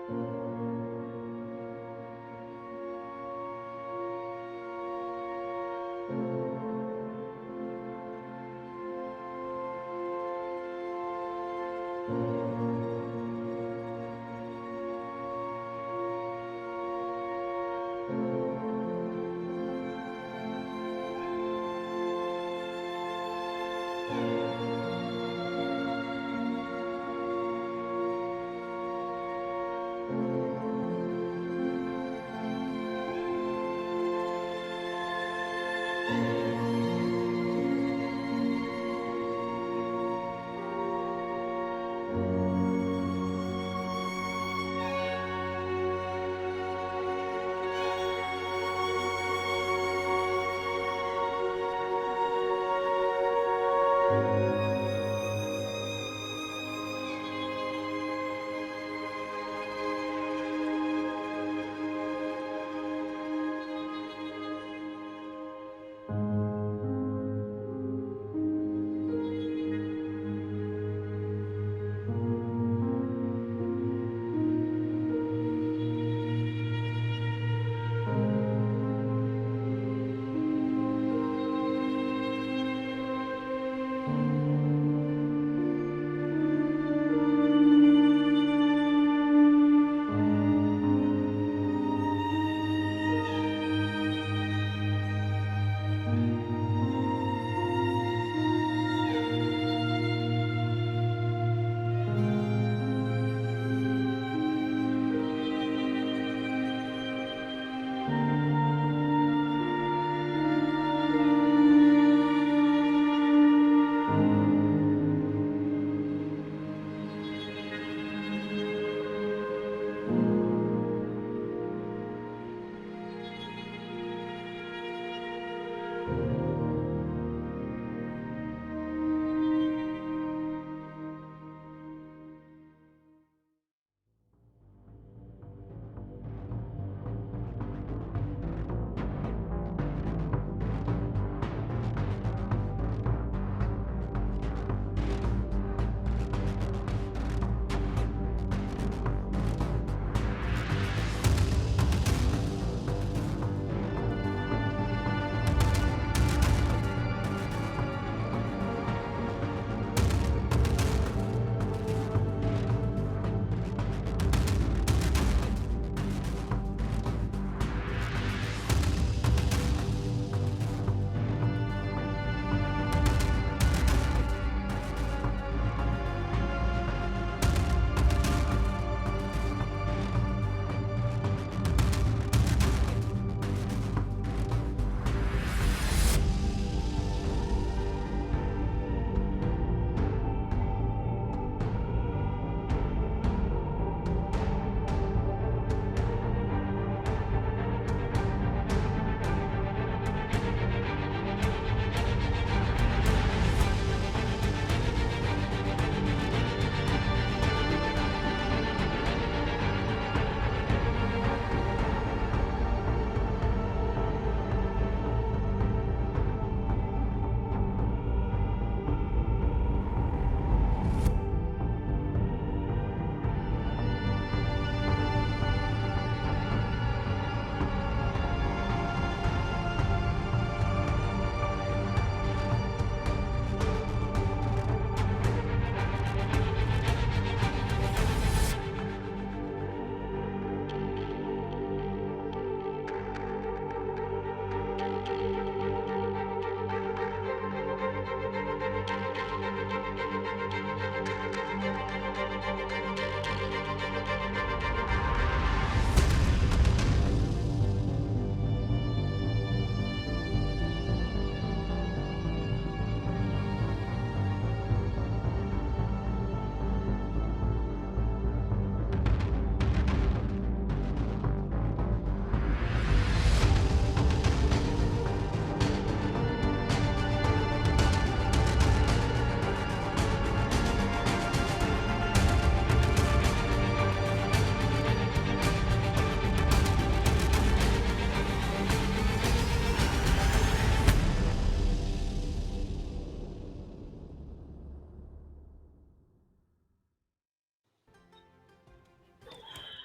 you.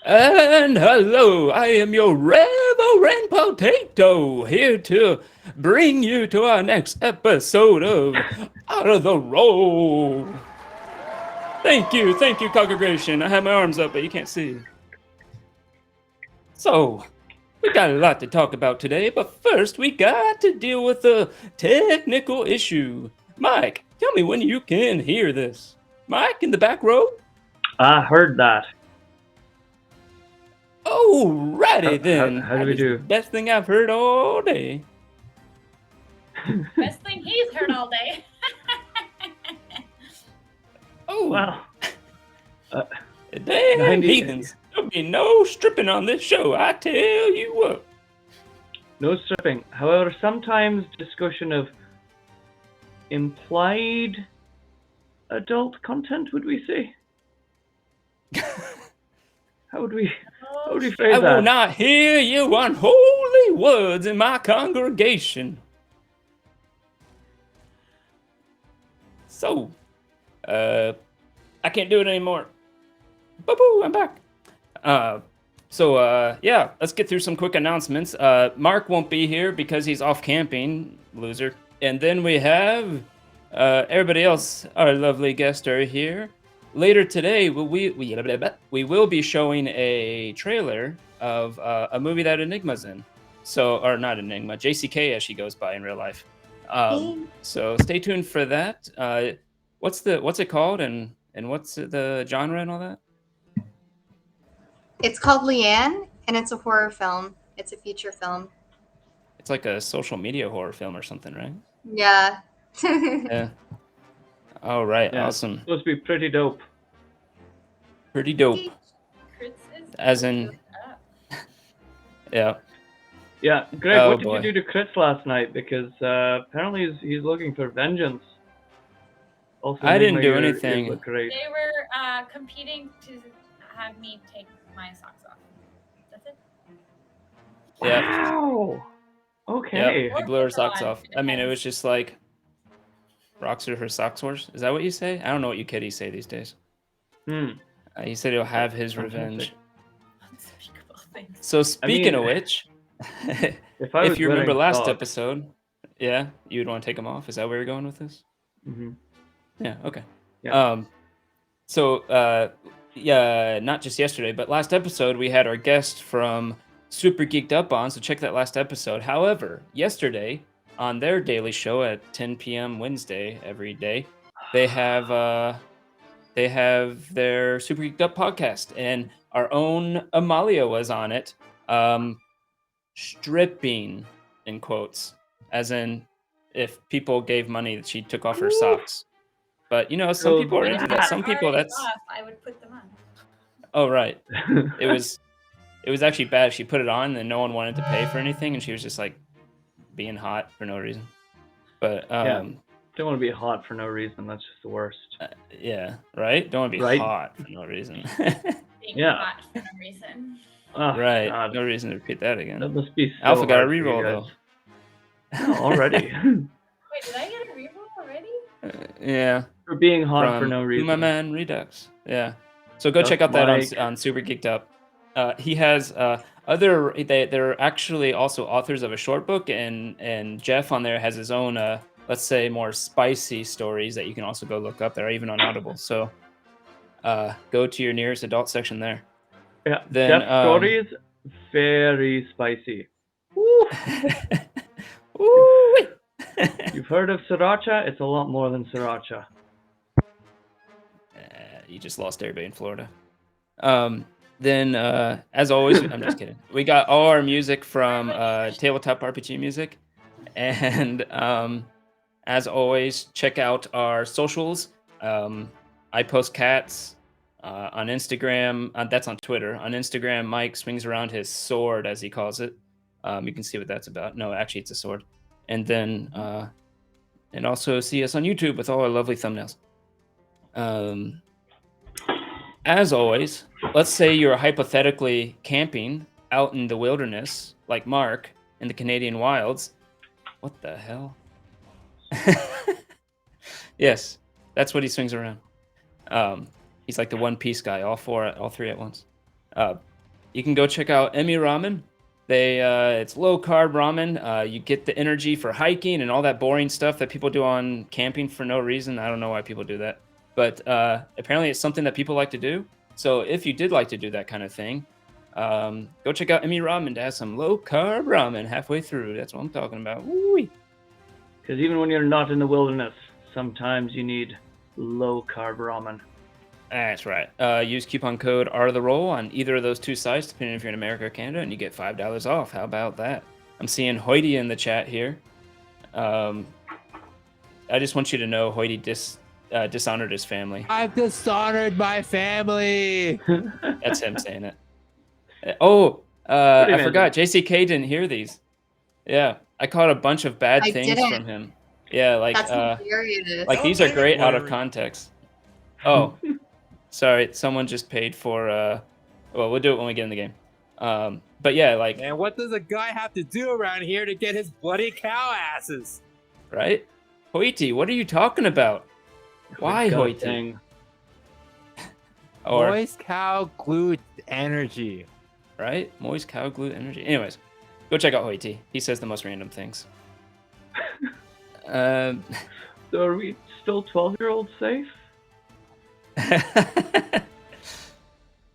And hello, I am your Reverend Potato, here to bring you to our next episode of Out of the Roll. Thank you, congregation. I have my arms up, but you can't see. So, we got a lot to talk about today, but first we got to deal with a technical issue. Mike, tell me when you can hear this. Mike in the back row? I heard that. Alrighty then. How do That we is do? the best thing I've heard all day. Best thing he's heard all day. Oh, Well, damn 90 heathens. There'll be no stripping on this show, I tell you what. no stripping. However, sometimes discussion of implied adult content, would we say? How would we phrase I that? will not hear you unholy words in my congregation. So, I can't do it anymore. Boo-boo, I'm back. Yeah, let's get through some quick announcements. Mark won't be here because he's off camping, loser. And then we have everybody else, our lovely guests are here. Later today, we will be showing a trailer of a movie that Enigma's in. So, or not Enigma, JCK as she goes by in real life. So stay tuned for that. What's it called and what's the genre and all that? It's called Leanne, and it's a horror film. It's a feature film. It's like a social media horror film or something, right? Yeah. Yeah. All right. Yeah, Awesome. It's supposed to be pretty dope. Pretty dope. As in, yeah. Yeah, Greg, Oh, what did boy. you do to Crits last night? Because apparently he's looking for vengeance. Also, I didn't Enigma, do you anything. look great. They were competing to have me take my socks off. That's it. Yeah. Wow. Okay. Yep. He blew her socks off. I mean, it was just like rocks are her socks horse. Is that what you say? I don't know what you kiddies say these days. He said he'll have his revenge. Unspeakable things. So speaking mean, of which, If you remember wearing last socks- episode, yeah, you'd want to take them off. Is that where you're going with this? Mm-hmm. Yeah. Okay. Yeah. Yeah, not just yesterday, but last episode we had our guest from Super Geeked Up on. So check that last episode. However, yesterday on their daily show at 10 p.m. Wednesday every day, they have their Super Geeked Up podcast, and our own Amalia was on it, stripping in quotes, as in if people gave money, she took off her socks. But you know, some So people are If into they that. Some were people already that's off, I would put them on. oh right. It was actually bad. She put it on and no one wanted to pay for anything, and she was just like being hot for no reason. But Don't want to be hot for no reason. That's just the worst. yeah, right. Don't want to be Right. hot for no reason. Being Yeah. hot for no reason. Oh, Right. God. No reason to repeat that That again. must be so Alpha got a hard for you reroll guys. though. Oh, already. Wait, did I get a reroll already? Yeah. For being hot for From no reason. My man Redux. Yeah. So go That's check out that Mike. on Super Geeked Up. He has they're actually also authors of a short book, and Jeff on there has his own let's say more spicy stories that you can also go look up. They're even on Audible. So go to your nearest adult section there. Yeah. Then, Jeff stories, very spicy. Ooh-wee. You've heard of sriracha? It's a lot more than sriracha. You just lost everybody in Florida. Then, as always, I'm just kidding. We got all our music from Tabletop RPG Music. And as always, check out our socials. I post cats on Instagram. That's on Twitter. On Instagram, Mike swings around his sword, as he calls it. You can see what that's about. No, actually, it's a sword. And then, and also see us on YouTube with all our lovely thumbnails. As always, let's say you're hypothetically camping out in the wilderness, like Mark in the Canadian wilds. What the hell? Yes, that's what he swings around. He's like the One Piece guy, all three at once. you can go check out Emi Ramen. It's low carb ramen. You get the energy for hiking and all that boring stuff that people do on camping for no reason. I don't know why people do that, but apparently it's something that people like to do. So if you did like to do that kind of thing, go check out Emi Ramen to have some low carb ramen halfway through. That's what I'm talking about. Woo-wee. Because even when you're not in the wilderness, sometimes you need low carb ramen. That's right. Use coupon code RTheRoll on either of those two sites, depending if you're in America or Canada, and you get $5 off. How about that? I'm seeing Hoity in the chat here. I just want you to know Hoity dishonored his family. I've dishonored my family. That's him saying it. I forgot. JCK didn't hear these. Yeah, I caught a bunch of bad I things didn't. from him. Yeah, That's hilarious. like these are great out of context. Oh, sorry, someone just paid for. Well, we'll do it when we get in the game. But yeah, like, And what does a guy have to do around here to get his bloody cow asses? right? Hoity, what are you talking about? Why Good Hoity? thing. Or Moist cow glue energy. right? Moist cow glue energy. Anyways, go check out Hoity. He says the most random things. So are we still 12-year-olds safe?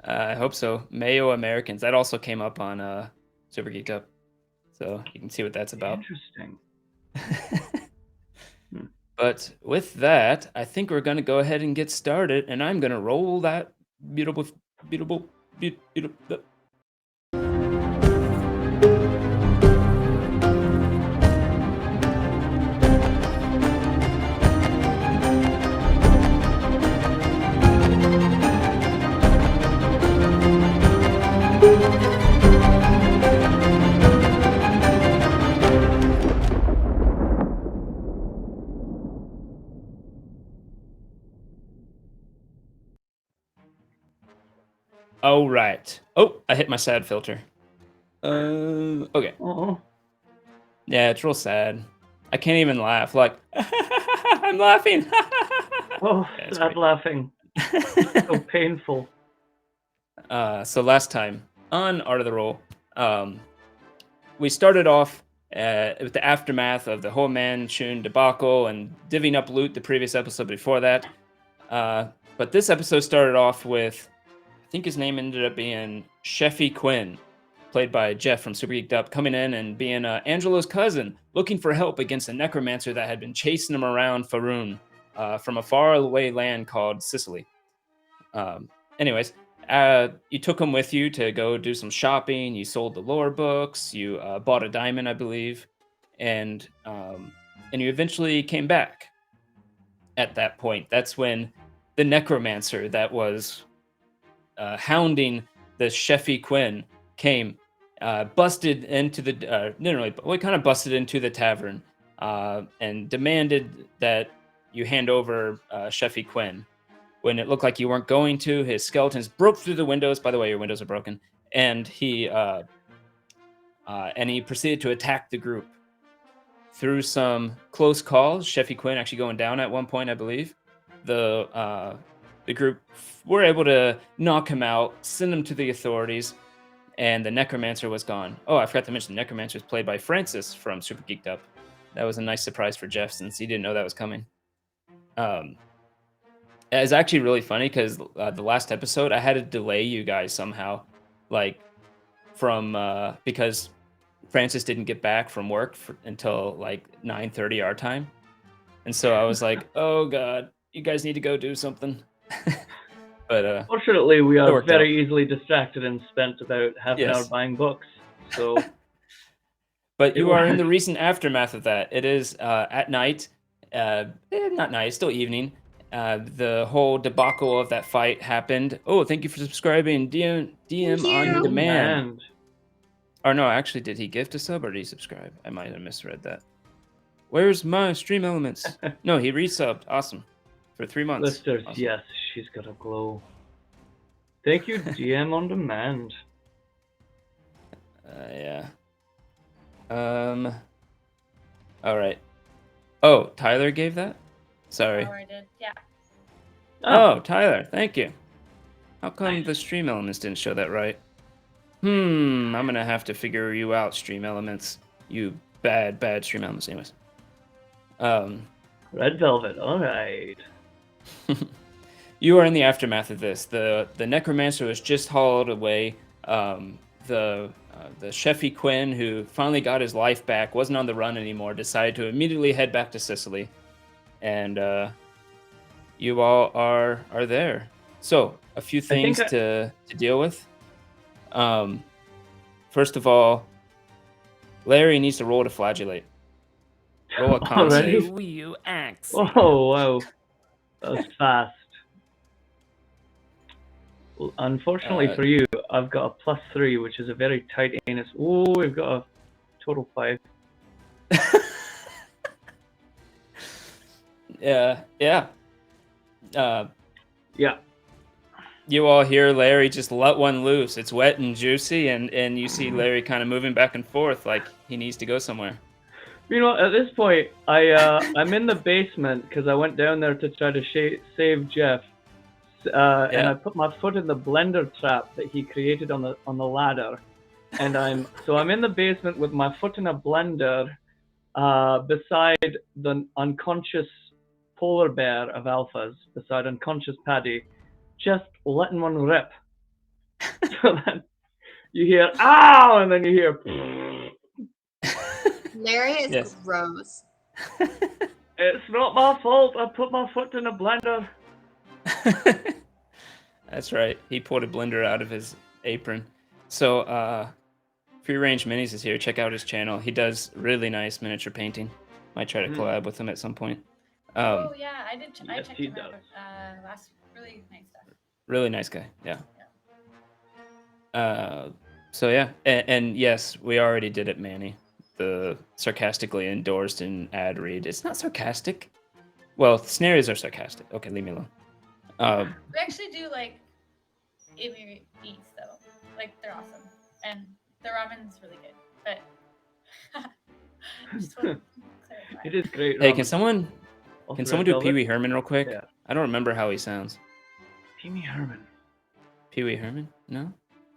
I hope so. Mayo Americans. That also came up on Super Geeked Up, so you can see what that's about. Interesting. But with that, I think we're gonna go ahead and get started, and I'm gonna roll that beautiful. All right. Oh, I hit my sad filter. Okay. Oh, Yeah, it's real sad. I can't even laugh. Like, I'm laughing. oh, Yeah, it's stop great. laughing. So painful. So last time on Art of the Roll, we started off with the aftermath of the whole Manchun debacle and divvying up loot the previous episode before that. But this episode started off with, I think his name ended up being Sheffy Quinn, played by Jeff from Super Geeked Up, coming in and being Angelo's cousin, looking for help against a necromancer that had been chasing him around Faerun from a faraway land called Sicily. Anyways, you took him with you to go do some shopping. You sold the lore books. You bought a diamond, I believe, and you eventually came back. At that point, that's when the necromancer that was hounding the Sheffy Quinn came, busted into the busted into the tavern and demanded that you hand over Sheffy Quinn. When it looked like you weren't going to, his skeletons broke through the windows. By the way, your windows are broken, and he proceeded to attack the group. Through some close calls, Sheffy Quinn actually going down at one point, I believe. The group were able to knock him out, send him to the authorities, and the necromancer was gone. Oh, I forgot to mention the necromancer is played by Francis from Super Geeked Up. That was a nice surprise for Jeff since he didn't know that was coming. It's actually really funny because the last episode I had to delay you guys somehow, like because Francis didn't get back from work until like 9:30 our time, and so I was like, "Oh God, you guys need to go do something." But Fortunately, we it are worked very easily distracted and spent about half an hour Yes. buying books. So, But It you are in the was. recent aftermath of that. It is at night, not night, still evening. The whole debacle of that fight happened. Oh, thank you for subscribing, DM Thank on you. demand. Or no, actually, did he gift a sub or did he subscribe? I might have misread that. Where's my stream elements? No, he resubbed. Awesome. For 3 months. Listeners, Awesome. yes, she's got a glow. Thank you, DM on demand. Yeah. All right. Oh, Tyler gave that? Sorry. Oh, I did. Yeah. Oh, Tyler, thank you. How come the stream elements didn't show that right? I'm gonna have to figure you out, Stream Elements. You bad Stream Elements. Anyways. Red Velvet, alright. You are in the aftermath of this. The necromancer was just hauled away. The Sheffy Quinn, who finally got his life back, wasn't on the run anymore, decided to immediately head back to Sicily. And you all are there. So, a few things to deal with. First of all, Larry needs to roll to flagellate. Roll a con Already? save. You axe. Oh, wow. That was fast. Well, unfortunately for you, I've got a +3, which is a very tight anus. Oh, we've got a total 5. Yeah. Yeah. You all hear Larry just let one loose. It's wet and juicy, and you see Larry kind of moving back and forth like he needs to go somewhere. You know, at this point, I'm in the basement because I went down there to try to save Jeff, and I put my foot in the blender trap that he created on the ladder, and I'm in the basement with my foot in a blender, beside the unconscious polar bear of alphas, beside unconscious Paddy, just letting one rip. So then you hear ow, and then you hear. Larry is Yes. gross. It's not my fault. I put my foot in a blender. That's right. He pulled a blender out of his apron. So, Free Range Minis is here. Check out his channel. He does really nice miniature painting. Might try to collab with him at some point. Oh yeah, I did. I yes, checked he him out does. last. Really nice stuff. Really nice guy. Yeah. So yeah, and yes, we already did it, Manny. The sarcastically endorsed in ad read. It's not sarcastic. Well, scenarios are sarcastic. Okay, leave me alone. We actually do like Amy Eats though. Like they're awesome, and the ramen's really good. But just want to clarify. It is great. Hey, ramen. can someone Also do Red Velvet. Pee Wee Herman real quick? Yeah. I don't remember how he sounds. Pee Wee Herman. Pee Wee Herman? No.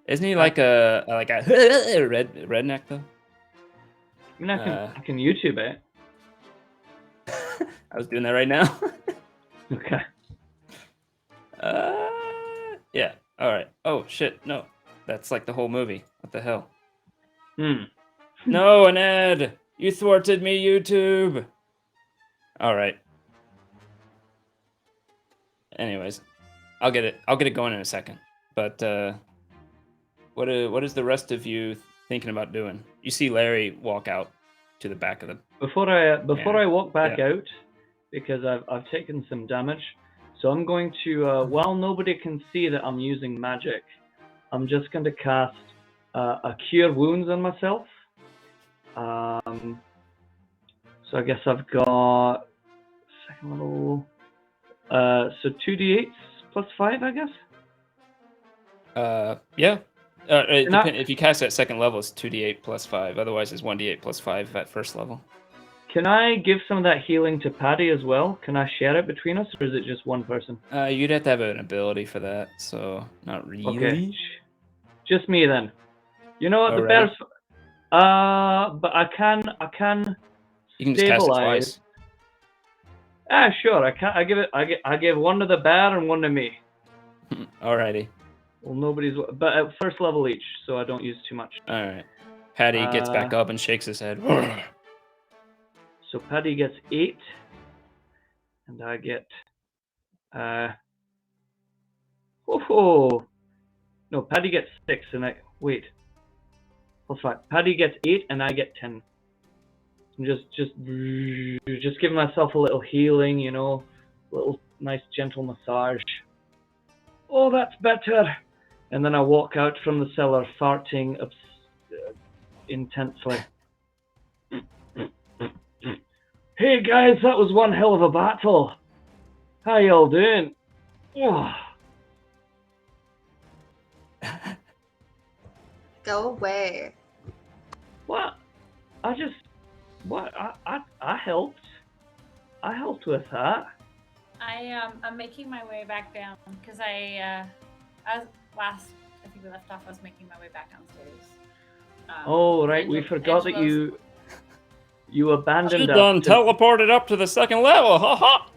Isn't he like a redneck though? I mean, I can YouTube it. I was doing that right now. Okay. Yeah. All right. Oh shit. No, that's like the whole movie. What the hell? No, an ad. You thwarted me, YouTube. All right. Anyways, I'll get it going in a second. But what is the rest of you thinking about doing? You see Larry walk out to the back of the. Before I walk back out, because I've taken some damage, so I'm going to while nobody can see that I'm using magic, I'm just going to cast a Cure Wounds on myself. So I guess I've got second level. So 2d8s plus 5, I guess. Yeah. If you cast at second level, it's 2d8 plus 5. Otherwise, it's 1d8 plus 5 at first level. Can I give some of that healing to Paddy as well? Can I share it between us, or is it just one person? You'd have to have an ability for that, so not really. Okay. Just me then. You know what? The Alright. bear's. But I can. You can just cast it stabilize. twice. Sure. I give one to the bear and one to me. Alrighty. Well, nobody's. But at first level each, so I don't use too much. Alright. Paddy gets back up and shakes his head. So Paddy gets 8, and I get. No, Paddy gets 6, and I wait. Plus 5. Paddy gets 8, and I get 10. I'm just giving myself a little healing, you know, a little nice gentle massage. Oh, that's better. And then I walk out from the cellar, farting intensely. Hey guys, that was one hell of a battle. How y'all doing? Oh. Go away. What? I helped. I helped with that. I'm making my way back down because as last think we left off. I was making my way back downstairs. Oh, right. We forgot that Angelo's- you abandoned She us. done teleported up to the second level. Ha ha.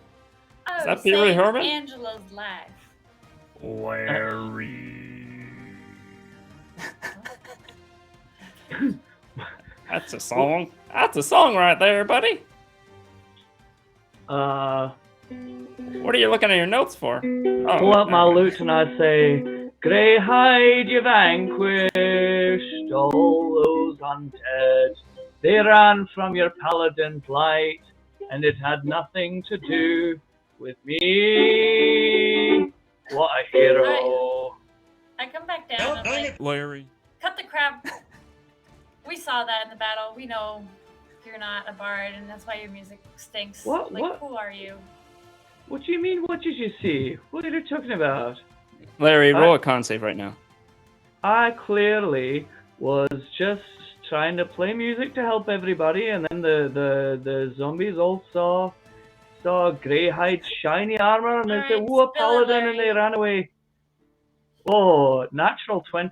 I Is that was Pee Wee saving Herman? Angela's life. That's a song. That's a song right there, buddy. What are you looking at your notes for? Oh, pull up my never mind. loot and I say, Greyhide, you vanquished all those undead. They ran from your paladin's light, and it had nothing to do with me. What a hero. I come back down and I'm like, Larry. cut the crap. We saw that in the battle. We know you're not a bard, and that's why your music stinks. What? Like, What? who are you? What do you mean, what did you see? What are you talking about? Larry, roll a con save right now. I clearly was just trying to play music to help everybody, and then the zombies all saw Greyhide's shiny armor, and they said, Alright, "Whoa, a spill it, paladin," and they Larry. ran away. Oh, natural 20.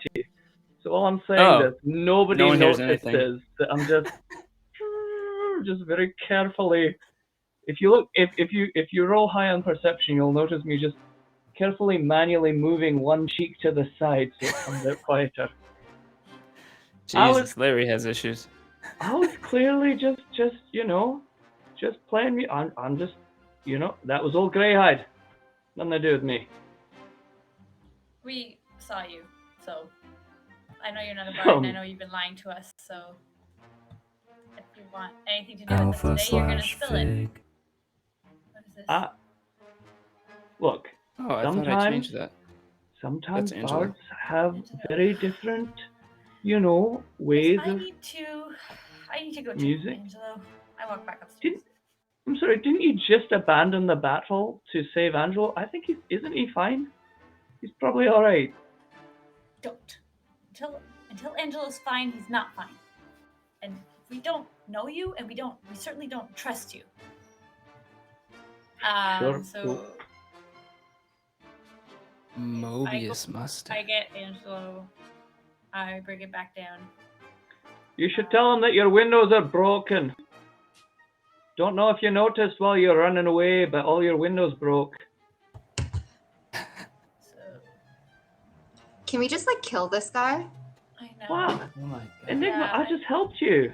So all I'm saying Oh. is nobody No one hears anything. notices that I'm just very carefully. If you look, if you roll high on perception, you'll notice me just carefully manually moving one cheek to the side so it comes out quieter. I was- Jesus, Larry has issues. I was clearly just playing me. I'm just, that was old Greyhide. Nothing to do with me. We saw you, so I know you're not a bard, and I know you've been lying to us. So if you want anything to do with this today, you're gonna spill it. What is this? Look, Oh, I thought I Sometimes- changed that. sometimes That's Angela. bards have Angela. very different, ways I of. need to go check music? Angelo. I walk back upstairs. I'm sorry, didn't you just abandon the battle to save Angelo? I think isn't he fine? He's probably all right. Don't. Until Angelo's fine, he's not fine. And we don't know you, and we certainly don't trust you. Sure. So Mobius mustache. I get Angelo. I bring it back down. You should tell him that your windows are broken. Don't know if you noticed while you're running away, but all your windows broke. So Can we just kill this guy? I know. What? Oh my god. Enigma, Yeah. I just helped you.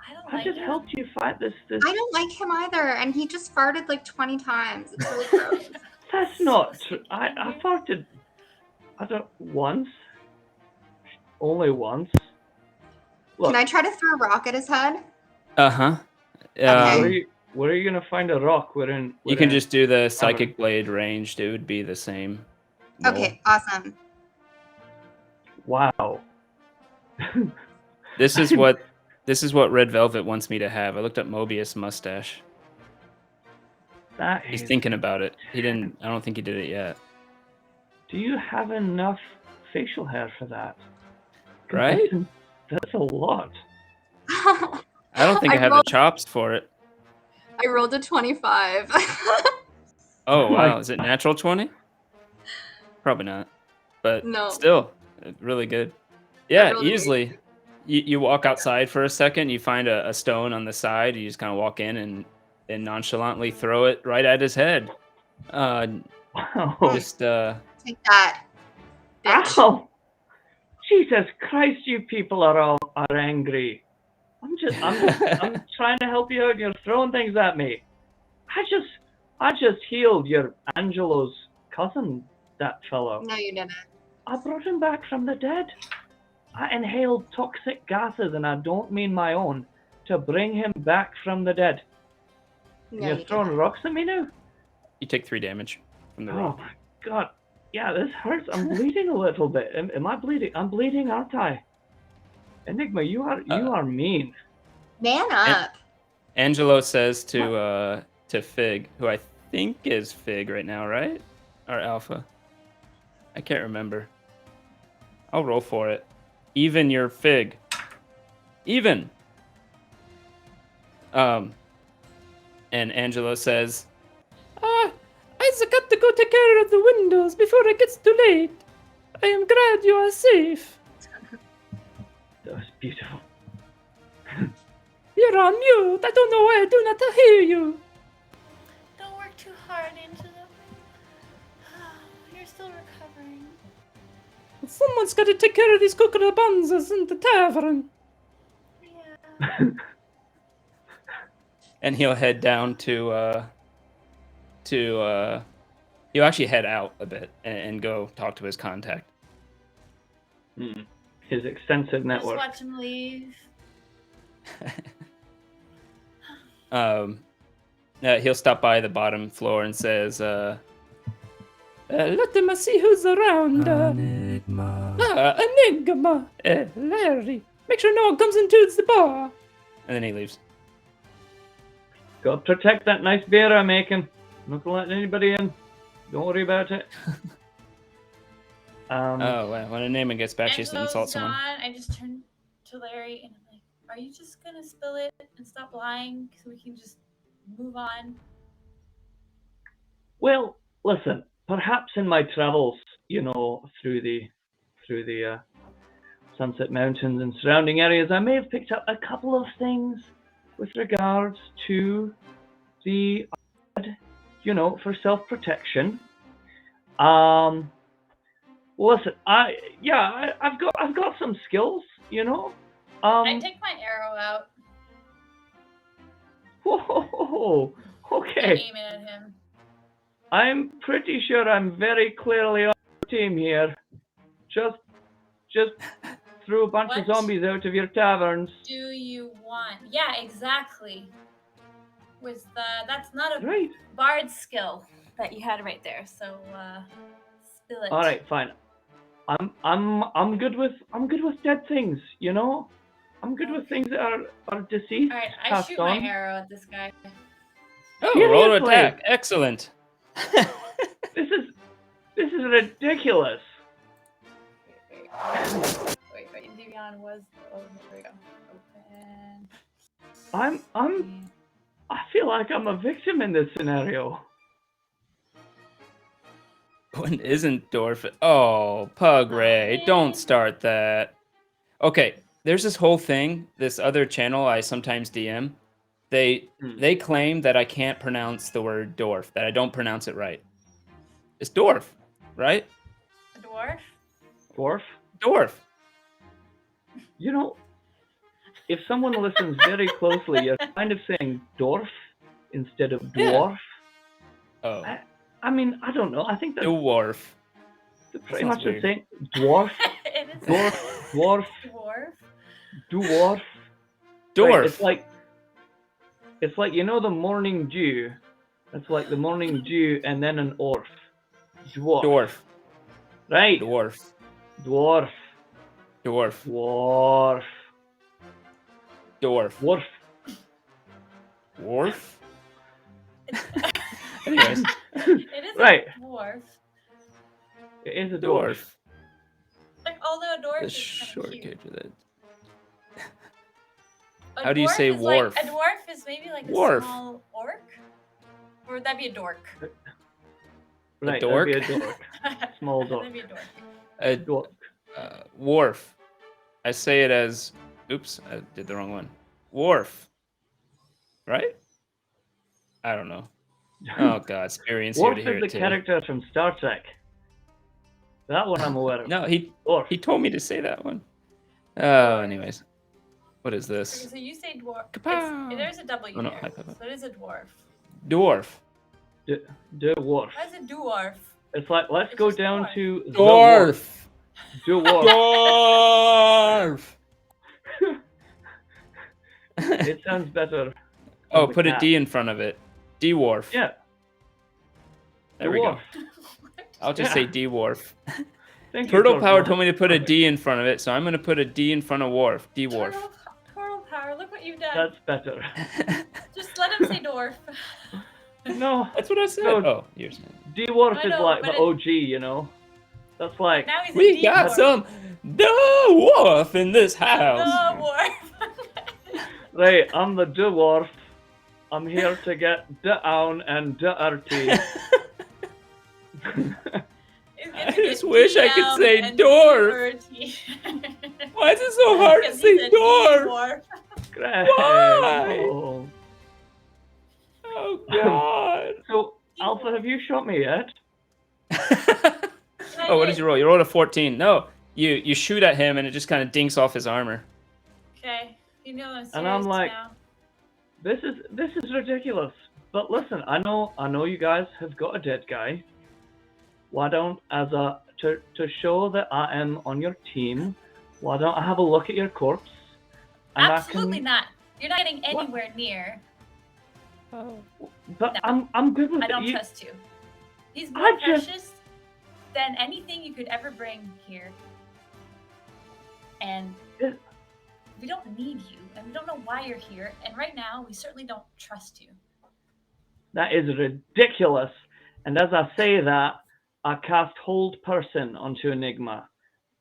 I don't I like just it. helped you fight this. I don't like him either, and he just farted 20 times. It's really gross. That's not true. I farted. I don't once. Only once. Look, Can I try to throw a rock at his head? Uh-huh. Okay. where are you gonna find a rock? You can just do the psychic blade ranged. It would be the same. roll. Okay, awesome. Wow. This is what Red Velvet wants me to have. I looked up Mobius mustache. That He's is. thinking about it. I don't think he did it yet. Do you have enough facial hair for that? Right? That's a lot. I don't think I have the chops for it. I rolled a 25. Oh my wow, is it natural 20? Probably not. But No. still, really good. Yeah, rolled an easily. You walk outside for a second, you find a stone on the side, you just kind of walk in and then nonchalantly throw it right at his head. Wow. Just Take that. Bitch. Ow! Jesus Christ, you people are angry. I'm trying to help you out and you're throwing things at me. I just healed your Angelo's cousin, that fellow. No, you didn't. I brought him back from the dead. I inhaled toxic gases, and I don't mean my own, to bring him back from the dead. No, You're you throwing didn't. rocks at me now? you take 3 damage from the Oh rock. my god. Yeah, this hurts. I'm bleeding a little bit. Am I bleeding? I'm bleeding, aren't I? Enigma, you are mean. Man up. Angelo says to Fig, who I think is Fig right now, right? Or Alpha. I can't remember. I'll roll for it. Even your Fig. Even. And Angelo says, I got to go take care of the windows before it gets too late. I am glad you are safe. That was beautiful. You're on mute. I don't know why I do not hear you. Don't work too hard, Angela. You're still recovering. Someone's got to take care of these cucarabanzas in the tavern. Yeah. And he'll head down to he'll actually head out a bit and go talk to his contact. His extensive network. Just watch him leave. He'll stop by the bottom floor and says, let them see who's around. Enigma. Larry. Make sure no one comes into the bar. And then he leaves. Gotta protect that nice beer I'm making. I'm not gonna let anybody in. Don't worry about it. Well, when Enigma gets back, she has to insult someone. Gone. I just turned to Larry and I'm like, are you just gonna spill it and stop lying so we can just move on? Well, listen. Perhaps in my travels, through the Sunset Mountains and surrounding areas, I may have picked up a couple of things with regards to the, for self-protection. Listen, I've got some skills, I take my arrow out. Whoa, okay. And aim it at him. I'm pretty sure I'm very clearly on the team here. Just threw a bunch of zombies out of your taverns. Do you want? Yeah, exactly. That's not a Right. bard skill that you had right there. So spill it. All right, fine. I'm good with dead things. I'm good with things that are deceased. All right, I passed shoot on. my arrow at this guy. Oh, roll to attack. Excellent. This is ridiculous. Wait. Devion was. Oh, there we go. Open. I feel like I'm a victim in this scenario. When isn't Dorf? Oh, Pug Ray, don't start that. Okay, there's this whole thing. This other channel I sometimes DM. They claim that I can't pronounce the word dwarf. That I don't pronounce it right. It's dwarf, right? A dwarf. Dwarf. Dwarf. If someone listens very closely, you're kind of saying dwarf instead of dwarf. Yeah. Oh. I mean, I don't know. I think that's dwarf. Pretty much the same. Dwarf. It is Dwarf. Dwarf. Dwarf. Right, it's like the morning dew. It's like the morning dew and then an orf. Dwarf. Right. Dwarf. Dwarf. Dwarf. Dwarf. Dwarf. Dwarf. Dwarf. Anyways. It is right. A dwarf. It is a dwarf. Like, although a dwarf The is short cute. character that. A How do you say dwarf? wharf? A dwarf is maybe like Wharf. a small orc? Or would that be a dork? Right, dork? that'd be a dork. Small dork. That'd be a dork. A dork. Wharf. I say it as. Oops, I did the wrong one. Wharf. Right? I don't know. Oh god, experience here Worf to hear is the it too. character from Star Trek. That one I'm aware of. No, he told me to say that one. Oh, anyways. What is this? Okay, so you say dwarf. Kapow! There's a W Oh, no, there. hi, Papa. So it is a dwarf. Dwarf. Dwarf. Why is it dwarf? It's like, let's go just down dwarf. to Dwarf. Dwarf. Dwarf. It sounds better. Oh, put a D in front of it. D-Wharf. Yeah. There we go. I'll just say Yeah. D-Wharf. Thank you, Turtle Power Torquil. told me to put a D in front of it, so I'm going to put a D in front of Wharf. D-Wharf. Turtle power, look what you've done. That's better. Just let him say dwarf. No. That's what I said. No. Oh, yours. Dwarf I is know, like but the OG, That's like, Now he's a We got dwarf. some dwarf in this The house. dwarf. right, I'm the dwarf. I'm here to get down and dirty. I just wish I could say dwarf. Why is it so hard to say dwarf? Why? Oh. Oh God. So, Alpha, have you shot me yet? Oh, what did you roll? You rolled a 14. No, you shoot at him and it just kind of dinks off his armor. Okay, you know I'm serious And I'm like, now. this is ridiculous. But listen, I know you guys have got a dead guy. Why don't, to show that I am on your team, why don't I have a look at your corpse? And Absolutely not. You're not getting anywhere near. Oh. But No. I'm good with I it. don't trust you. He's more precious than anything you could ever bring here. And we don't need you, and we don't know why you're here. And right now, we certainly don't trust you. That is ridiculous. And as I say that, I cast Hold Person onto Enigma.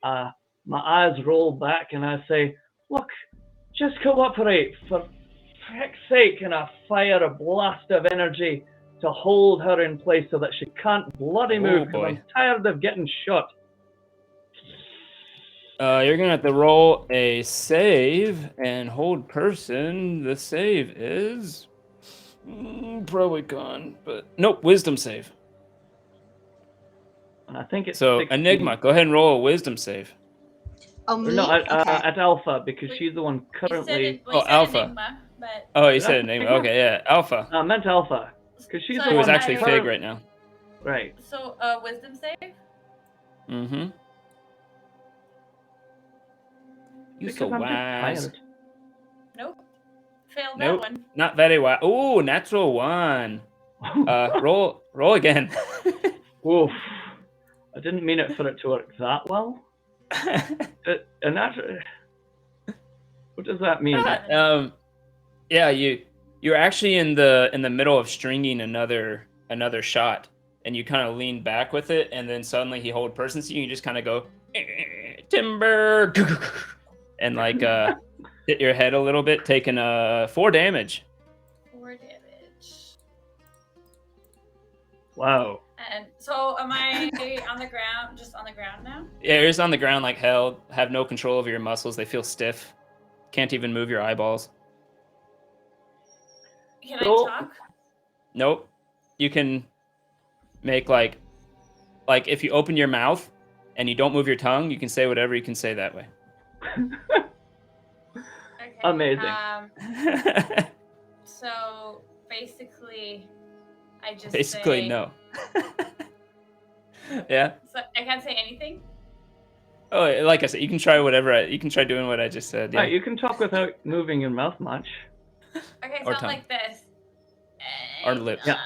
My eyes roll back and I say, look, just cooperate for frick's sake, and I fire a blast of energy to hold her in place so that she can't bloody move because I'm tired of getting shot. You're gonna have to roll a save and Hold Person. The save is probably gone, but nope, Wisdom save. And I think it's so 16. Enigma. Go ahead and roll a Wisdom save. Oh, me? No, Okay. at Alpha, because she's the one currently. Alpha. Enigma, but... Oh, you said Enigma. Okay, yeah, Alpha. I meant Alpha, because she's the Who one is actually Fig right now. Right. So, Wisdom save? Mm-hmm. You Because so I'm just wise. tired. Nope. Failed Nope. that one. Not very wise. Ooh, natural one. Roll again. Oof. I didn't mean it for it to work that well. And that, what does that mean? Yeah, you're actually in the middle of stringing another shot, and you kind of lean back with it, and then suddenly he Hold Person to you. You just kind of go timber, and like hit your head a little bit, taking 4 damage. 4 damage. Wow. And so, am I on the ground? Just on the ground now? Yeah, you're just on the ground like hell. Have no control over your muscles. They feel stiff. Can't even move your eyeballs. Can I talk? Nope. You can make like if you open your mouth and you don't move your tongue, you can say whatever you can say that way. Okay. Amazing. So basically, I just basically say, no. Yeah. So I can't say anything. Oh, like I said, you can try whatever. You can try doing what I just said. Yeah. Right, you can talk without moving your mouth much. Okay, Or so tongue. like this. Or lips. Yeah.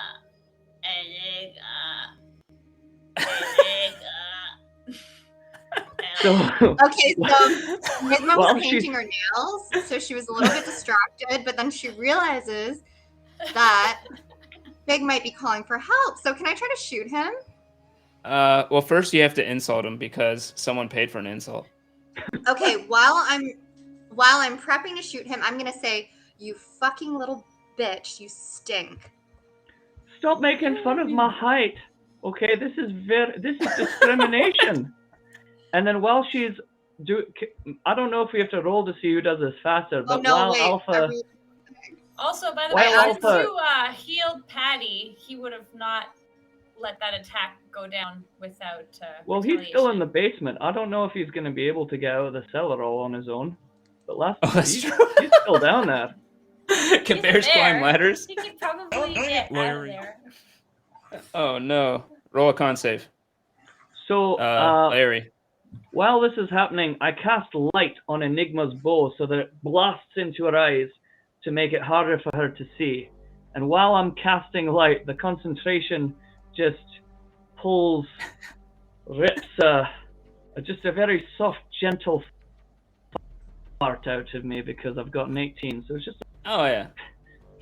So, Okay, so Enigma Well, was painting her nails, so she was a little bit distracted, but then she realizes that Big might be calling for help. So can I try to shoot him? Well, first you have to insult him because someone paid for an insult. Okay, while I'm prepping to shoot him, I'm gonna say, "You fucking little bitch, you stink." stop making fun of my height. Okay, this is discrimination. And then while she's I don't know if we have to roll to see who does this faster, but while Alpha. Also, by the way, since you healed Patty, he would have not let that attack go down without. Well, he's still in the basement. I don't know if he's going to be able to get out of the cellar all on his own. But he's still down there. Can bears climb ladders? He could probably get out of there. Oh no! Roll a con save. So, Larry. While this is happening, I cast light on Enigma's bow so that it blasts into her eyes to make it harder for her to see. And while I'm casting light, the concentration just rips just a very soft, gentle part out of me because I've got an 18. So it's just oh yeah,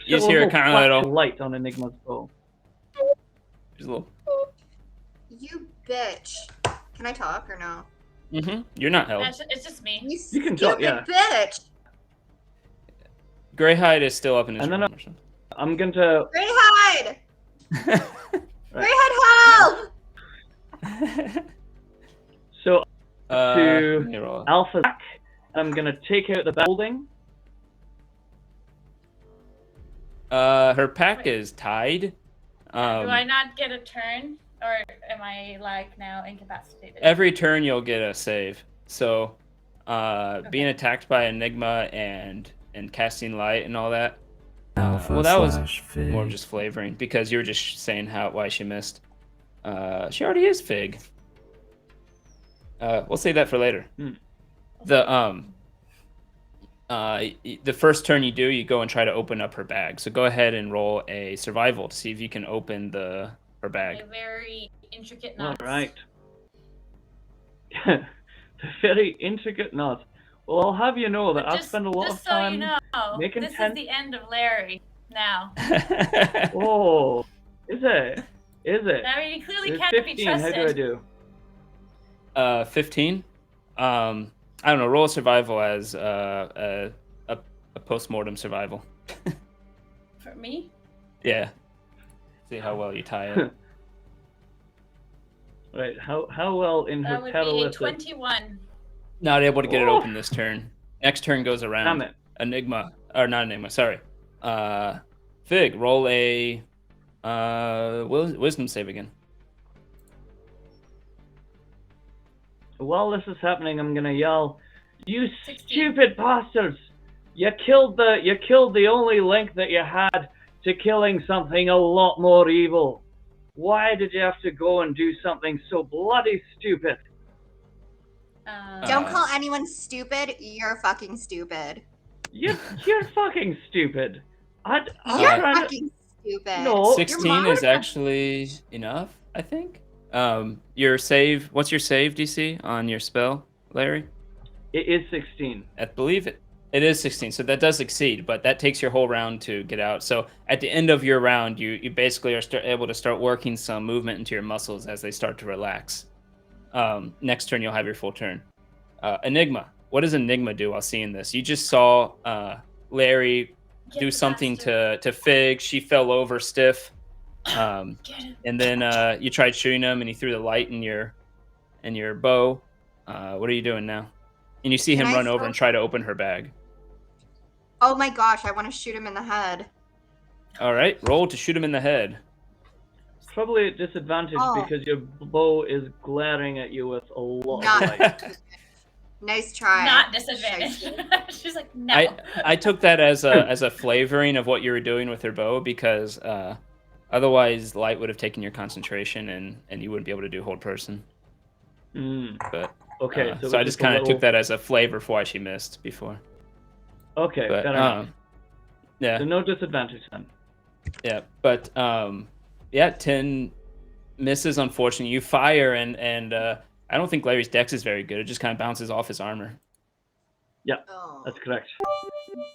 you just hear a kind of little light on Enigma's bow. Just a little. You bitch. Can I talk or no? Mm-hmm. You're not held. It's just me. You can talk, yeah. Bitch. Greyhide is still up in his room. Or something. I'm going to... Greyhide! Greyhide, help! So let to me roll. Alpha's back, I'm gonna take out the holding. Her pack is tied. Do I not get a turn, or am I like now incapacitated? Every turn you'll get a save. So, being attacked by Enigma and casting light and all that. Well, that was more just flavoring because you were just saying why she missed. She already is Fig. We'll save that for later. The first turn you do, you go and try to open up her bag. So go ahead and roll a survival to see if you can open her bag. A very intricate knots. All right. The very intricate knots. Well, I'll have you know that I've spent a lot of time making this is the end of Larry now. Oh, is it? Is it? I mean, he clearly It's can't 15. be trusted. How do I do? 15. I don't know. Roll survival as a post-mortem survival. For me? Yeah. See how well you tie it. Right. How well in her That would be a catalytic? 21. Not able to get it open this turn. Next turn goes around. Damn it. Enigma, or not Enigma. Sorry. Fig, roll a wisdom save again. While this is happening, I'm gonna yell, "You 16. stupid bastards! You killed the only link that you had to killing something a lot more evil. Why did you have to go and do something so bloody stupid?" Don't call anyone stupid. You're fucking stupid. You're fucking stupid. You're fucking stupid. No, 16 is actually enough, I think. Your save. What's your save DC on your spell, Larry? It is 16. I believe it is 16, so that does exceed, but that takes your whole round to get out. So at the end of your round, you basically are able to start working some movement into your muscles as they start to relax. Next turn, you'll have your full turn. Enigma. What does Enigma do while seeing this? You just saw Larry do something to Fig. She fell over stiff. And then you tried shooting him, and he threw the light in your bow. What are you doing now? And you see him run over and try to open her bag. Oh my gosh, I want to shoot him in the head. All right, roll to shoot him in the head. Probably at disadvantage because your bow is glaring at you with a lot of light. Nice try. Not disadvantage. She's like, no. I took that as a flavoring of what you were doing with her bow because otherwise light would have taken your concentration and you wouldn't be able to do hold person. But okay, so I just kind of took that as a flavor for why she missed before. Okay, but, fair enough. Yeah. So no disadvantage then. Yeah, but 10 misses. Unfortunately, you fire and I don't think Larry's dex is very good. It just kind of bounces off his armor. Yeah, that's correct.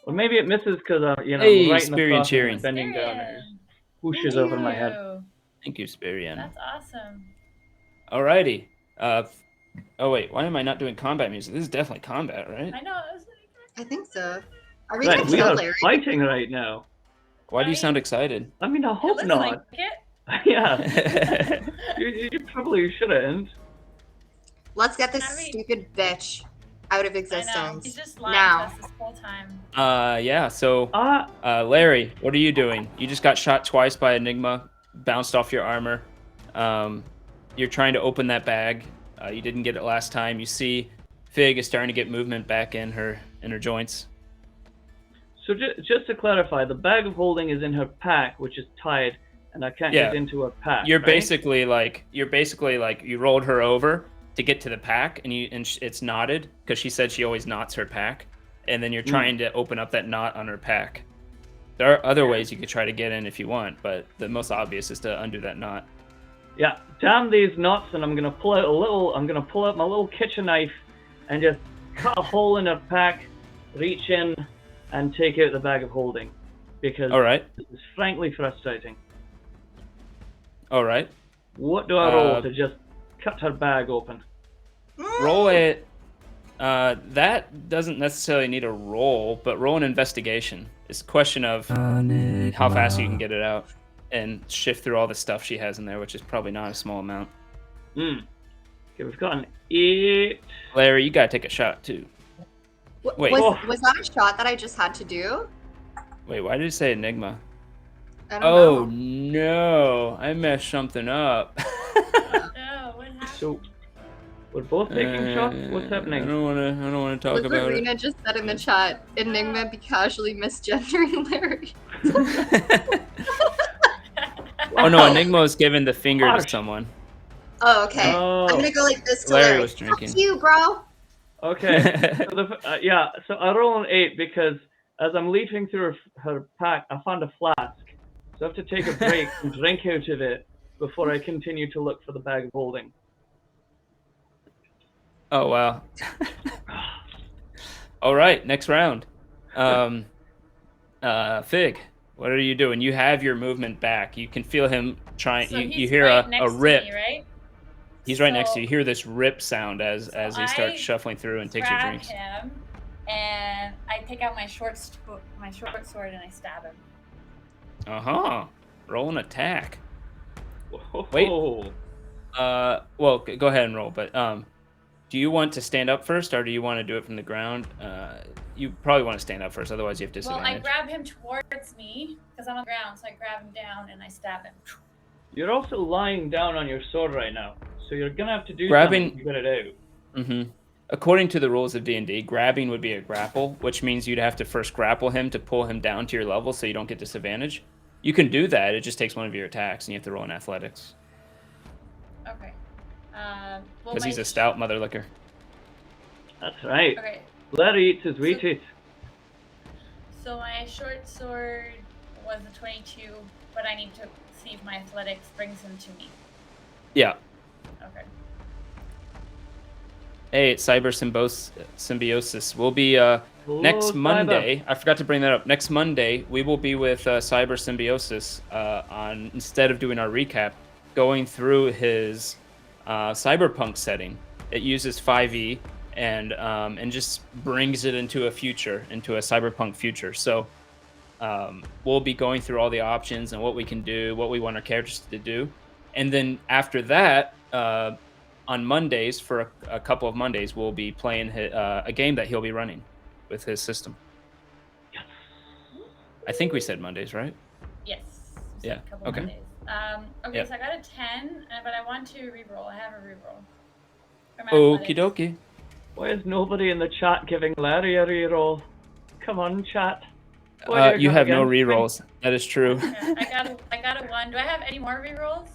Or maybe it misses because hey, right in the Spirian process cheering. of bending down and it whooshes over my head. Thank you, Spirian. That's awesome. Alrighty. Oh wait, why am I not doing combat music? This is definitely combat, right? I know. I think so. Are we Right, gonna we kill are Larry? fighting right now. Why do you sound excited? I mean, I hope It looks not. like it. Yeah. you probably shouldn't. Let's get this stupid bitch out of I know. existence. He's just lying now. to us this whole time. Yeah, so Larry, what are you doing? You just got shot twice by Enigma, bounced off your armor. You're trying to open that bag. You didn't get it last time. You see Fig is starting to get movement back in her joints. So just to clarify, the bag of holding is in her pack, which is tied, and I can't get into her pack. You're right? basically like you rolled her over to get to the pack, and it's knotted because she said she always knots her pack, and then you're trying to open up that knot on her pack. There are other ways you could try to get in if you want, but the most obvious is to undo that knot. Yeah, damn these knots, and I'm gonna pull out my little kitchen knife, and just cut a hole in her pack, reach in, and take out the bag of holding, because this is frankly frustrating. All right. What do I roll to just cut her bag open? Roll it. That doesn't necessarily need a roll, but roll an investigation. It's a question of how fast you can get it out and shift through all the stuff she has in there, which is probably not a small amount. Okay, we've got an 8. Larry, you gotta take a shot too. Wait. Was that a shot that I just had to do? Wait, why did it say Enigma? I don't Oh know. no, I messed something up. No, what happened? So we're both taking shots. What's I happening? don't wanna talk about it. Lizarina just said in the chat, Enigma be casually misgendering Larry. Oh no, Enigma was giving the finger to someone. Oh, okay. Oh. I'm gonna go like this to Larry Larry. was drinking. Fuck you, bro. Okay. So yeah, so I roll an 8 because as I'm leafing through her pack, I found a flask. So I have to take a break and drink out of it before I continue to look for the bag of holding. Oh wow. All right, next round. Fig, what are you doing? You have your movement back. You can feel him trying. So you hear right a next rip. to me, right? He's right next to you. You hear this rip sound as he starts I shuffling through and takes your grab drinks. him, and I take out my short sword and I stab him. Roll an attack. Whoa. Wait. Well, go ahead and roll. But do you want to stand up first, or do you want to do it from the ground? You probably want to stand up first, otherwise you have disadvantage. Well, I grab him towards me because I'm on the ground, so I grab him down and I stab him. You're also lying down on your sword right now, so you're gonna have to do Grabbing- something to get it out. Mm-hmm. According to the rules of D&D, grabbing would be a grapple, which means you'd have to first grapple him to pull him down to your level so you don't get disadvantage. You can do that. It just takes one of your attacks, and you have to roll in athletics. Okay. Because he's a stout mother liquor. That's right. Okay. Larry eats his Wheaties. So my short sword was a 22, but I need to see if my athletics brings him to me. Yeah. Okay. Hey, it's Cyber Symbiosis. We'll be next Cyber. Monday. I forgot to bring that up. Next Monday, we will be with Cyber Symbiosis on, instead of doing our recap, going through his cyberpunk setting. It uses 5e and just brings it into a cyberpunk future. So we'll be going through all the options and what we can do, what we want our characters to do. And then after that, on Mondays, for a couple of Mondays, we'll be playing a game that he'll be running with his system. Yes. I think we said Mondays, right? Yes. Yeah, A couple okay. Mondays. Okay, Yep. so I got a 10, but I want to reroll. I have a reroll. For my Okie athletics. dokie. Why is nobody in the chat giving Larry a reroll? Come on, chat. Why are You have no against me? rerolls. That is true. Okay, I got a 1. Do I have any more rerolls?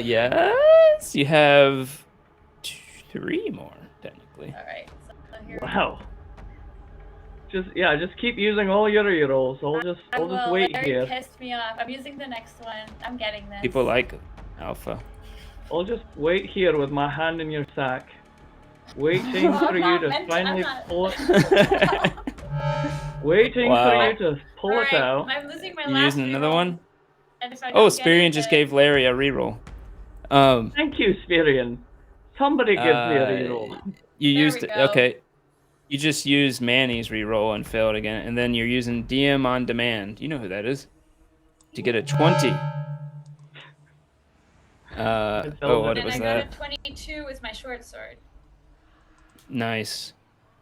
Yes, you have 3 more technically. All right. So here Wow. Just keep using all your rerolls. I'll just wait Larry here. pissed me off. I'm using the next one. I'm getting this. People like alpha. I'll just wait here with my hand in your sack, waiting Well, for I'm you not to meant to- finally I'm not- pull it. Waiting Wow. for you to pull it Alright, out. I'm losing my You last using another reroll, one? and if I Oh, don't get Spirian it, just then- gave Larry a reroll. Thank you, Spirian. Somebody gives me a reroll. You There used we it. go. Okay. You just used Manny's reroll and failed again, and then you're using DM on demand. You know who that is. To get a 20. What And was I that? got a 22 with my short sword. Nice.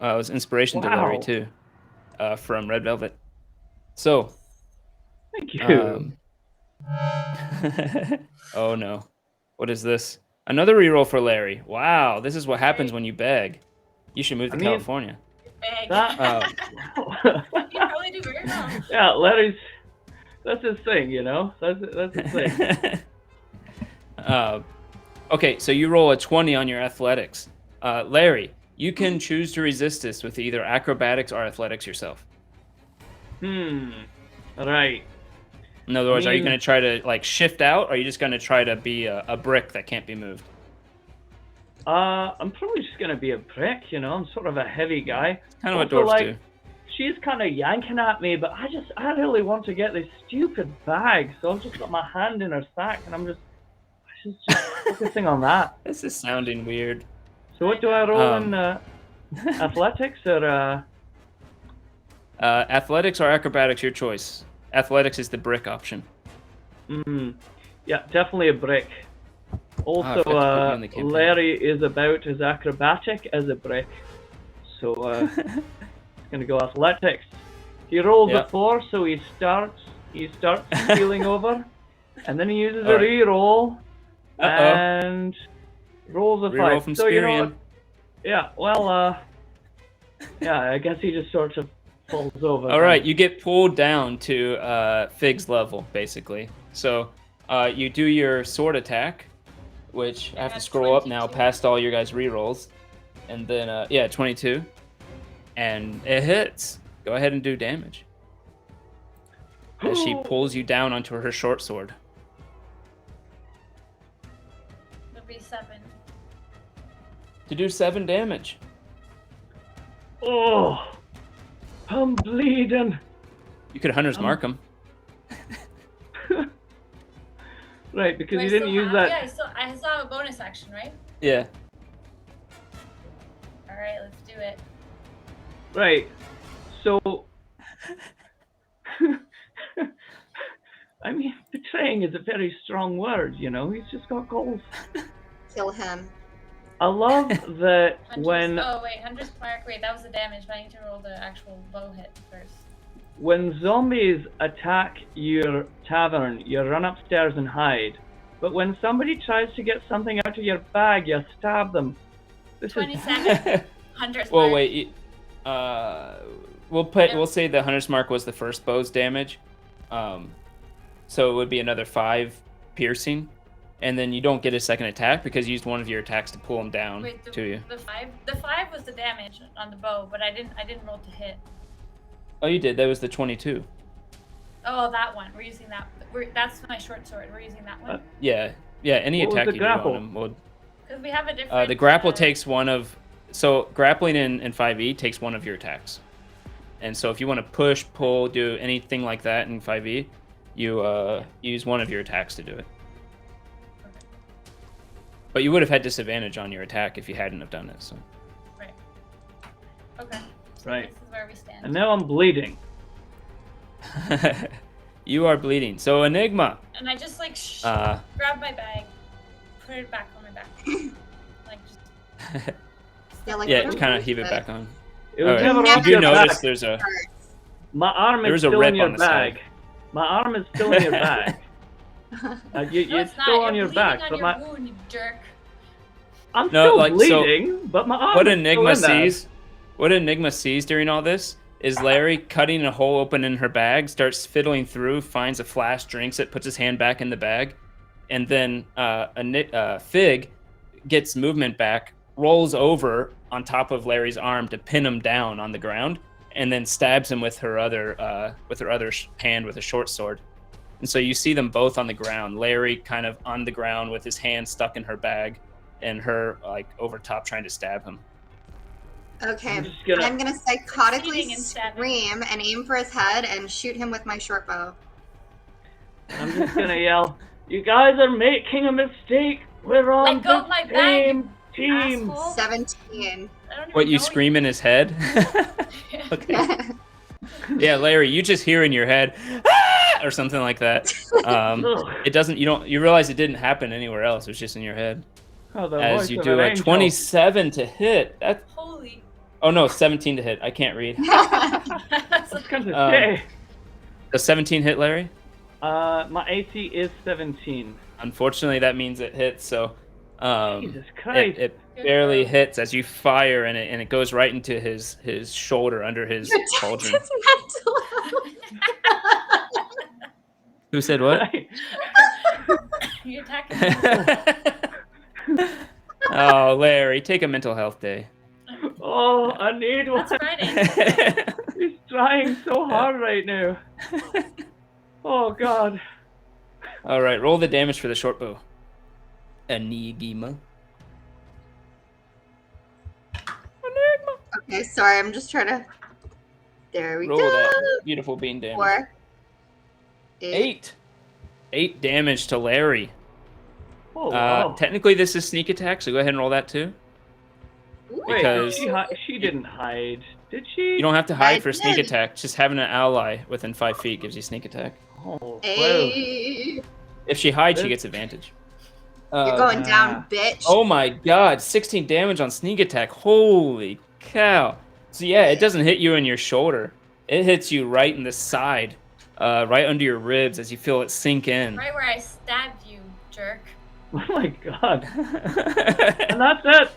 It was inspiration to Wow. Larry too, from Red Velvet. So, Thank you. oh no, what is this? Another reroll for Larry. Wow, this is what happens when you beg. You should move to I mean, California. Big. That- You probably do very well. Yeah, Larry's. That's his thing, you know. That's his thing. Okay, so you roll a 20 on your athletics. Larry, you can choose to resist this with either acrobatics or athletics yourself. Right. In other words, are you going to try to like shift out, or are you just going to try to be a brick that can't be moved? I'm probably just gonna be a brick, you know. I'm sort of a heavy guy. Kind of what Also, dwarves like, do. She's kind of yanking at me, but I really want to get this stupid bag, so I've just got my hand in her sack, and I'm just focusing on that. This is sounding weird. So what do I roll in athletics or Athletics or acrobatics, your choice. Athletics is the brick option. Yeah, definitely a brick. Also, forgot to put you in the campaign. Larry is about as acrobatic as a brick. So, he's gonna go athletics. He rolls a 4, so he starts feeling over. And then he uses a re-roll. And rolls a 5. Reroll from so, you know what? Spirian. Yeah, well, yeah, I guess he just sort of falls over. All right, you get pulled down to Fig's level, basically. So you do your sword attack, which I have to scroll up now past all your guys' rerolls. And then, 22. And it hits. Go ahead and do damage. As she pulls you down onto her short sword. It'll be 7. To do 7 damage. Oh, I'm bleeding. You could Hunter's Mark him. Right, because Do I you didn't still use have- that. Yeah, I still have a bonus action, right? Yeah. Alright, let's do it. Right. So, I mean, betraying is a very strong word, you know? He's just got goals. Kill him. I love that Hunter's Mark. Wait, that was the damage, but I need to roll the actual bow hit first. when zombies attack your tavern, you run upstairs and hide. But when somebody tries to get something out of your bag, you stab them. This 27. Hunter's Well, Mark. wait. We'll say the Hunter's Mark was the first bow's damage. So it would be another 5 piercing. And then you don't get a second attack because you used one of your attacks to pull him down to you. The 5 was the damage on the bow, but I didn't roll to hit. Oh, you did. That was the 22. Oh, that one. We're using that. That's my short sword. We're using that one. Yeah. Any What was attack the you grapple? do on him would. Because we have a different. The grapple takes one of. So grappling in 5e takes one of your attacks. And so if you want to push, pull, do anything like that in 5e, you use one of your attacks to do it. But you would have had disadvantage on your attack if you hadn't have done it. So. Right. Okay. So Right. This is where we stand. And now I'm bleeding. You are bleeding. So Enigma. And I just like grab my bag, put it back on my back, like just. Yeah, kind of heave it back on. It was All never right. off You your do notice back. there's a. My arm There is was a still rip in your on the side. bag. My arm is still in your bag. No, It's not. still You're on your bleeding back, on but your my wound, you jerk. I'm No, still like, so bleeding, but my arm What is Enigma still in there. sees, what Enigma sees during all this is Larry cutting a hole open in her bag, starts fiddling through, finds a flask, drinks it, puts his hand back in the bag, and then Fig gets movement back, rolls over on top of Larry's arm to pin him down on the ground, and then stabs him with her other hand with a short sword. And so you see them both on the ground. Larry kind of on the ground with his hand stuck in her bag, and her like over top trying to stab him. Okay, I'm I'm gonna psychotically Succeeding in stabbing. scream and aim for his head and shoot him with my short bow. I'm just gonna yell, "You guys are making a mistake. We're on Let go the of my bag, same team." asshole. 17. I don't even What, you know scream in his head? Okay. Yeah, Larry, you just hear in your head, "Ah!" or something like that. It doesn't. You realize it didn't happen anywhere else. It was just in your head. Oh, the As voice you of do an a angel. 27 to hit. That. Holy. Oh no, 17 to hit. I can't read. That's kind of gay. The 17 hit, Larry. My AC is 17. Unfortunately, that means it hits. So, Jesus Christ. it barely hits as you fire, and it goes right into his shoulder under his cauldron. Who said what? You attacking me. Oh, Larry, take a mental health day. Oh, I need one. That's Friday. He's trying so hard right now. Oh, God. All right, roll the damage for the short bow. Enigma. Okay, sorry, I'm just trying to. There we Roll go. that beautiful bean damage. 4, 8. 8 damage to Larry. Oh, wow. Technically, this is sneak attack, so go ahead and roll that too. Wait, because- she didn't hide, did she? You don't have to hide I for sneak did. attack. Just having an ally within 5 feet gives you sneak attack. Oh, wow. Hey. If she hides, she This- gets advantage. You're going down, bitch. Oh my god, 16 damage on sneak attack. Holy cow. So yeah, it doesn't hit you in your shoulder. It hits you right in the side, right under your ribs as you feel it sink in. Right where I stabbed you, jerk. Oh my god. And that's it.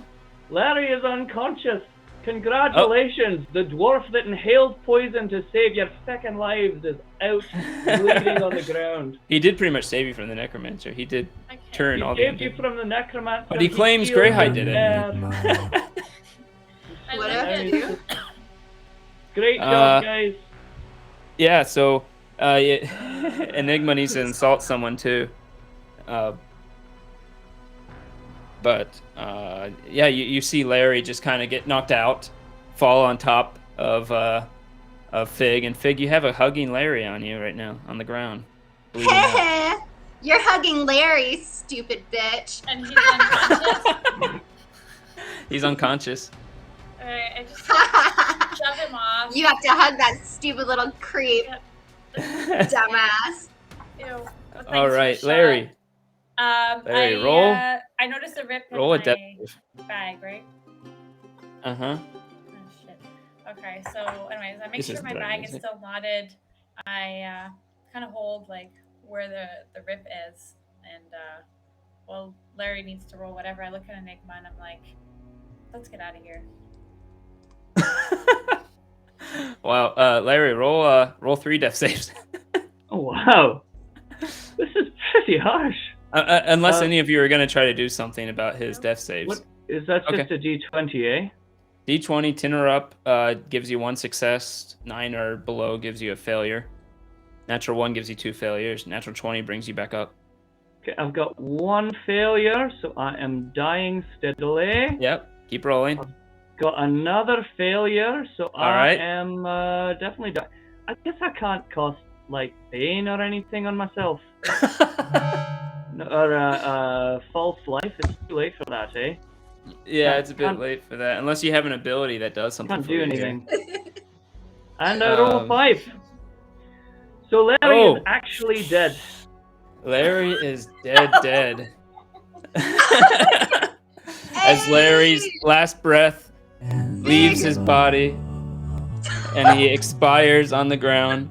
Larry is unconscious. Congratulations. The dwarf that inhaled poison to save your second lives is out bleeding on the ground. He did pretty much save you from the necromancer. He did turn all He the saved you from the necromancer. But he claims Greyhide did it. Whatever, dude. Great job, guys. Yeah, so Enigma needs to insult someone too. But yeah, you see Larry just kind of get knocked out, fall on top of Fig, and Fig, you have a hugging Larry on you right now on the ground. Heh. You're hugging Larry, stupid bitch. And he's unconscious. He's unconscious. Alright, I just shove him off. You have to hug that stupid little creep, dumbass. Ew. Well, All right, Larry. Larry, roll. I noticed a rip in Roll a my death save. bag, right? Uh-huh. Oh, shit. Okay, so anyways, I make This sure is my dragon bag is music. still knotted. I kind of hold like where the rip is, and well, Larry needs to roll whatever. I look at Enigma and I'm like, let's get out of here. Wow, Larry, roll 3 death saves. Oh wow. This is pretty harsh. Unless any of you are gonna try to do something about his death saves. What is that? Just a D20, eh? D20, 10 or up gives you 1 success. 9 or below gives you a failure. Natural 1 gives you 2 failures. Natural 20 brings you back up. Okay, I've got 1 failure, so I am dying steadily. Yep, keep rolling. Got another failure, so All right. I am definitely dying. I guess I can't cast like Bane or anything on myself. Or false life. It's too late for that, eh? Yeah, it's a bit late for that. Unless you have an ability that does something Can't for do you. anything. And I roll a 5. So Larry is actually dead. Larry is dead. As Larry's last breath leaves his body and he expires on the ground.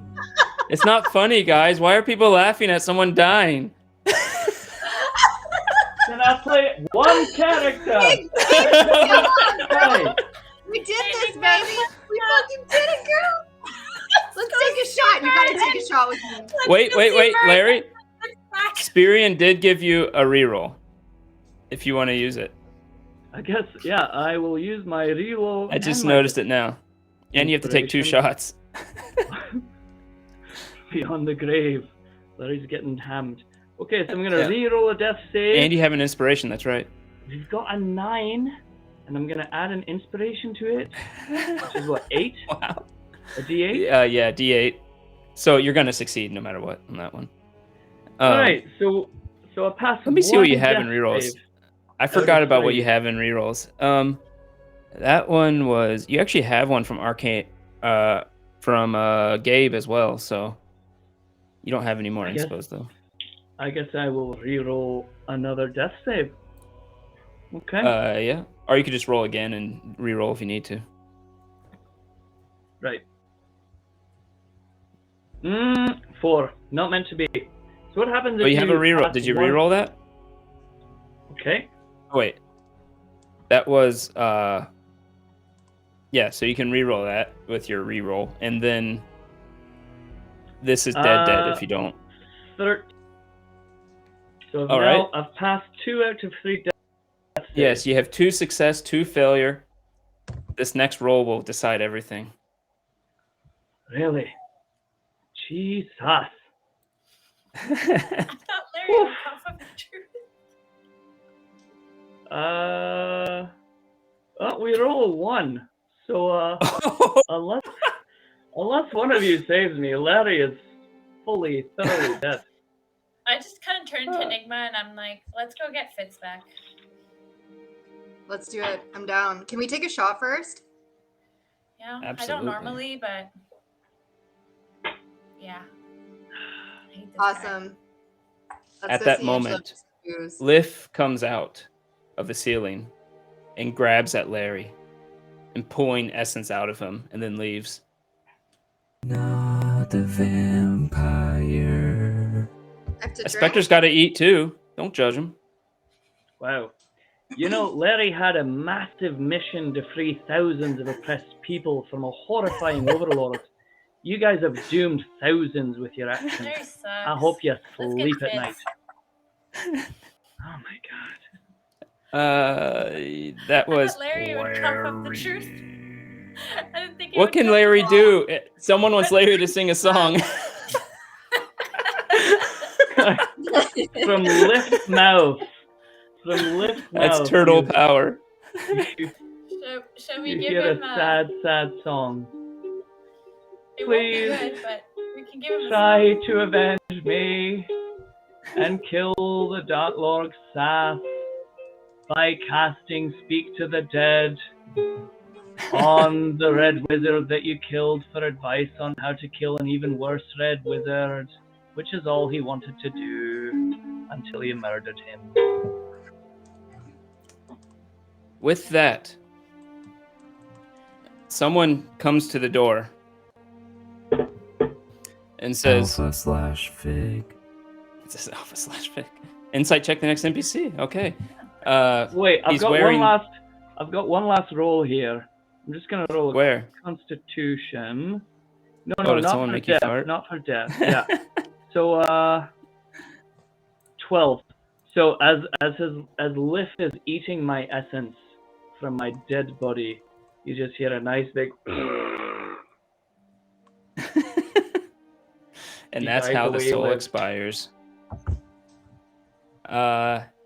It's not funny, guys. Why are people laughing at someone dying? Can I play one character? We did this, baby. We fucking did it, girl. Let's take a shot. You gotta take a shot with me. Wait, Larry. Spirian did give you a reroll. If you want to use it. I guess, yeah, I will use my reroll. I just noticed it now. And you have to take 2 shots. Beyond the grave. Larry's getting hammed. Okay, so I'm going to reroll a death save. And you have an inspiration, that's right. We've got a 9, and I'm going to add an inspiration to it, which is what, 8? Wow. A D8? Yeah, D8. So you're going to succeed no matter what on that one. Alright, so I passed. Let me see what you have in rerolls. Save. I forgot about what you have in rerolls. That one was... You actually have one from Arcane... from Gabe as well, so... You don't have any more inspos, though. I guess I will reroll another death save. Okay. Yeah. Or you could just roll again and reroll if you need to. Right. 4. Not meant to be. So what happens if you have a reroll? Did you reroll that? Okay. Oh, wait. That was... Yeah, so you can reroll that with your reroll, and then... This is dead if you don't. 13. So now I've passed 2 out of 3 death saves. Yes, you have 2 success, 2 failure. This next roll will decide everything. Really? Jesus. I thought Larry would come from the truth. We roll a 1. So unless one of you saves me, Larry is thoroughly dead. I just kind of turned to Enigma and I'm like, let's go get Fitz back. Let's do it. I'm down. Can we take a shot first? Yeah, Absolutely. I don't normally, but yeah. I hate this Awesome. At that moment, Liff comes out of the ceiling and grabs at Larry and pulling essence out of him and then leaves. Not the vampire. A Spectre's got to eat too. Don't judge him. Wow. You know, Larry had a massive mission to free thousands of oppressed people from a horrifying overlord. You guys have doomed thousands with your actions. I hope you sleep at night. Oh my god. That was Larry would cough up the truth. I didn't think what can Larry do? Someone wants Larry to sing a song. From Lift's mouth. That's turtle power. Shall we you give hear him a sad, sad song. It Please won't be good, but we can give him try to avenge me and kill the Dark Lord Sath by casting Speak to the Dead on the Red Wizard that you killed for advice on how to kill an even worse Red Wizard, which is all he wanted to do until you murdered him. With that, someone comes to the door and says, Alpha/Fig. It says Alpha/Fig. Insight check the next NPC. Okay. Wait, I've got wearing... one last roll here. I'm just gonna roll a Constitution. No, did not someone for make you death. fart? Not for death. Yeah. So 12. So as Liff is eating my essence from my dead body, you just hear a nice big. And that's how the soul expires.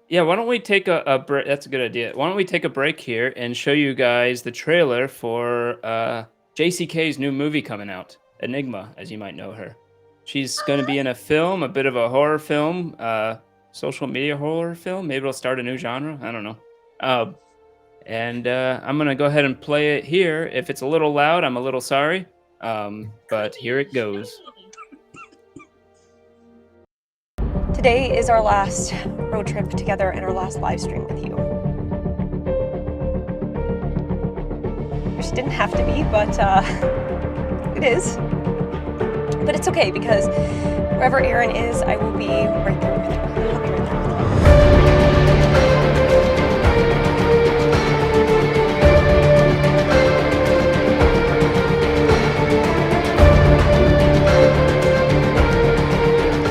Yeah, why don't we take a break? That's a good idea. Why don't we take a break here and show you guys the trailer for JCK's new movie coming out, Enigma, as you might know her. She's going to be in a film, a bit of a horror film, social media horror film. Maybe it'll start a new genre. I don't know. And I'm going to go ahead and play it here. If it's a little loud, I'm a little sorry. But here it goes. Today is our last road trip together and our last live stream with you. Which didn't have to be, but it is. But it's okay because wherever Erin is, I will be right there with her. I'll be right there with her.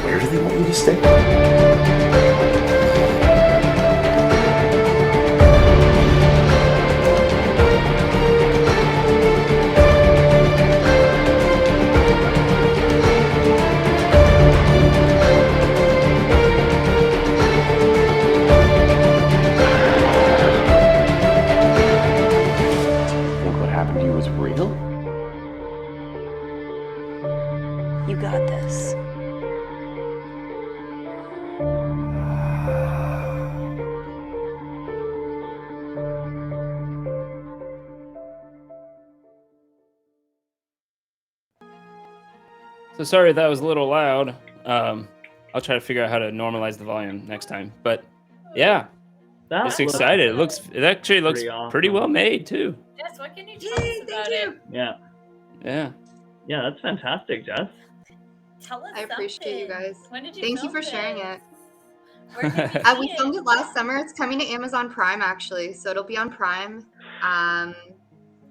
Where do they want me to stay? Think what happened to you was real? You got this. So sorry if that was a little loud. I'll try to figure out how to normalize the volume next time. But yeah, it's excited. It actually looks pretty well made too. Yes, what can you tell us about it? Yeah. Yeah. Yeah, that's fantastic, Jess. Tell us I appreciate you guys. When did you Thank you film for sharing this? it. Where did you We see filmed it? it last summer. It's coming to Amazon Prime actually, so it'll be on Prime.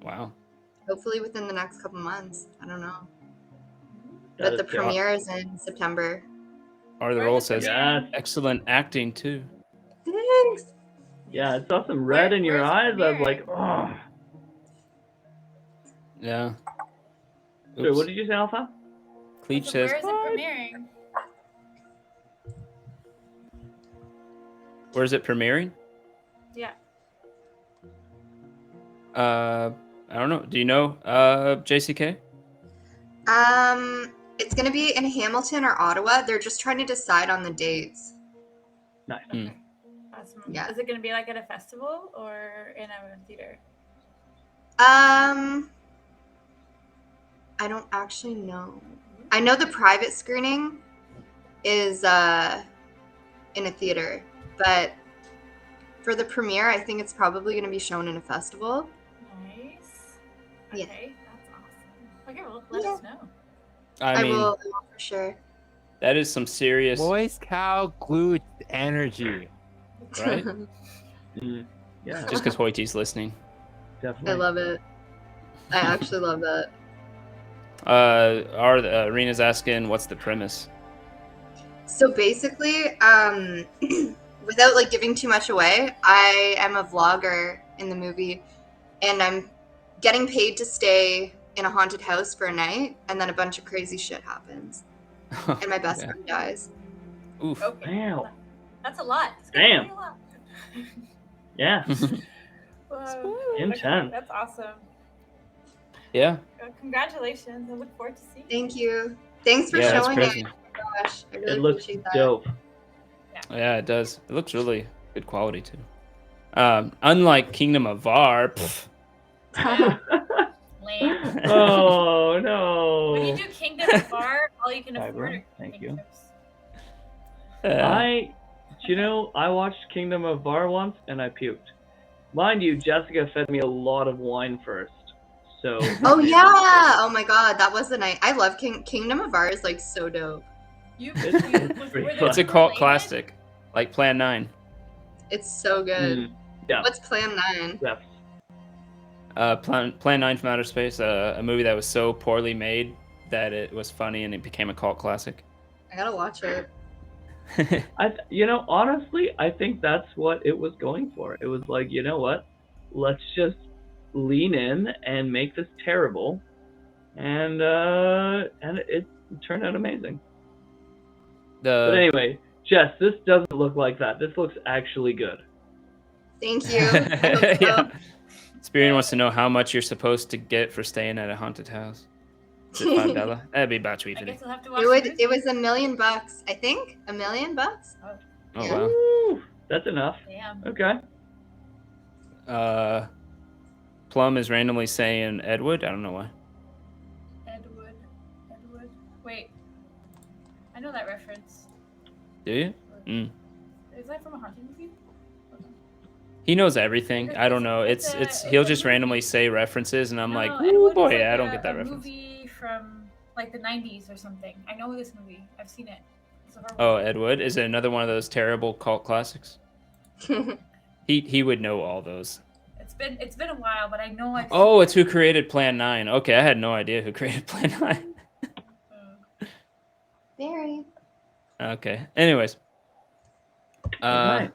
Wow. Hopefully within the next couple months. I don't know. That But the is good. premiere is in September. Or the Where role is the says Yes. excellent acting too. Thanks. Yeah, I saw some red in your Where's eyes. I was premiering? like, oh. Yeah. Sorry, what did you say, Alpha? Cleach So says, where is it premiering? where's it premiering? Yeah. I don't know. Do you know, JCK? It's gonna be in Hamilton or Ottawa. They're just trying to decide on the dates. Nice. Awesome. Yeah. Is it going to be like at a festival or in a theater? I don't actually know. I know the private screening is in a theater. But for the premiere, I think it's probably going to be shown in a festival. Nice. Yeah. Okay, that's awesome. Okay, well, let us know. I mean, I will for sure. that is some serious, Moist cow glue energy. right? Yeah, Just because Hoity's listening. definitely. I love it. I actually love that. Arena's asking, what's the premise? So basically, without like giving too much away, I am a vlogger in the movie, and I'm getting paid to stay in a haunted house for a night, and then a bunch of crazy shit happens, and my best friend dies. Oof. Okay. Wow. That's a lot. It's Damn. be a lot. Yeah. Whoa. Intense. Okay, that's awesome. Yeah. Congratulations. I look forward to seeing it. Thank you. Thanks for Yeah, that's showing crazy. it. Oh my gosh, I really It looks appreciate that. dope. Yeah, it does. It looks really good quality too. Unlike Kingdom of Var, Lame. Oh no. When you do Kingdom of Var, all you can afford are Thank kingdoms. I watched Kingdom of Var once and I puked. Mind you, Jessica fed me a lot of wine first. So Oh yeah! Oh my god, that was the night. I love Kingdom of Var is like so dope. it's a cult classic, like Plan 9. It's so good. Yeah. What's Plan 9? Yeah. Plan 9 from Outer Space, a movie that was so poorly made that it was funny and it became a cult classic. I gotta watch it. Honestly, I think that's what it was going for. It was like, you know what? Let's just lean in and make this terrible, and it turned out amazing. But anyway, Jess, this doesn't look like that. This looks actually good. Thank you. I hope so. Yeah. Spirian wants to know how much you're supposed to get for staying at a haunted house. Is it $5? That'd be about sweet. I guess I'll have to watch It was $1 million, I think. $1 million. Oh Yeah. wow. Ooh, that's enough. Damn. Okay. Plum is randomly saying Edward. I don't know why. Edward. Wait. I know that reference. Do you? Is that from a haunted movie? He knows everything. I don't know. He'll just randomly say references, and I'm like, Edward oh is boy, like I don't get that a reference. movie from like the 90s or something. I know this movie. I've seen it. It's a horror Oh, movie. Ed Wood? Is it another one of those terrible cult classics? He would know all those. It's been a while, but I know I've Oh, seen it's who created Plan 9. Okay, I had no idea who created Plan 9. Very. Okay. Anyways. Okay.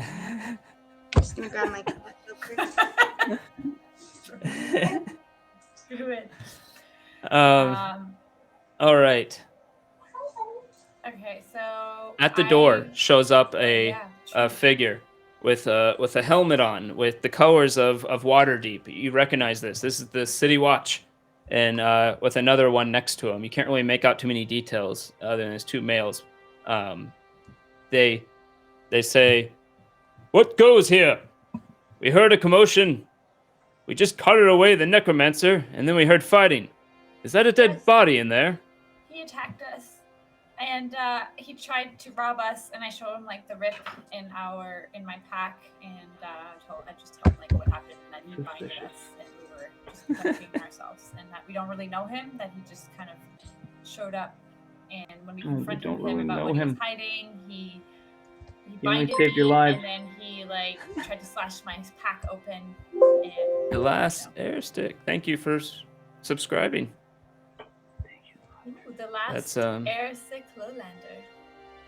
I'm just gonna grab my cat real quick. Do it. All right. Okay, so At the door shows up a true. figure with a helmet on with the colors of Waterdeep. You recognize this. This is the City Watch, and with another one next to him. You can't really make out too many details other than his two males. They say, "What goes here? We heard a commotion. We just carted away the necromancer, and then we heard fighting. Is that a dead body in there?" He attacked us, and he tried to rob us. And I showed him like the rip in my pack, and I just told him like what happened, and that he blinded us, and we were just protecting ourselves, and that we don't really know him. That he just kind of showed up, and when we confronted him really about know what he was him. hiding, he only binded saved your me, lives. and then he like tried to slash my pack open. And The last air stick. Thank you for subscribing. Ooh, the last That's Airsick Lowlander.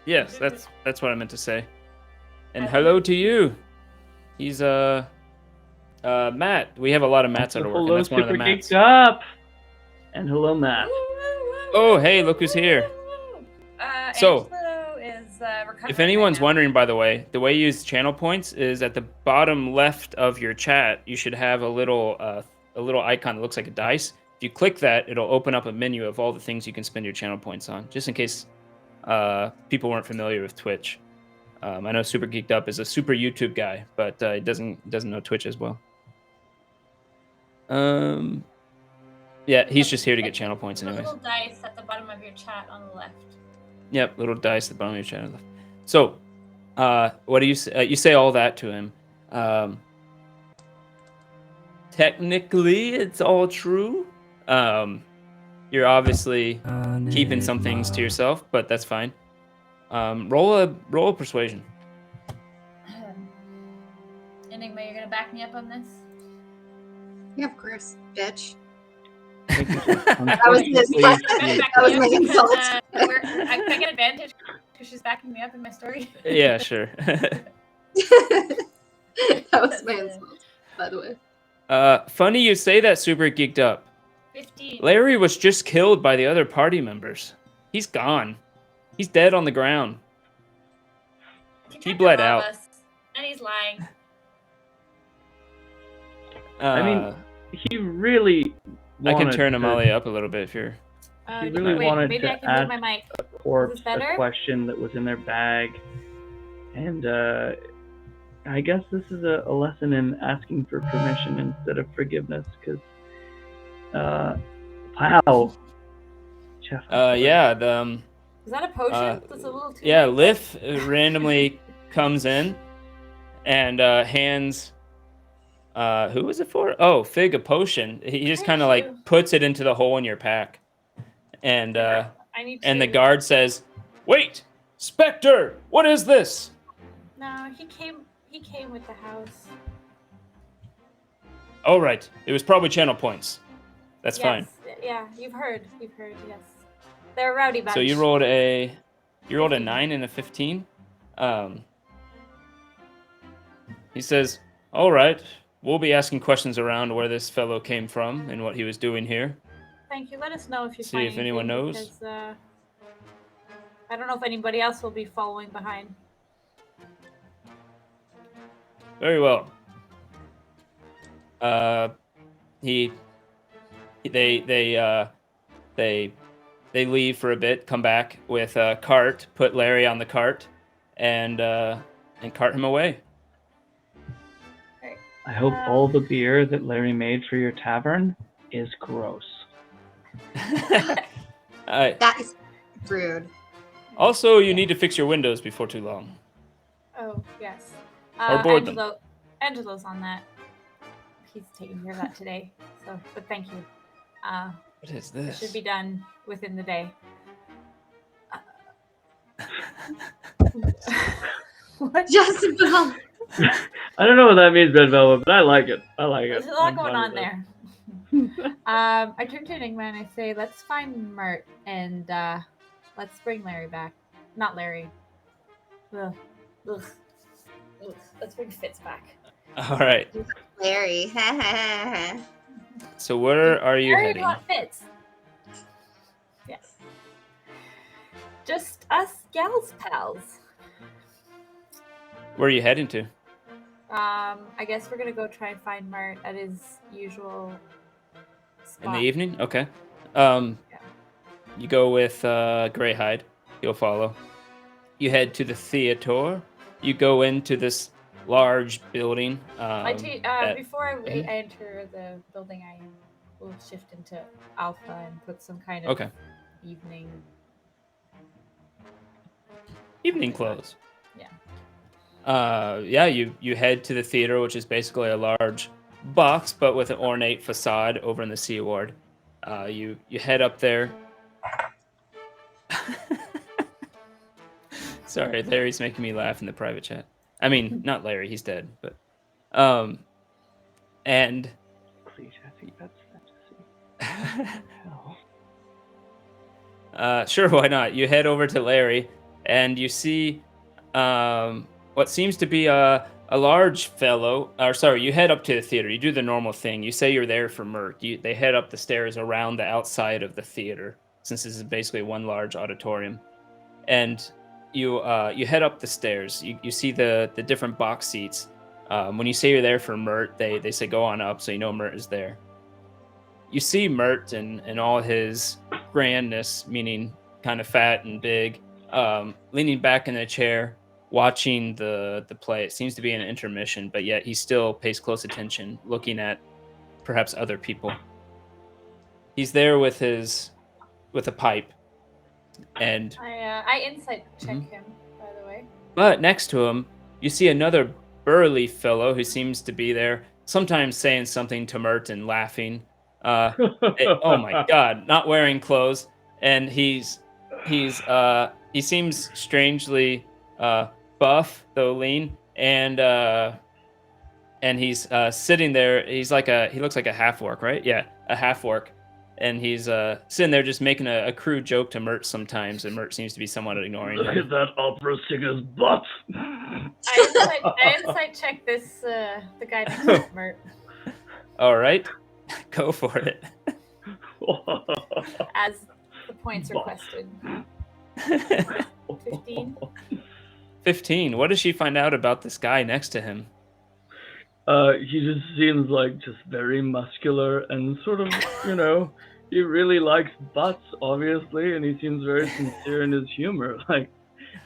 Yes, that's what I meant to say. And hello to you. He's Matt. We have a lot of Matts out of work, and Hello, that's one of the Super Matts. Geeked Up. And hello, Matt. Oh, hey, look who's here. So, Angelo is recovering if anyone's right now. wondering, by the way you use channel points is at the bottom left of your chat. You should have a little icon that looks like a dice. If you click that, it'll open up a menu of all the things you can spend your channel points on, just in case people weren't familiar with Twitch. I know Super Geeked Up is a super YouTube guy, but he doesn't know Twitch as well. Yeah, he's just here to get channel points There's a anyways. little dice at the bottom of your chat on the left. Yep, little dice at the bottom of your channel. So, What do you say? You say all that to him. Technically, it's all true. You're obviously keeping some things to yourself, but that's fine. Roll a persuasion. Enigma, you're gonna back me up on this? Yeah, of course, bitch. That was his- That was my insult. I get advantage because she's backing me up in my story. Yeah, sure. That was my insult, by the way. Funny you say that, super geeked up. 15. Larry was just killed by the other party members. He's gone. He's dead on the ground. He bled out. Us, and he's lying. I mean, he really I can wanted turn to- Amalia up a little bit if you're. He really wanted maybe I to can ask move my mic. a corpse Is this better? a question that was in their bag, and I guess this is a lesson in asking for permission instead of forgiveness. Because, wow, Jeff. Yeah, the Is that a potion? That's a little too. yeah, Liff randomly comes in and hands. Who was it for? Oh, Fig, a potion. He just kind of like puts it into the hole in your pack, and I need to... and the guard says, "Wait, Spectre, what is this?" No, he came. He came with the house. Oh right, it was probably channel points. That's Yes, fine. Yeah, you've heard. Yes, they're a rowdy bunch. So you rolled a 9 and a 15. He says, "All right, we'll be asking questions around where this fellow came from and what he was doing here." Thank you. Let us know if you See find if anyone anything, knows. Because, I don't know if anybody else will be following behind. Very well. They leave for a bit, come back with a cart, put Larry on the cart, and cart him away. I hope all the beer that Larry made for your tavern is gross. That is rude. Also, you need to fix your windows before too long. Oh yes. Or board them. Angelo's on that. He's taking care of that today. So, but thank you. What is It this? should be done within the day. What? Jezebel. I don't know what that means, Red Velvet, but I like it. There's a lot I'm going fine on with it. there. I turn to Enigma and I say, let's find Mirt and let's bring Larry back. Not Larry. Ugh. Ugh. Ugh. Let's bring Fitz back. All right. Larry. So where are you Larry heading? want Fitz. Yes. Just us gals pals. Where are you heading to? I guess we're gonna go try and find Mirt at his usual spot. In the evening? Okay. Yeah. You go with Greyhide. He'll follow. You head to the theater. You go into this large building. Before I enter the building, I will shift into Alpha and put some kind of evening clothes. Yeah. Yeah. You head to the theater, which is basically a large box, but with an ornate facade over in the Sea Ward. You head up there. Sorry, Larry's making me laugh in the private chat. I mean, not Larry, he's dead, but and Please, I think that's fantasy. sure, why not? You head over to Larry, and you see what seems to be a large fellow. Or sorry, you head up to the theater. You do the normal thing. You say you're there for Mirt. They head up the stairs around the outside of the theater, since this is basically one large auditorium, and you head up the stairs. You see the different box seats. When you say you're there for Mirt, they say go on up, so you know Mirt is there. You see Mirt in all his grandness, meaning kind of fat and big, leaning back in a chair, watching the play. It seems to be an intermission, but yet he still pays close attention, looking at perhaps other people. He's there with a pipe, and I insight check him, by the way. But next to him, you see another burly fellow who seems to be there, sometimes saying something to Mirt and laughing. Oh my god, not wearing clothes, and he seems strangely buff though lean, and he's sitting there. He looks like a half orc, right? Yeah, a half orc, and he's sitting there just making a crude joke to Mirt sometimes, and Mirt seems to be somewhat ignoring Look him. at that opera singer's butt. I insight check this the guy next to Mirt. All right, go for it. As the points requested. 15. 15. What does she find out about this guy next to him? He just seems like just very muscular and sort of, he really likes butts, obviously, and he seems very sincere in his humor. Like,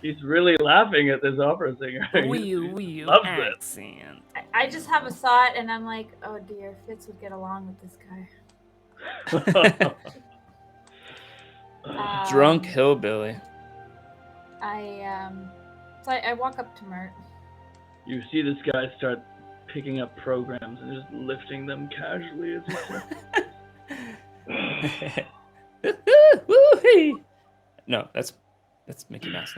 he's really laughing at this opera singer. He loves accent. I just have a thought, and I'm like, oh dear, Fitz would get along with this guy. Drunk hillbilly. So I walk up to Mirt. You see this guy start picking up programs and just lifting them casually as he says. No, that's Mickey Mouse.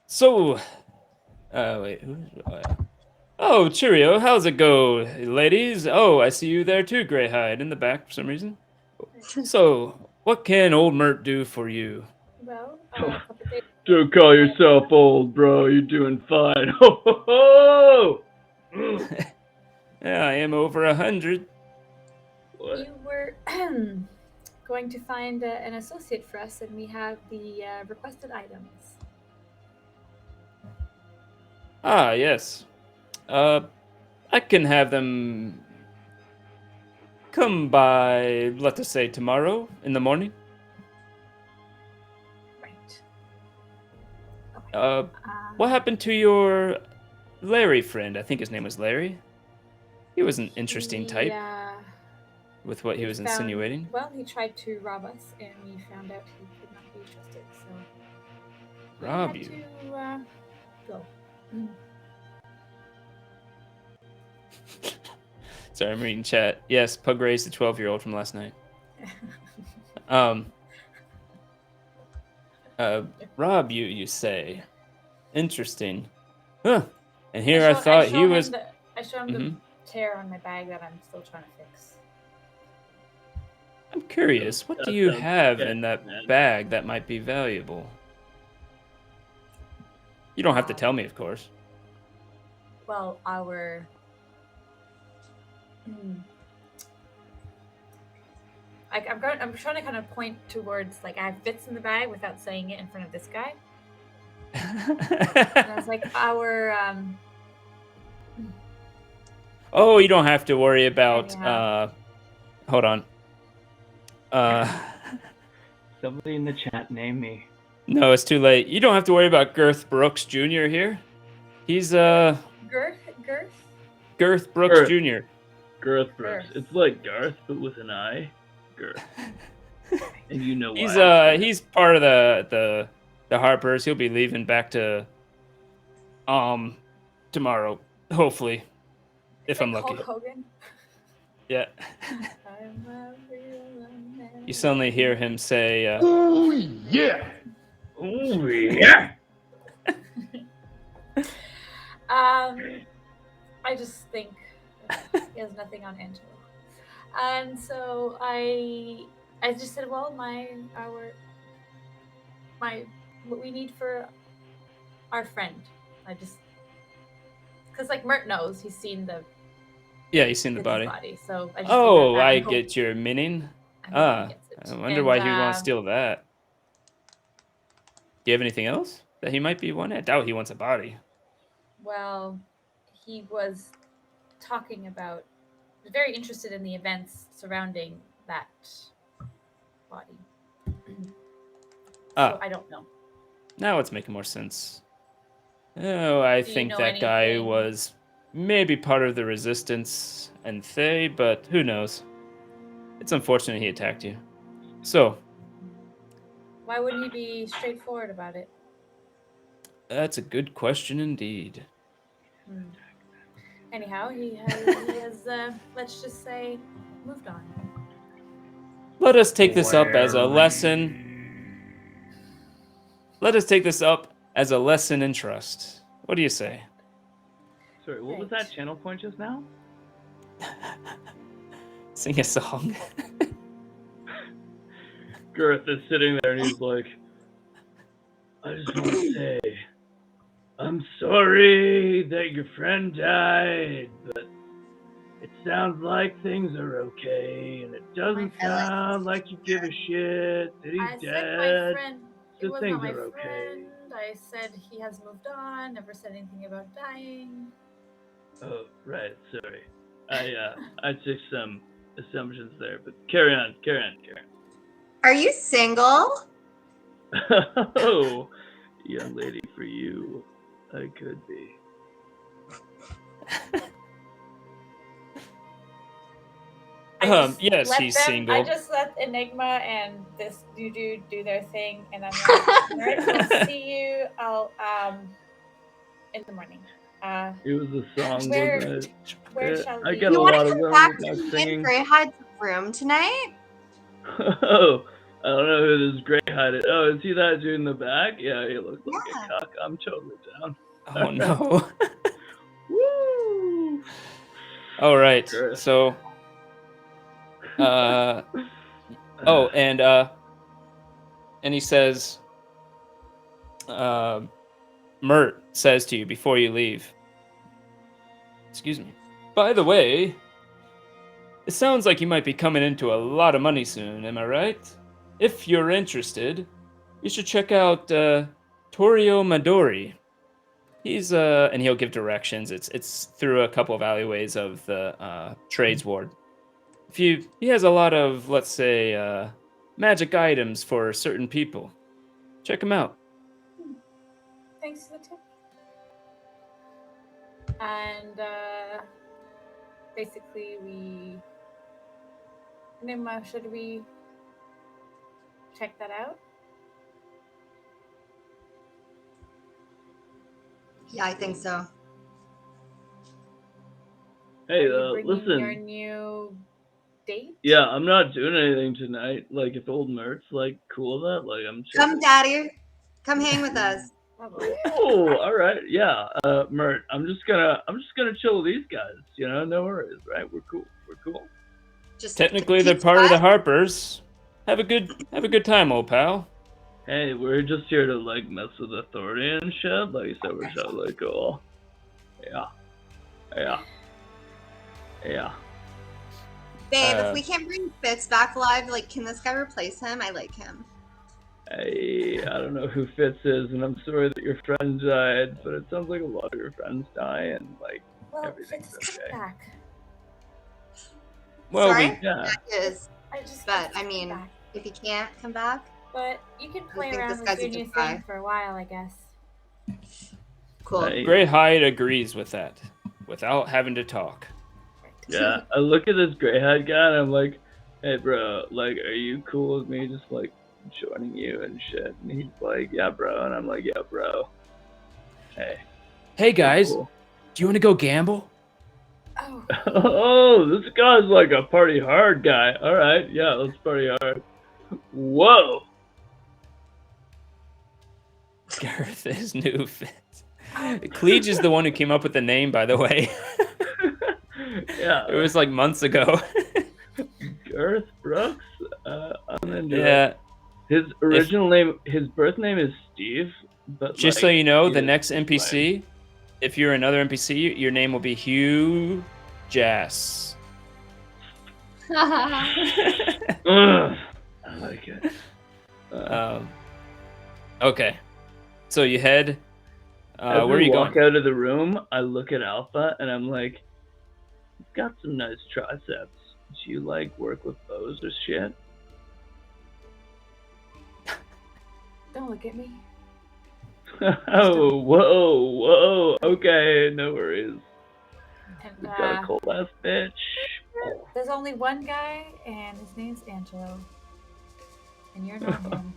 So, wait, oh, cheerio, how's it go, ladies? Oh, I see you there too, Greyhide, in the back for some reason. So, what can old Mirt do for you? Well, Don't call yourself old, bro. You're doing fine. Ho, ho, ho! Yeah, I am over 100. What? You were going to find an associate for us, and we have the requested items. Ah, yes. I can have them come by, let us say, tomorrow in the morning. Right. What happened to your Larry friend? I think his name was Larry. He was an interesting type with what he was insinuating. Well, he tried to rob us, and we found out he could not be trusted, so... Rob we you? had to, go. Sorry, I'm reading chat. Yes, Pug raised the 12-year-old from last night. Rob, you say. Interesting. Huh. And here I thought he was... I showed him the tear on my bag that I'm still trying to fix. I'm curious, what do you have in that bag that might be valuable? You don't have to tell me, of course. Well, our... I'm trying to kind of point towards, like, I have bits in the bag without saying it in front of this guy. And I was like, our... Oh, you don't have to worry about... hold on. Somebody in the chat name me. No, it's too late. You don't have to worry about Girth Brooks Jr. here. He's, Girth? Girth Brooks Jr. Girth Brooks. It's like Garth, but with an I. Girth. And you know why. He's part of the Harpers. He'll be leaving back to tomorrow, hopefully. If I'm lucky. Hulk Hogan? Yeah. You suddenly hear him say, Oh, yeah! Oh, yeah! I just think he has nothing on Angela. And so I just said, well, what we need for our friend. Because like Mirt knows, he's seen the... Yeah, he's seen the body. So I just I get your meaning. I wonder why he would want to steal that. Do you have anything else that he might be wanting? I doubt he wants a body. Well, he was talking about... very interested in the events surrounding that body. So I don't know. Now it's making more sense. Oh, I think that guy was maybe part of the resistance and Thay, but who knows? It's unfortunate he attacked you. So, Why wouldn't he be straightforward about it? That's a good question indeed. Anyhow, he has let's just say, moved on. Let us take this up as a lesson. Let us take this up as a lesson in trust. What do you say? Sorry, what was that channel point just now? Sing a song. Girth is sitting there and he's like, I just want to say, I'm sorry that your friend died, but it sounds like things are okay, and it doesn't sound like you give a shit that he's dead. Said my friend, So it was things not my are okay. friend. I said he has moved on, never said anything about dying. Oh, right, sorry. I took some assumptions there, but carry on. Are you single? Oh, young lady, for you, I could be. Yes, he's single. I just let Enigma and this new dude do their thing, and I'm like, Mirt, I'll see you. I'll in the morning. It was a song, Where wasn't it? shall I we? get You a want lot to of come women back without to me in singing. Greyhide's room tonight? Oh, I don't know who this Greyhide is. Oh, is he that dude in the back? Yeah, he looks like a cock. I'm totally down. Oh no. Woo! All right. Sure. So and he says Mirt says to you before you leave. Excuse me. By the way, it sounds like you might be coming into a lot of money soon, am I right? If you're interested, you should check out Torio Midori. He's and he'll give directions. It's through a couple of alleyways of the trades ward. He has a lot of, let's say, magic items for certain people. Check him out. Thanks for the tip. And basically, Enigma, should we check that out? Yeah, I think so. Hey, Are you bringing listen. your new date? Yeah, I'm not doing anything tonight. Like, if old Mirt's like cool with that, like I'm chill. Come, Daddy. Come hang with us. Oh, all right, yeah, Mirt. I'm just gonna chill with these guys. You know, no worries, right? We're cool. Just Technically, they're part of the Harpers. Have a good time, old pal. Hey, we're just here to like mess with authority and shit. Like, so we're totally cool. Yeah. Babe, if we can't bring Fitz back alive, like, can this guy replace him? I like him. I don't know who Fitz is, and I'm sorry that your friend died, but it sounds like a lot of your friends die, and like everything's okay. Back. Well, Sorry? Yeah. But, I mean, if he can't come back... But you can play think around this with guy's your a new good guy. thing for a while, I guess. Cool. Greyhide agrees with that, without having to talk. Yeah, I look at this Greyhide guy and I'm like, hey bro, like, are you cool with me just like joining you and shit? And he's like, yeah bro, and I'm like, yeah bro. Hey guys, cool. do you want to go gamble? Oh, this guy's like a party hard guy. Alright, yeah, let's party hard. Whoa! Gareth is new fit. Cleege is the one who came up with the name, by the way. Yeah. It was like months ago. Gareth Brooks? I'm into Yeah. His original name, his birth name is Steve, but just like, so you know, the next NPC, if you're another NPC, your name will be Hugh Jass. I like it. Okay. So you head. As where are you walk going? out of the room, I look at Alpha and I'm like, "You've got some nice triceps. Do you like work with bows or shit?" Don't look at me. Oh, whoa. Okay, no worries. And, We've got a cold ass bitch. there's only one guy, and his name's Angelo. And you're not him.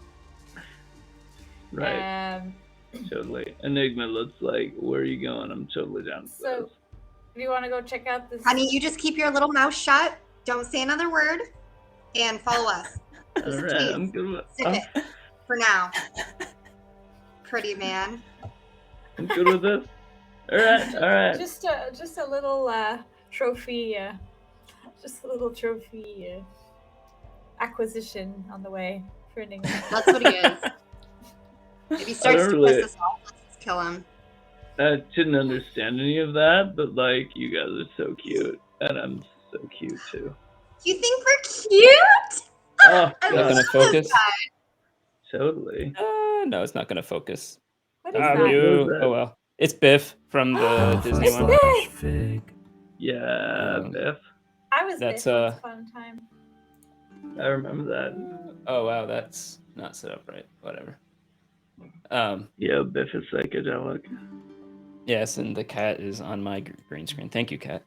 Right. Totally. Enigma looks like, where are you going? I'm totally down for So, this. do you want to go check out this? Honey, you just keep your little mouth shut. Don't say another word, and follow us. All right, I'm good with Sip it for now. Pretty man. I'm good with this. All right. Just a little trophy. Just a little trophy acquisition on the way for Enigma. That's what he is. If he starts to piss us off, let's just kill him. I didn't understand any of that, but like, you guys are so cute, and I'm so cute too. You think we're cute? Oh, Is that gonna focus? Totally. No, it's not gonna focus. What is that? You. Oh well. It's Biff from the Disney It's one. Biff! Yeah, Biff. I was That's, Biff. It was a fun time. I remember that. Oh wow, that's not set up right. Whatever. Yeah, Biff is psychedelic. Yes, and the cat is on my green screen. Thank you, cat.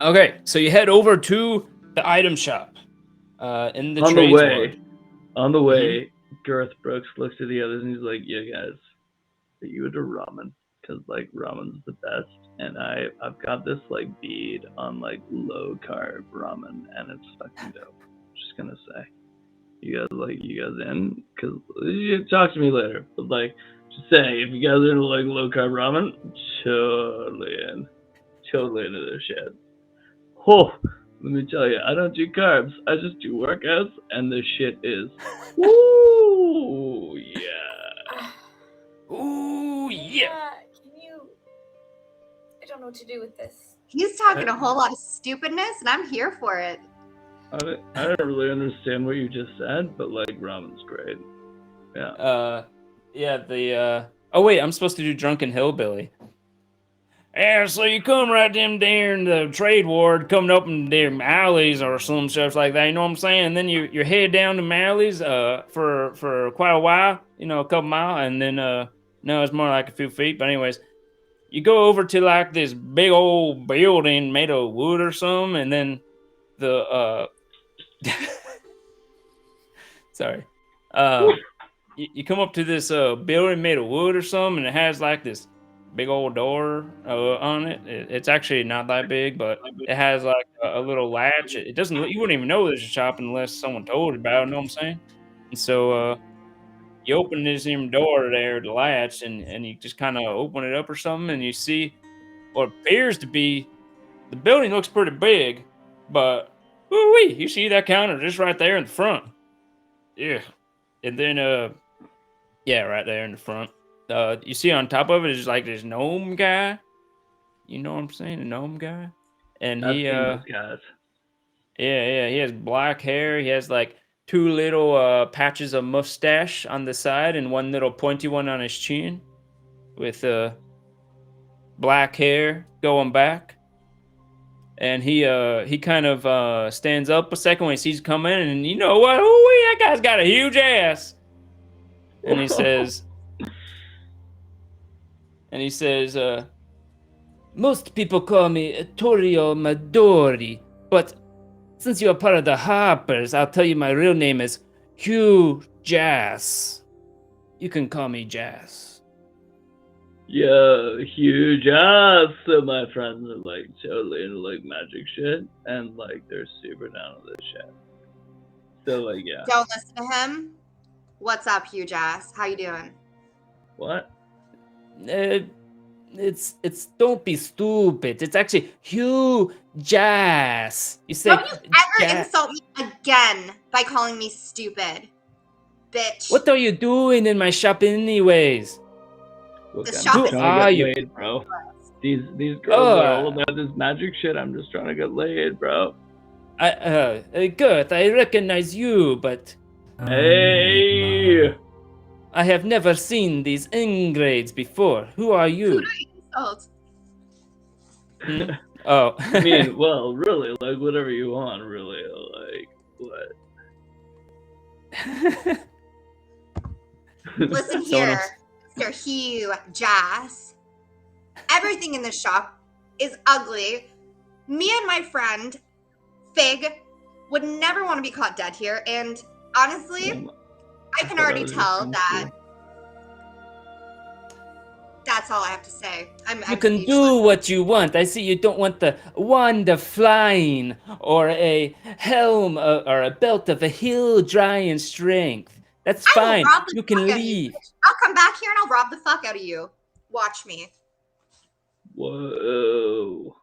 Okay, so you head over to the item shop. In the trades ward. On the way, Garth Brooks looks at the others and he's like, "Yeah, guys, that you would do ramen, because like ramen's the best, and I've got this like bead on like low carb ramen, and it's fucking dope. Just gonna say, you guys in? Because you talk to me later, but like, just saying, if you guys are into like low carb ramen, totally into this shit. Oh, let me tell you, I don't do carbs. I just do workouts, and this shit is, woo, yeah. Ooh, yeah. Can you? I don't know what to do with this. He's talking a whole lot of stupidness, and I'm here for it. I don't really understand what you just said, but like ramen's great. Yeah. Oh wait, I'm supposed to do Drunken Hillbilly. Yeah, so you come right them there in the trade ward, coming up in them alleys or some stuff like that, you know what I'm saying? And then you head down the alleys for quite a while, you know, a couple miles, and then no, it's more like a few feet, but anyways, you go over to like this big old building made of wood or something, and then the sorry. You come up to this building made of wood or something, and it has like this big old door on it. It's actually not that big, but it has like a little latch. It doesn't. You wouldn't even know there's a shop unless someone told you about it. You know what I'm saying? And so you open this door there, the latch, and you just kind of open it up or something, and you see what appears to be the building. Looks pretty big, but woo-wee, you see that counter just right there in the front. Yeah, and then yeah, right there in the front. You see on top of it is like this gnome guy. You know what I'm saying? A gnome guy. And I've he seen those guys. Yeah, he has black hair. He has like two little patches of mustache on the side and one little pointy one on his chin with black hair going back. And he kind of stands up a second when he sees you come in, and you know what? Ooh, that guy's got a huge ass. And he says, most people call me Torio Midori, but since you are part of the Harpers, I'll tell you my real name is Hugh Jass. You can call me Jass. Yeah, huge ass. So my friends are like totally into like magic shit, and like they're super down with this shit. So like, yeah. Don't listen to him. What's up, huge ass? How you doing? What? It's don't be stupid. It's actually Hugh Jass. You say Don't you ever insult me again by calling me stupid, bitch. What are you doing in my shop anyways? Look, The I'm shop just is trying to get laid, bro. These girls are all about this magic shit. I'm just trying to get laid, bro. Good. I recognize you, but hey, I have never seen these ingrades before. Who are you? Insult. Oh, I mean, well, really, like whatever you want, really, like what? Listen here, Mr. Hugh Jass. Everything in this shop is ugly. Me and my friend, Fig, would never want to be caught dead here. And honestly, I can already tell that. That's all I have to say. I'm You can speechless. do what you want. I see you don't want the wand of flying, or a helm, or a belt of a hill giant strength. That's I will fine. rob the You can fuck out of you, leave. bitch. I'll come back here and I'll rob the fuck out of you. Watch me. Whoa.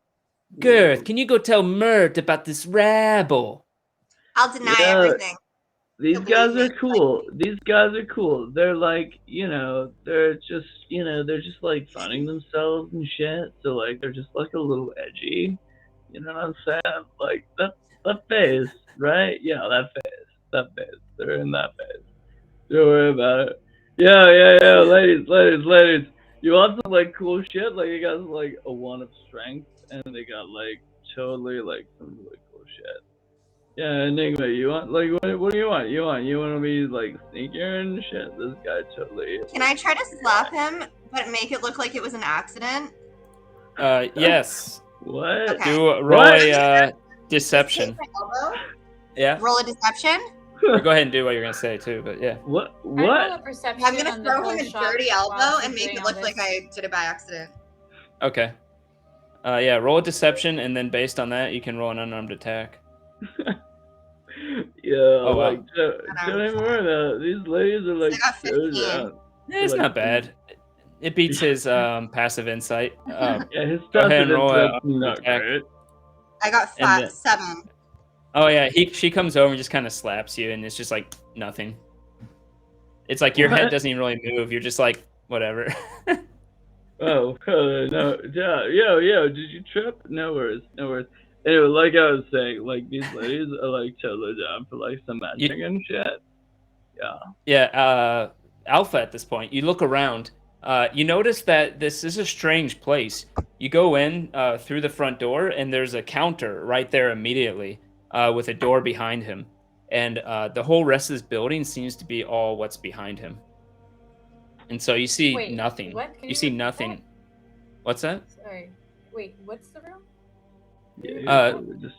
Girth, can you go tell Mirt about this rabble? I'll deny Yeah. everything. These You'll guys believe are me. cool. These guys are cool. They're like, they're just, they're just like finding themselves and shit. So like, they're just like a little edgy. You know what I'm saying? Like that phase, right? Yeah, that phase. They're in that phase. Don't worry about it. Yeah. Ladies. You want some like cool shit? Like you got like a wand of strength, and they got like totally like some really cool shit. Yeah, Enigma, you want like what do you want? You want to be like sneakier and shit? This guy totally. Can I try to slap him, but make it look like it was an accident? Yes. What? Okay. Do roll a deception. Just take my elbow, Yeah. roll a deception. Or go ahead and do what you're gonna say too. But yeah. What? I roll What? a perception I'm gonna on the throw whole him a shop dirty while elbow she's and make doing it all look like this. I did it by accident. Okay. Yeah. Roll a deception, and then based on that, you can roll an unarmed attack. Yeah, Oh, wow. like don't even worry about it. These ladies are like I got so 15. down. Yeah, it's Like, not bad. It beats his passive insight. Yeah, his Go ahead and passive roll a insight's not attack. great. I got And then- 7. Oh yeah, she comes over and just kind of slaps you, and it's just like nothing. It's like your head What? doesn't even really move. You're just like whatever. Oh, no, yeah, yo, did you trip? No worries. Anyway, like I was saying, like these ladies are like totally down for like some magic and shit. Yeah. Yeah, Alpha at this point, you look around. You notice that this is a strange place. You go in through the front door, and there's a counter right there immediately with a door behind him. And the whole rest of this building seems to be all what's behind him. And so you see Wait, nothing. what? Can You you see repeat nothing. that? What's that? Sorry. Wait, what's the room?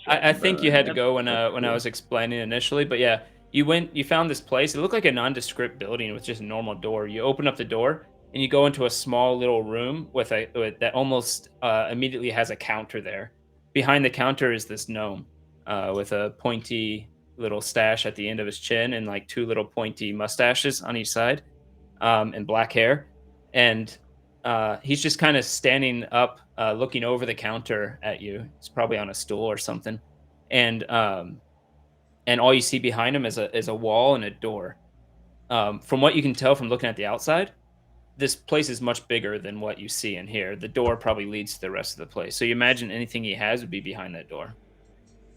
I think you had to go when I was explaining initially, but yeah, you found this place. It looked like a nondescript building with just a normal door. You open up the door and you go into a small little room that almost immediately has a counter there. Behind the counter is this gnome with a pointy little stash at the end of his chin and like 2 little pointy mustaches on each side, and black hair, and he's just kind of standing up, looking over the counter at you. He's probably on a stool or something, and all you see behind him is a wall and a door. From what you can tell from looking at the outside, this place is much bigger than what you see in here. The door probably leads to the rest of the place, so you imagine anything he has would be behind that door.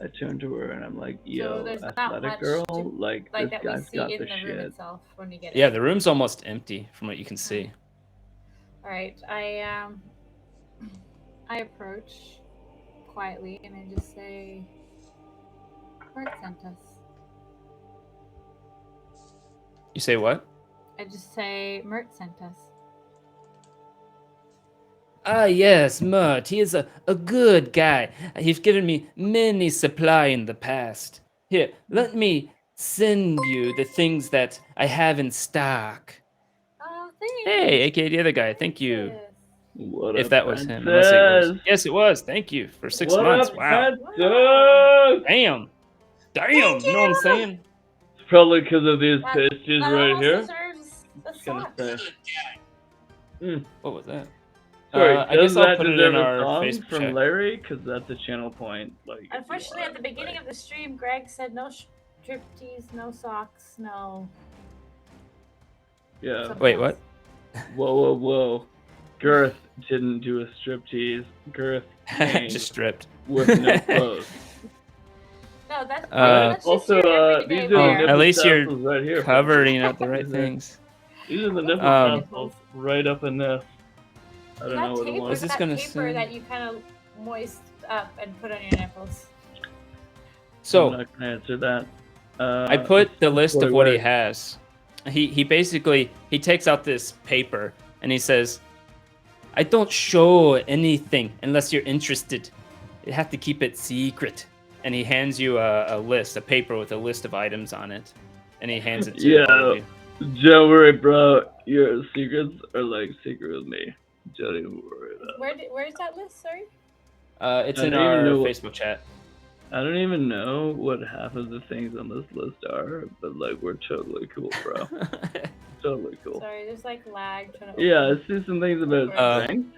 I turn to her and I'm like, yo, So there's not athletic much girl, to- like Like this that we guy's see got in the the room shit. itself when we get Yeah, in. the room's almost empty from what you can see. All right, I approach quietly and I just say, Mirt sent us. You say what? I just say, Mirt sent us. Ah, yes, Mirt. He is a good guy. He's given me many supply in the past. Here, let me send you the things that I have in stock. Oh, thanks. Hey, aka the other guy. Thank you. Yes. What If up, that was him. Unless it was. princess? Yes, it was. Thank you for 6 What months. up, Wow. princess? Damn. You know what I'm saying? It's probably because of these That- pastries that right almost here. deserves a Just gonna sock. say. What was that? Sorry, I does guess I'll that put it deserve in a our song Facebook from chat. Larry? Because that's a channel point. Like, Unfortunately, at the beginning of the stream, Greg said no striptease, no socks, no. Yeah. something Wait, else. what? Whoa. Girth didn't do a striptease. Girth came Just stripped. with no clothes. No, that's just Also, your these everyday are the wear. nipple At least you're tassels right here. Covering up the right These are- things. These are the nipple Um, tassels right up in this. I don't know That what it taper, was. this that gonna paper say? that you kind of moist up and put on your nipples. So I'm not gonna answer that. I put the list of what he works. has. He basically he takes out this paper and he says, "I don't show anything unless you're interested. You have to keep it secret." And he hands you a list, a paper with a list of items on it, and he hands it to all of you. Don't worry, bro. Your secrets are like secret with me. Don't even worry about it. Where's that list? Sorry. It's I in don't even our know what- Facebook chat. I don't even know what half of the things on this list are, but like we're totally cool, bro. Totally cool. Sorry, there's like lag. Trying to Yeah, I open. see some things about strength.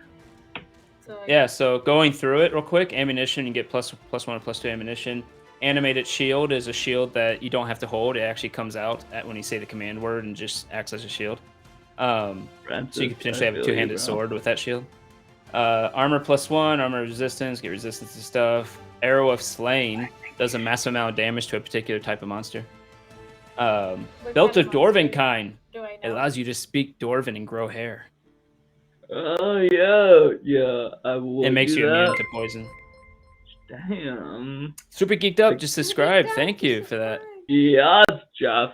So, like, Yeah, so going through it real quick, ammunition, you get +1 and +2 ammunition. Animated shield is a shield that you don't have to hold. It actually comes out when you say the command word and just acts as a shield. So you could potentially have a two-handed sword with that shield. Armor +1, armor resistance, get resistance to stuff. Arrow of Slaying does a massive amount of damage to a particular type of monster. Belt of Dwarven kind. do I It know? allows you to speak Dwarven and grow hair. Oh yeah, I will. It makes do you that. immune to poison. Damn. Super geeked up, just subscribe. Thank you for that. Yes, Jeff.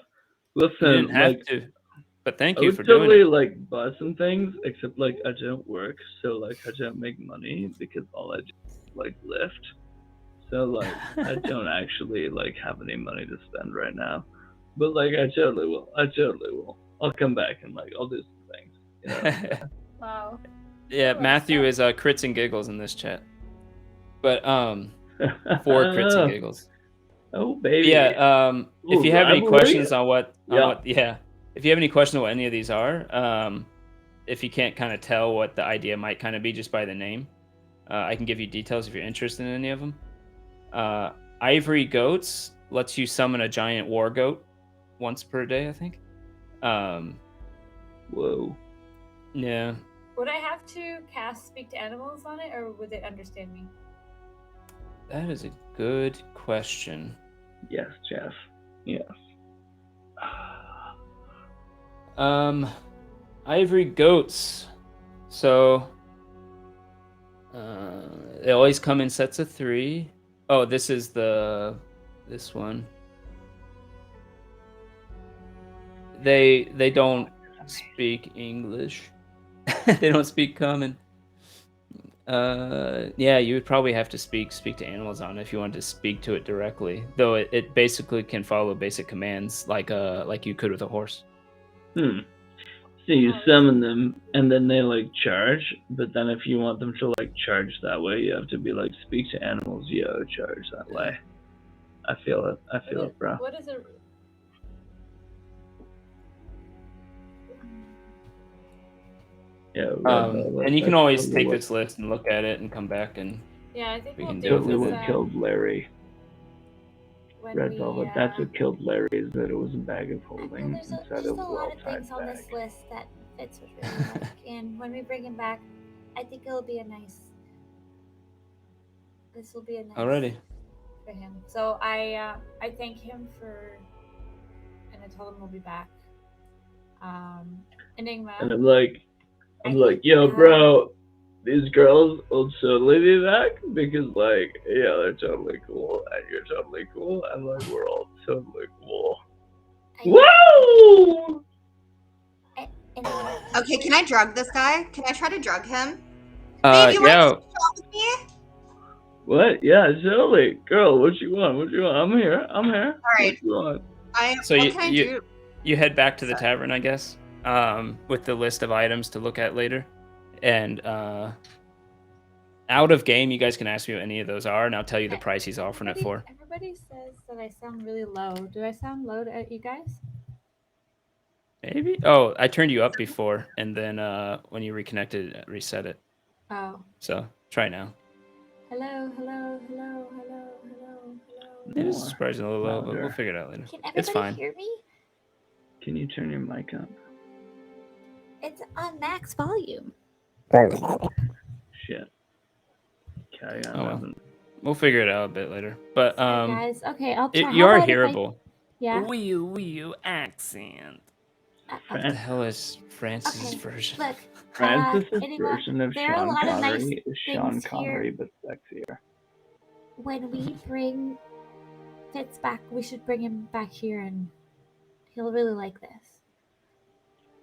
You Listen, didn't have like to, but thank I you would for doing totally it. like buy some things, except like I don't work, so like I don't make money because all I do is like lift. So like I don't actually like have any money to spend right now, but like I totally will. I'll come back and like I'll do some things. You know? Wow. Yeah, Matthew is crits and giggles in this chat, but 4 crits and giggles. Oh baby. Yeah. If Ooh, you have any rivalry? questions on what, if you have any questions on what any of these are, if you can't kind of tell what the idea might kind of be just by the name, I can give you details if you're interested in any of them. Ivory Goats lets you summon a giant war goat once per day, I think. Whoa. Yeah. Would I have to cast Speak to Animals on it, or would it understand me? That is a good question. Yes, Jeff. Yes. Ivory Goats. So, they always come in sets of 3. Oh, this is this one. They don't speak English. They don't speak common. Yeah, you would probably have to speak to animals on it if you wanted to speak to it directly. Though it basically can follow basic commands like you could with a horse. So you summon them and then they like charge, but then if you want them to like charge that way, you have to be like speak to animals, charge that way. I feel it, bro. What is it? Yeah. And you can always take this list and look at it and come back and Yeah, I think we we'll can do do Totally it. what killed Larry. when Red we, Velvet. That's what killed Larry. Is that it was a bag of Well, holding there's instead just of a lot of well-timed things on this bag. list that fits with really like, and when we bring him back, I think it'll be a nice. This will be a nice Alrighty. for him. So I thank him for, and I told him we'll be back. Enigma. And I'm like, I yo, think, bro, these girls will totally be back because, like, yeah, they're totally cool, and you're totally cool, and like, we're all totally cool. Woo! Okay, can I drug this guy? Can I try to drug him? Babe, you yeah. want to talk with me? What? Yeah, totally. Girl, what you want? I'm here. All right. What you want? So what can I do? you head back to the tavern, I guess, with the list of items to look at later. And out of game, you guys can ask me what any of those are, and I'll tell you the price he's offering it for. Everybody says that I sound really low. Do I sound low to you guys? Maybe? Oh, I turned you up before, and then when you reconnected, reset it. Oh. So try now. Hello. It is surprisingly low, but we'll figure it out later. Can It's fine. hear me? Can you turn your mic up? It's on max volume. Shit. Okay, Oh, well. We'll figure it out a bit later. But guys, okay, I'll try. you are hearable. Yeah. Wee accent. Fran- What the hell is Francis' Okay, version? Look, Francis' Enigma, version of there are a Sean lot of nice Connery is Sean things Connery, here. but sexier. When we bring Fitz back, we should bring him back here, and he'll really like this.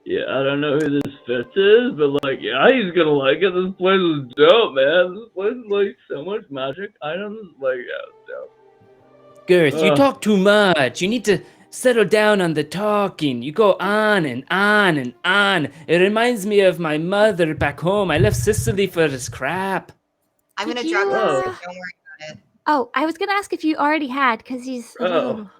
Yeah, I don't know who this Fitz is, but like, yeah, he's gonna like it. This place is dope, man. This place is like so much magic items. Like, yeah, it's dope. Girth, you talk too much. You need to settle down on the talking. You go on and on and on. It reminds me of my mother back home. I left Sicily for this crap. I'm Did gonna you, drug him. uh, Don't worry about it. Oh, I was gonna ask if you already had, because he's a little...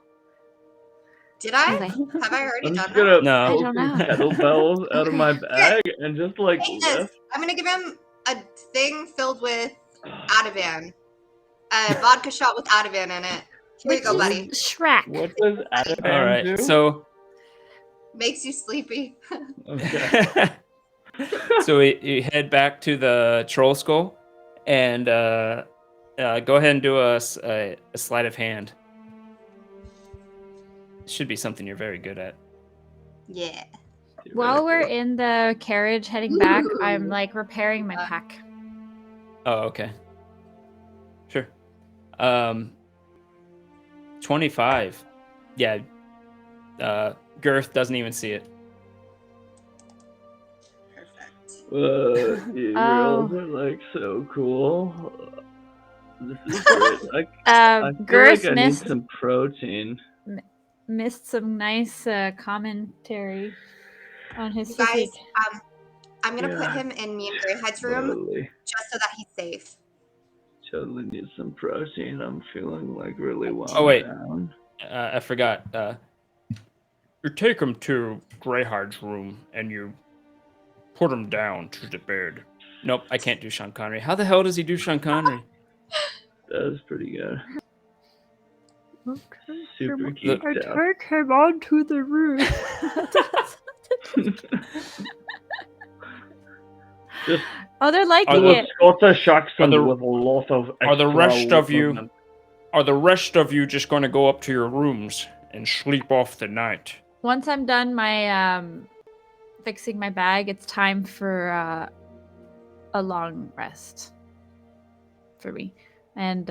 Did I? Anyway. Have I already I'm done just that? gonna No. I pull don't some know. kettlebells out of Okay. my bag and just like Take this. lift. I'm gonna give him a thing filled with Ativan. A vodka shot with Ativan in it. Here you Which go, is buddy. Shrek. What does Ativan All right. do? So Makes you sleepy. Okay. so we head back to the troll skull, and go ahead and do a sleight of hand. Should be something you're very good at. Yeah. While we're in the carriage heading back, I'm Ooh. like repairing my pack. Oh, okay. Sure. 25. Yeah. Girth doesn't even see it. Perfect. You Oh. girls are like so cool. This is great. I feel Girth like I need missed some protein. some nice commentary on his You guys, physique. I'm gonna put Yeah. him in me and Greyhead's room Totally. just so that he's safe. Totally need some protein. I'm feeling like really well. Oh, wait. Down. I forgot. You take him to Greyheart's room and you put him down to the bed. Nope, I can't do Sean Connery. How the hell does he do Sean Connery? That was pretty good. Okay, Super cute I stuff. take him onto the roof. Just Oh, they're liking Are do a it. Scottish accent the- with a lot of are the extra rest of you- movement. Are the rest of you just going to go up to your rooms and sleep off the night? Once I'm done my fixing my bag, it's time for a long rest for me. And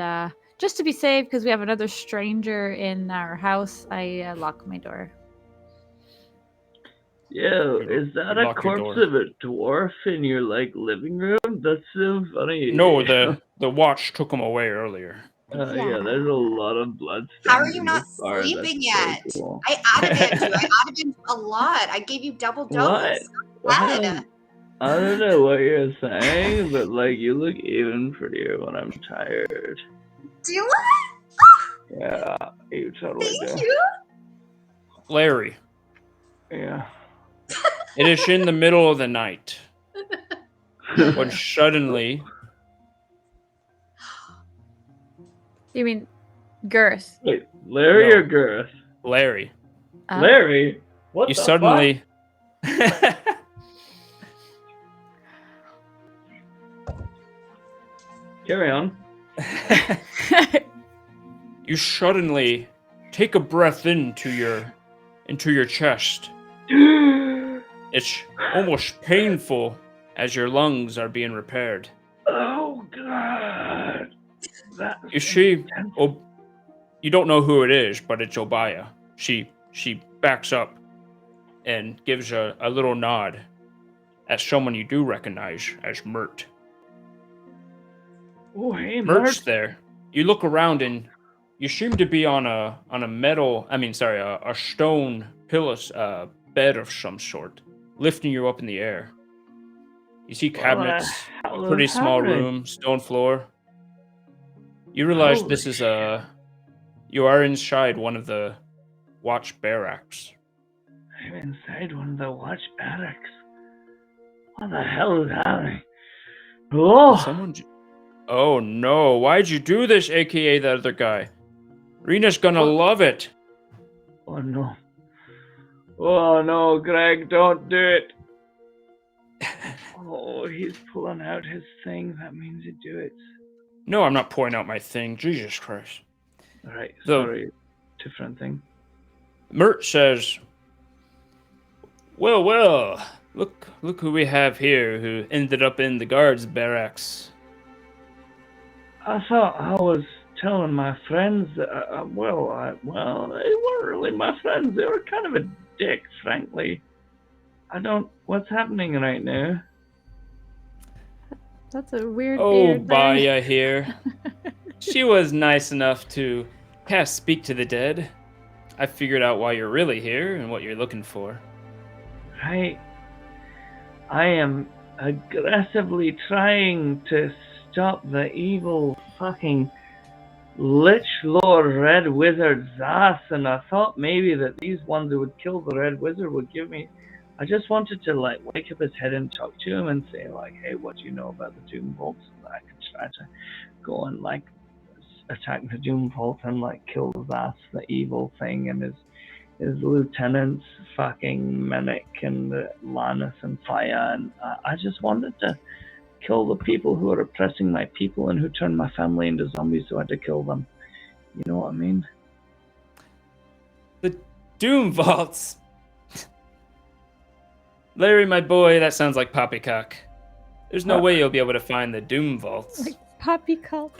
just to be safe, because we have another stranger in our house, I lock my door. Yo, You- is that you a lock your corpse door. of a dwarf in your like living room? That's so funny. No, the watch took him away earlier. Yeah, there's a lot of blood. How are stains you in not this bar. That's sleeping so yet? cool. I Atavanned you. I Atavanned a lot. I gave you double dose. What? Bad. I don't know what you're saying, but like you look even prettier when I'm tired. Do you? Yeah, you totally Thank do. you. Larry, Yeah. it is in the middle of the night when suddenly You mean Girth? Wait, Larry No. or Girth? Larry, Larry? What you the suddenly fuck? Carry on. you suddenly take a breath into your chest. It's almost painful as your lungs are being repaired. Oh god. That's You see, intense. you don't know who it is, but it's Obaya. She backs up and gives a little nod at someone you do recognize as Mirt. Oh hey, Mirt's Mirt. there. You look around and you seem to be on a stone pillar bed of some sort, lifting you up in the air. You see cabinets, hell a is pretty small happening? room, stone floor. You realize Holy this is you are inside one of the watch barracks. I'm inside one of the watch barracks. What the hell is happening? Oh! Oh no, why'd you do this, aka the other guy? Rena's gonna love it. Oh no. Oh no, Greg, don't do it. Oh, he's pulling out his thing. That means you do it. No, I'm not pouring out my thing. Jesus Christ. Alright, So- sorry. Different thing. Mirt says, well, look who we have here who ended up in the guards barracks. I thought I was telling my friends that, they weren't really my friends. They were kind of a dick, frankly. What's happening right now? That's a weird Oh, beard there. Baya here. She was nice enough to speak to the dead. I figured out why you're really here and what you're looking for. I am aggressively trying to stop the evil fucking Lich Lord Red Wizard's ass, and I thought maybe that these ones who would kill the Red Wizard would give me. I just wanted to like wake up his head and talk to him and say like, hey, what do you know about the Doom Vault? So that I could try to go and like attack the Doom Vault and like kill his ass, the evil thing, and his lieutenants, fucking Mimic and Lannis and Fire, and I just wanted to kill the people who are oppressing my people and who turned my family into zombies, so I had to kill them. You know what I mean? The Doom Vaults. Larry, my boy, that sounds like poppycock. There's no way you'll be able to find the Doom Vaults. Like poppycock.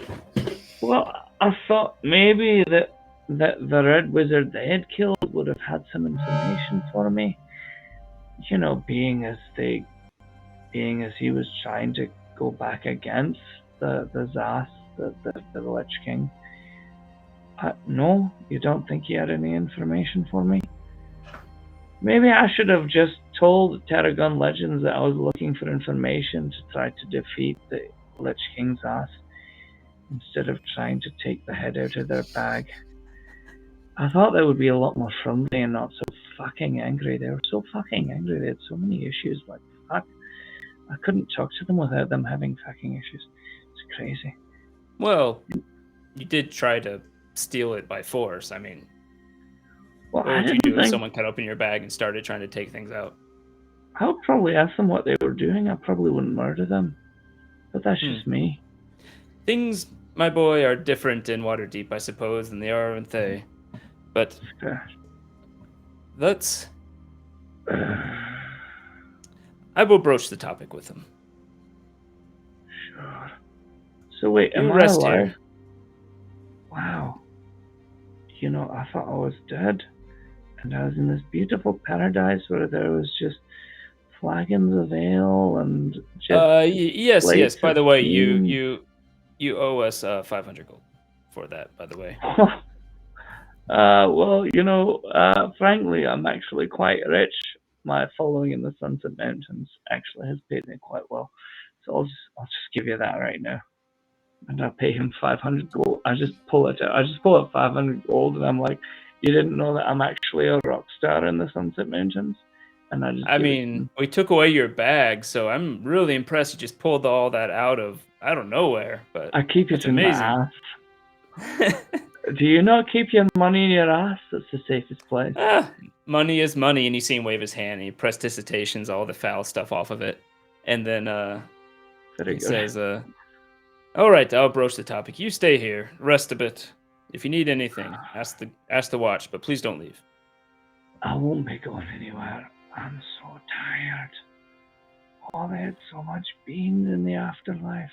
Well, I thought maybe that the Red Wizard they had killed would have had some information for me. You know, being as he was trying to go back against the Zas, the Lich King. No, you don't think he had any information for me? Maybe I should have just told Tarragon Legends that I was looking for information to try to defeat the Lich King's ass, instead of trying to take the head out of their bag. I thought they would be a lot more friendly and not so fucking angry. They were so fucking angry. They had so many issues. Like, fuck. I couldn't talk to them without them having fucking issues. It's crazy. Well, you did try to steal it by force. I mean, well, what would you do if someone cut open your bag and started trying to take things out? I would probably ask them what they were doing. I probably wouldn't murder them. But that's just me. Things, my boy, are different in Waterdeep, I suppose, than they are in Thay. But let's... I will broach the topic with him. Sure. So wait, am I alive? Here. Wow. You know, I thought I was dead. And I was in this beautiful paradise where there was just flagons of ale and just... yes. By the way, you owe us 500 gold for that, by the way. Well, you know, frankly, I'm actually quite rich. My following in the Sunset Mountains actually has paid me quite well. So I'll just give you that right now. And I'll pay him 500 gold. I just pull it out. I just pull out 500 gold and I'm like, you didn't know that I'm actually a rock star in the Sunset Mountains? And I mean, we took away your bag, so I'm really impressed you just pulled all that out of nowhere. But I keep it in amazing. My ass. Do you not keep your money in your ass? That's the safest place. Money is money, and you see him wave his hand, and he prestidigitations all the foul stuff off of it. And then he says, all right, I'll broach the topic. You stay here, rest a bit. If you need anything, ask the watch, but please don't leave. I won't be going anywhere. I'm so tired. Oh, they had so much beans in the afterlife.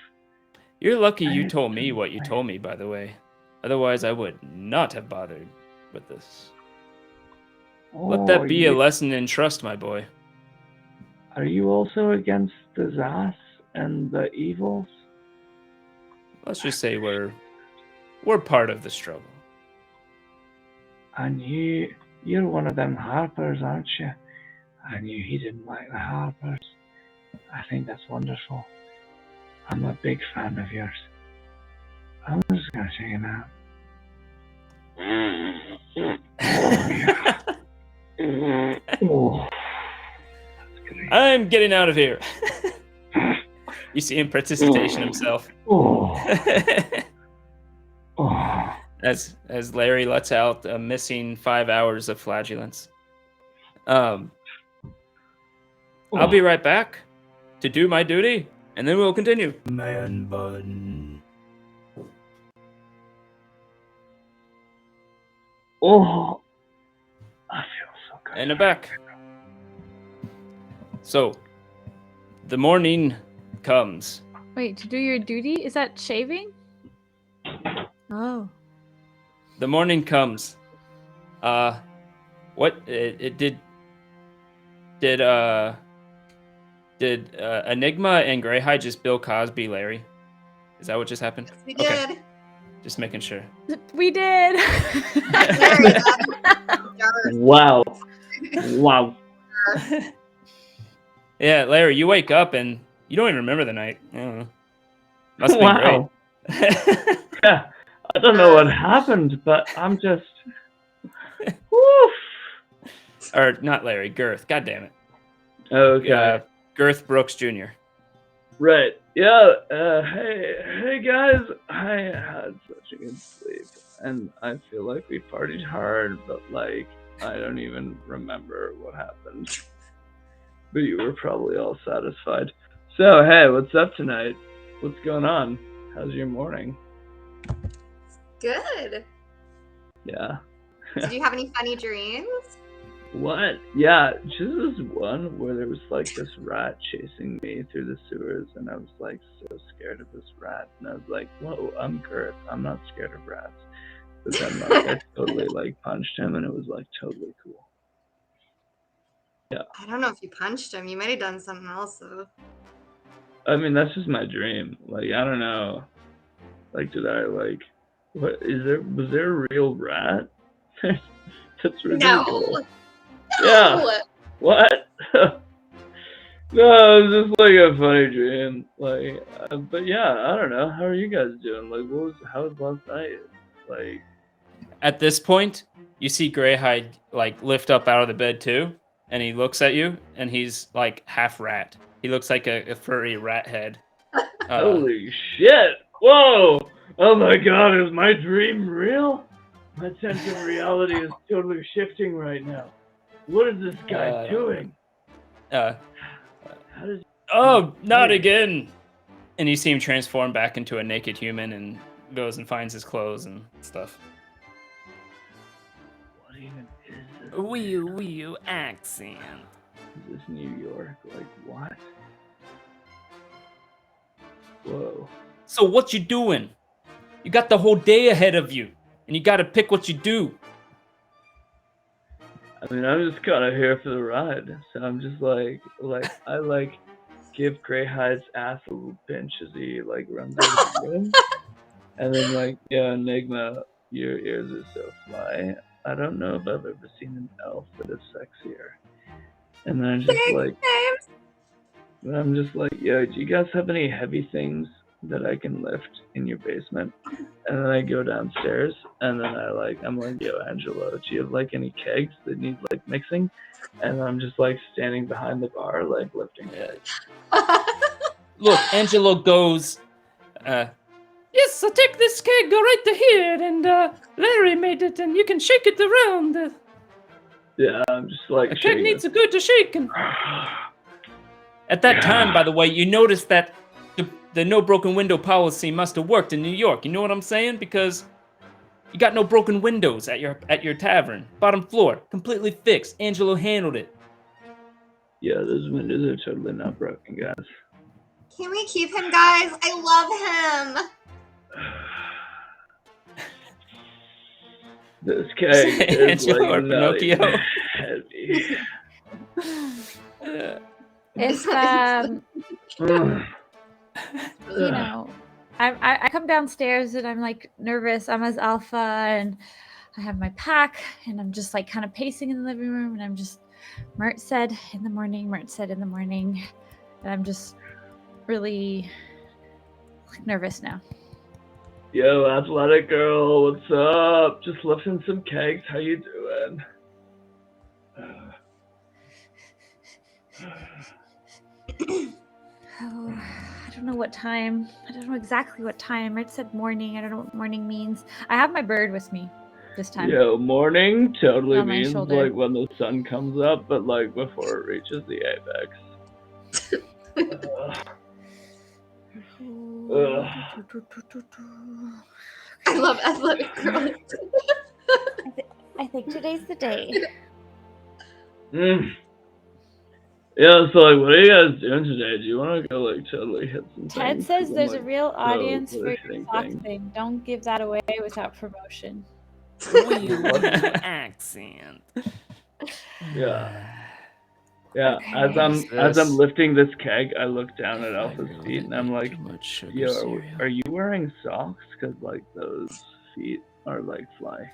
You're lucky you told me what you told me, by the way. Otherwise, I would not have bothered with this. Let that be a lesson in trust, my boy. Are you also against the Zas and the evils? Let's just say we're part of the struggle. And you're one of them Harpers, aren't you? I knew he didn't like the Harpers. I think that's wonderful. I'm a big fan of yours. I'm just gonna take a nap. Oh, that's great. I'm getting out of here. You see him participation himself. As Larry lets out a missing 5 hours of flatulence. I'll be right back to do my duty, and then we'll continue. Man bun. Oh, I feel so good. And I'm back. So, the morning comes. Wait, to do your duty? Is that shaving? Oh. The morning comes. What it did Enigma and Greyhide just Bill Cosby Larry? Is that what just happened? We did. Just making sure. We did. Wow. Wow. Yeah, Larry, you wake up and you don't even remember the night. I don't know. Must have been Wow. great. Yeah. I don't know what happened, but I'm just. Woof. Or not Larry, Girth. God damn it. Okay. Girth Brooks Jr. Right. Yeah. Hey guys. I had such a good sleep, and I feel like we partied hard, but like I don't even remember what happened. But you were probably all satisfied. So hey, what's up tonight? What's going on? How's your morning? Good. Yeah. Did you have any funny dreams? What? Yeah, just this one where there was like this rat chasing me through the sewers, and I was like so scared of this rat, and I was like, "Whoa, I'm Girth. I'm not scared of rats." But then like I totally like punched him, and it was like totally cool. Yeah. I don't know if you punched him. You might have done something else though. I mean, that's just my dream. Like I don't know. Like, did I like? What is there? Was there a real rat? That's ridiculous. No. Yeah. What? No, it was just like a funny dream. Like, but yeah, I don't know. How are you guys doing? Like, how was last night? Like, At this point, you see Greyhide like lift up out of the bed too, and he looks at you, and he's like half rat. He looks like a furry rat head. holy shit! Whoa! Oh my god, is my dream real? My sense of reality is totally shifting right now. What is this guy doing? How does? Oh, not again! And you see him transform back into a naked human and goes and finds his clothes and stuff. What even is this? Wee accent. Is this New York? Like what? Whoa. So what you doing? You got the whole day ahead of you, and you gotta pick what you do. I mean, I'm just kind of here for the ride, so I'm just like I like give Greyhide's ass a little pinch as he like runs out of the room, and then like, yeah, Enigma, your ears are so fly. I don't know if I've ever seen an elf that is sexier. And then I'm just like, yo, do you guys have any heavy things that I can lift in your basement? And then I go downstairs, and then I'm like, yo, Angelo, do you have like any kegs that need like mixing? And I'm just like standing behind the bar, like lifting kegs. Look, Angelo goes, yes, so take this keg, go right to here, and Larry made it, and you can shake it around. Yeah, I'm just like a keg needs a good to shake. And at that time, by the way, you notice that the no broken window policy must have worked in New York. You know what I'm saying? Because you got no broken windows at your tavern. Bottom floor, completely fixed. Angelo handled it. Yeah, those windows are totally not broken, guys. Can we keep him, guys? I love him. This keg is Angelo like or not Pinocchio? even heavy. If you know, I come downstairs and I'm like nervous. I'm as alpha and I have my pack and I'm just like kind of pacing in the living room and I'm just Mirt said in the morning, and I'm just really nervous now. Yo, athletic girl, what's up? Just lifting some kegs. How you doing? Oh, I don't know what time. I don't know exactly what time. Mirt said morning. I don't know what morning means. I have my bird with me this time. Yo, morning totally On my means shoulder. like when the sun comes up, but like before it reaches the apex. I love athletic girls. I think today's the day. Yeah, so like, what are you guys doing today? Do you want to go like totally hit some Ted things? says 'Cause I'm, there's like, a real audience so for your hitting sock things. thing. Don't give that away without promotion. Accent. Yeah. Yeah, Okay. as I'm lifting this keg, I look down at Alpha's feet and I'm like, yo, are you wearing socks? Because like those feet are like fly.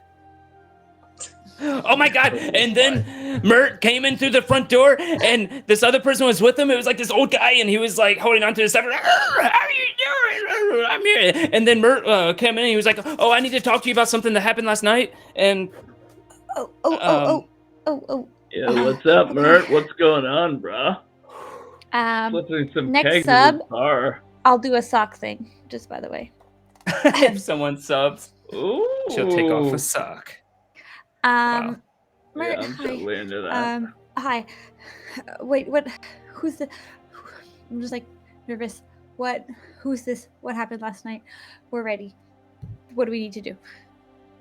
Oh my god! And then Mirt came in through the front door, and this other person was with him. It was like this old guy, and he was like holding onto his scepter. How are you doing? I'm here. And then Mirt came in, and he was like, "Oh, I need to talk to you about something that happened last night." And Oh. Yeah, what's up, Mirt? What's going on, bruh? Flipping some next kegs sub. in this bar. I'll do a sock thing, just by the way. if someone subs, Ooh. she'll take off a sock. Wow. Mirt, Yeah, I'm hi. totally into that. Hi. Wait, what? Who's the? I'm just like nervous. What? Who's this? What happened last night? We're ready. What do we need to do?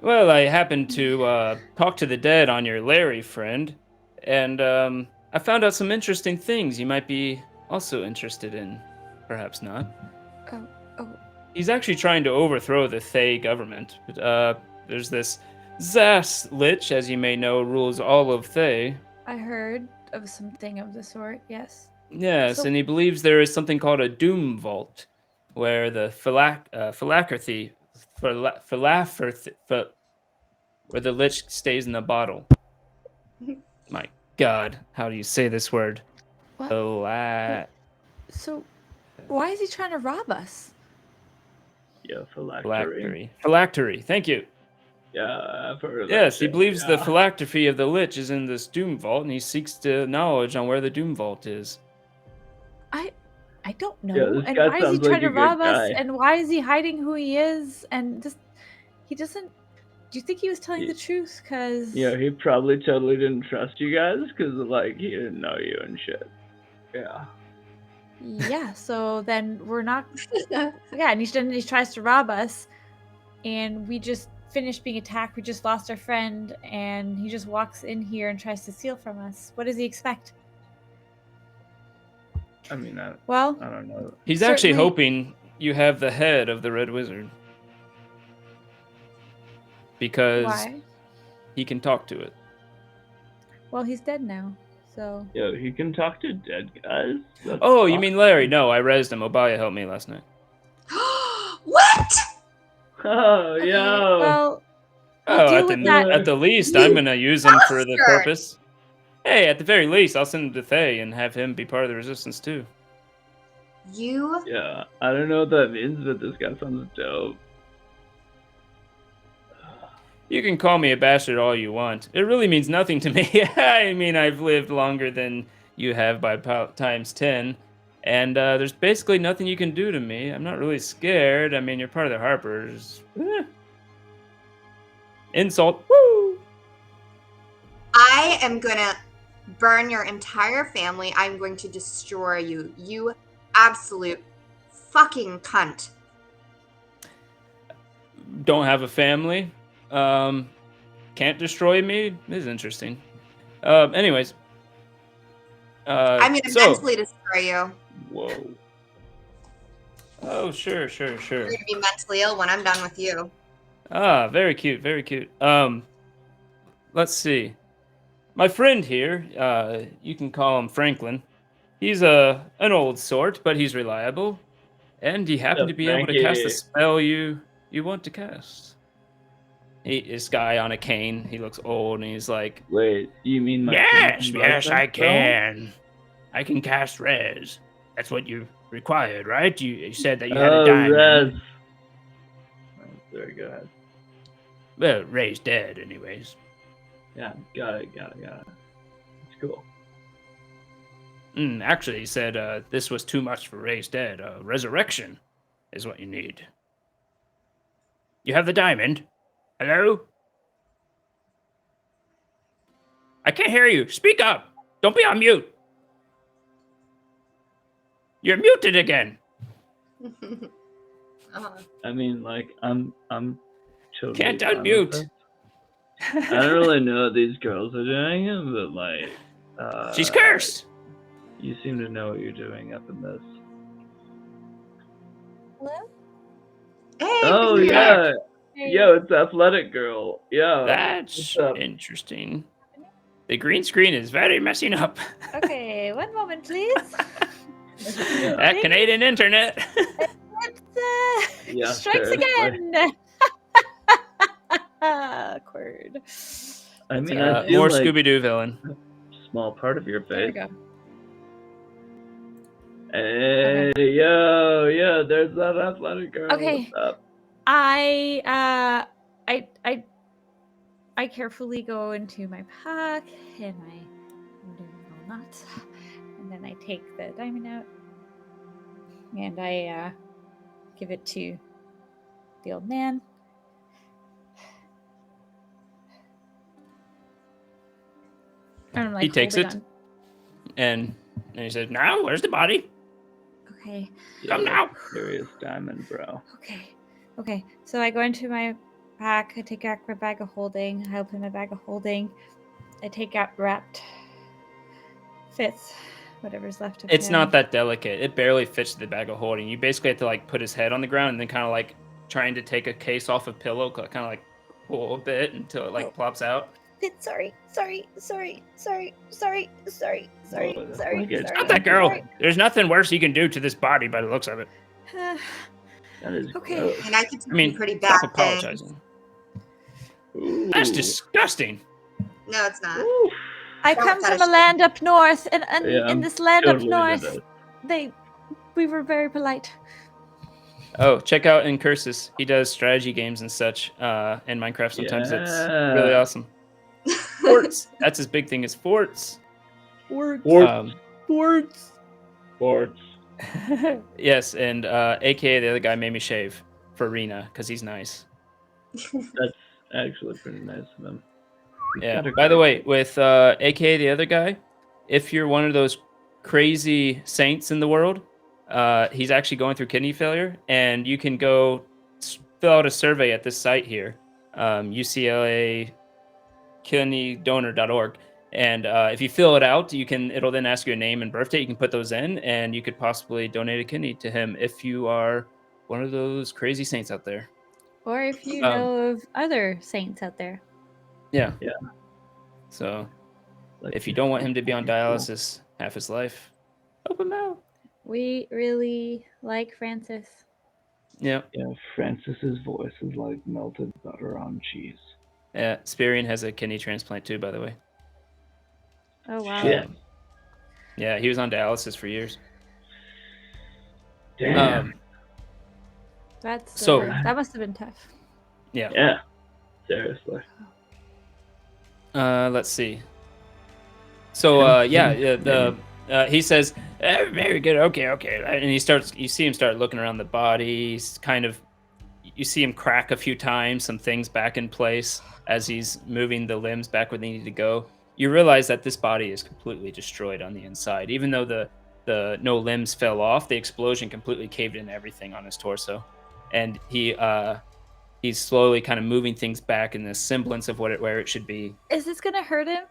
Well, I happened to talk to the dead on your Larry friend, and I found out some interesting things you might be also interested in. Perhaps not. Oh. He's actually trying to overthrow the Thay government. There's this Zas Lich, as you may know, rules all of Thay. I heard of something of the sort. Yes. Yes, So- and he believes there is something called a Doom Vault, where the where the Lich stays in the bottle. My God, how do you say this word? What? So, why is he trying to rob us? Yeah, phylactery. Phylactery. Thank you. Yeah, I've heard of that. Yes, he shit, believes the yeah. phylactery of the Lich is in this Doom Vault, and he seeks to knowledge on where the Doom Vault is. I don't know. Yeah, this and guy why is he sounds trying like to a good rob us? guy. And why is he hiding who he is? And just he doesn't. Do you think he was telling the truth? Cause Yeah, he probably totally didn't trust you guys because, like, he didn't know you and shit. Yeah. yeah. So then we're not. Yeah, and he tries to rob us, and we just finished being attacked. We just lost our friend, and he just walks in here and tries to steal from us. What does he expect? I mean, I don't know. He's actually Certainly- hoping you have the head of the Red Wizard. Because Why? he can talk to it. Well, he's dead now. So Yo, he can talk to dead guys? That's Oh, you awesome. mean Larry? No, I rezzed him. Obaya helped me last night. What? Oh, okay, yo. well, Oh, deal at with the, that. at the least, I'm going to use him for the bastard! purpose. Hey, at the very least, I'll send him to Thay and have him be part of the resistance, too. You? Yeah, I don't know what that means, but this guy sounds dope. You can call me a bastard all you want. It really means nothing to me. I mean, I've lived longer than you have by times 10. And there's basically nothing you can do to me. I'm not really scared. I mean, you're part of the Harpers. Insult. Woo! I am gonna burn your entire family. I'm going to destroy you. You absolute fucking cunt. Don't have a family. Can't destroy me. This is interesting. Anyways. I'm gonna mentally destroy you. Whoa. Oh, sure. You're gonna be mentally ill when I'm done with you. Ah, very cute, very cute. Let's see. My friend here, you can call him Franklin. He's an old sort, but he's reliable. And he happened to be able to cast the spell you want to cast. This guy on a cane, he looks old, and he's like, Wait, you mean my Yes, I can. I can cast res. That's what you required, right? You said that you had a diamond. Res. Very good. Well, Ray's dead, anyways. Yeah, got it. It's cool. Actually, he said this was too much for Ray's dead. Resurrection is what you need. You have the diamond. Hello? I can't hear you. Speak up. Don't be on mute. You're muted again. I mean, like, I'm totally Can't fine with unmute. this. I don't really know what these girls are doing, but like, She's cursed. You seem to know what you're doing up in this. Hello? Hey, Oh Peter. yeah, Hey. yo, it's Athletic Girl. Yeah, That's what's up? interesting. The green screen is very messing up. okay, one moment, please. That Canadian internet. Yeah, Strikes seriously. again. awkward. I mean, That's I okay. feel More like Scooby-Doo villain. small part of your There we face. go. Hey, yo, there's that athletic girl. Okay. What's up? I carefully go into my pack and I remove all nuts, and then I take the diamond out and I give it to the old man. And I'm like, He takes holding it. on. And he says, "Now, where's the body? Okay. Come now." Serious diamond, bro. Okay. So I go into my pack. I take out my bag of holding. I open my bag of holding. I take out wrapped fits whatever's left of It's him. not that delicate. It barely fits the bag of holding. You basically have to like put his head on the ground and then kind of like trying to take a case off a pillow, kind of like pull a bit until it like plops out. Sorry. Not that girl. There's nothing worse you can do to this body by the looks of it. That is Okay. gross. And I could I mean, pretty stop bad apologizing. Ooh. That's disgusting. No, it's not. Ooh. I Don't come from a fetish land up north, and Yeah, in I'm this land totally up into north, that. we were very polite. Oh, check out Incursus. He does strategy games and such in Minecraft. Sometimes it's really Yeah. awesome. Forts. That's his big thing is forts. Sports. Forts. Yes, and AKA the other guy made me shave for Rena because he's nice. That's actually pretty nice of him. He's Yeah. got a By the great- way, with AKA the other guy, if you're one of those crazy saints in the world, he's actually going through kidney failure, and you can go fill out a survey at this site here, UCLA-kidneydonor.org. And if you fill it out, it'll then ask your name and birthday. You can put those in, and you could possibly donate a kidney to him if you are one of those crazy saints out there. Or if you know of other saints out there. Yeah. Yeah. So Like, if you don't want him to be on cool. dialysis half his life, help him out. We really like Francis. Yeah. Yeah, Francis's voice is like melted butter on cheese. Yeah. Spirian has a kidney transplant too, by the way. Oh wow. Shit. Yeah, he was on dialysis for years. Damn. That's So- that must have been tough. Yeah. Yeah. Seriously. Let's see. So he says, very good, okay, and you see him start looking around the body. He's you see him crack a few times, some things back in place as he's moving the limbs back where they need to go. You realize that this body is completely destroyed on the inside. Even though the no limbs fell off, the explosion completely caved in everything on his torso, and he's slowly kind of moving things back in the semblance of where it should be. Is this gonna hurt him?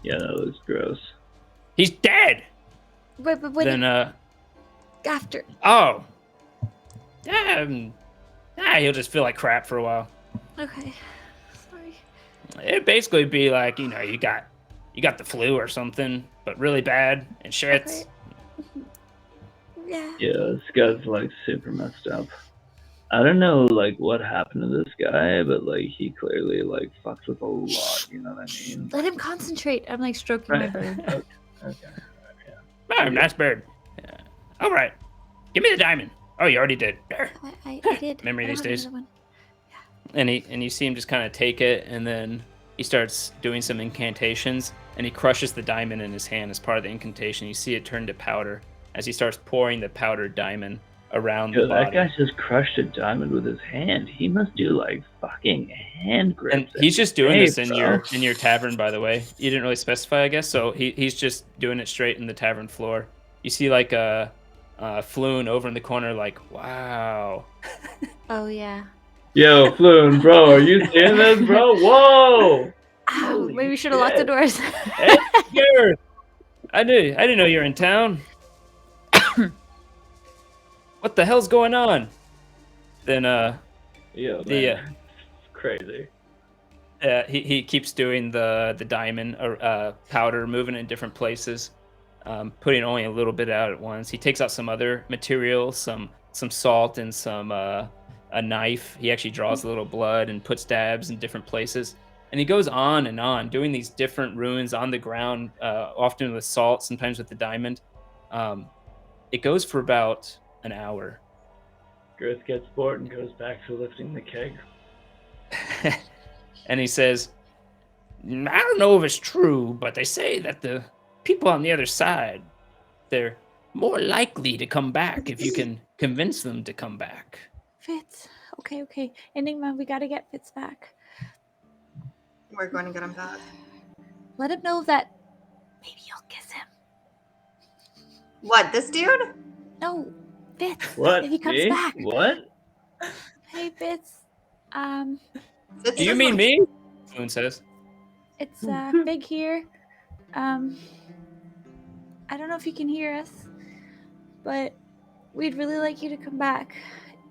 Yeah, that looks gross. He's dead. But when Then after. oh, he'll just feel like crap for a while. Okay. Sorry. It'd basically be like, you got the flu or something, but really bad and shits. Okay. Yeah. Yeah, this guy's like super messed up. I don't know like what happened to this guy, but like he clearly like fucks with a lot, you know what I mean? Let him concentrate. I'm like stroking my bird. Okay. Oh, nice bird. Yeah. All right, give me the diamond. Oh, you already did. There. I did. Memory I these don't have days. another one. And you see him just kind of take it, and then he starts doing some incantations, and he crushes the diamond in his hand as part of the incantation. You see it turn to powder as he starts pouring the powdered diamond around the Yo, that body. guy just crushed a diamond with his hand. He must do like fucking hand grips. And he's just doing this in bro. your tavern, by the way. You didn't really specify, I guess. So he's just doing it straight in the tavern floor. You see like a Floon over in the corner, like, wow. Oh yeah. Yo, Floon, bro, are you seeing this, bro? Whoa! Ow, maybe we should have locked the doors. Hey, Gareth! I didn't know you were in town. What the hell's going on? Then Yo, man, the it's crazy. he keeps doing the diamond powder, moving in different places, putting only a little bit out at once. He takes out some other material, some salt and some a knife. He actually draws a little blood and puts dabs in different places. And he goes on and on, doing these different runes on the ground, often with salt, sometimes with the diamond. It goes for about an hour. Girth gets bored and goes back to lifting the keg. And he says, I don't know if it's true, but they say that the people on the other side, they're more likely to come back if you can convince them to come back. Fitz. Okay. Enigma, we gotta get Fitz back. We're going to get him back. Let him know that maybe you'll kiss him. What, this dude? No, Fitz. What? If he comes Me? back. What? Hey, Fitz. Fitz Do you is mean like- me? Moon says. It's Fig here. I don't know if you can hear us, but we'd really like you to come back.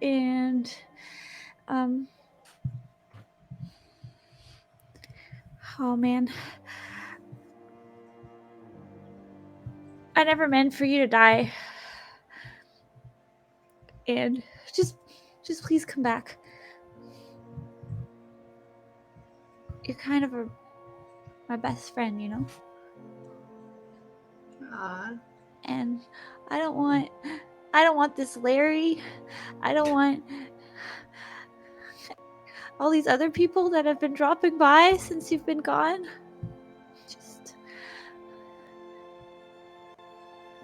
And oh man, I never meant for you to die. And just please come back. You're kind of my best friend, you know? Aw. And I don't want this Larry. I don't want all these other people that have been dropping by since you've been gone. Just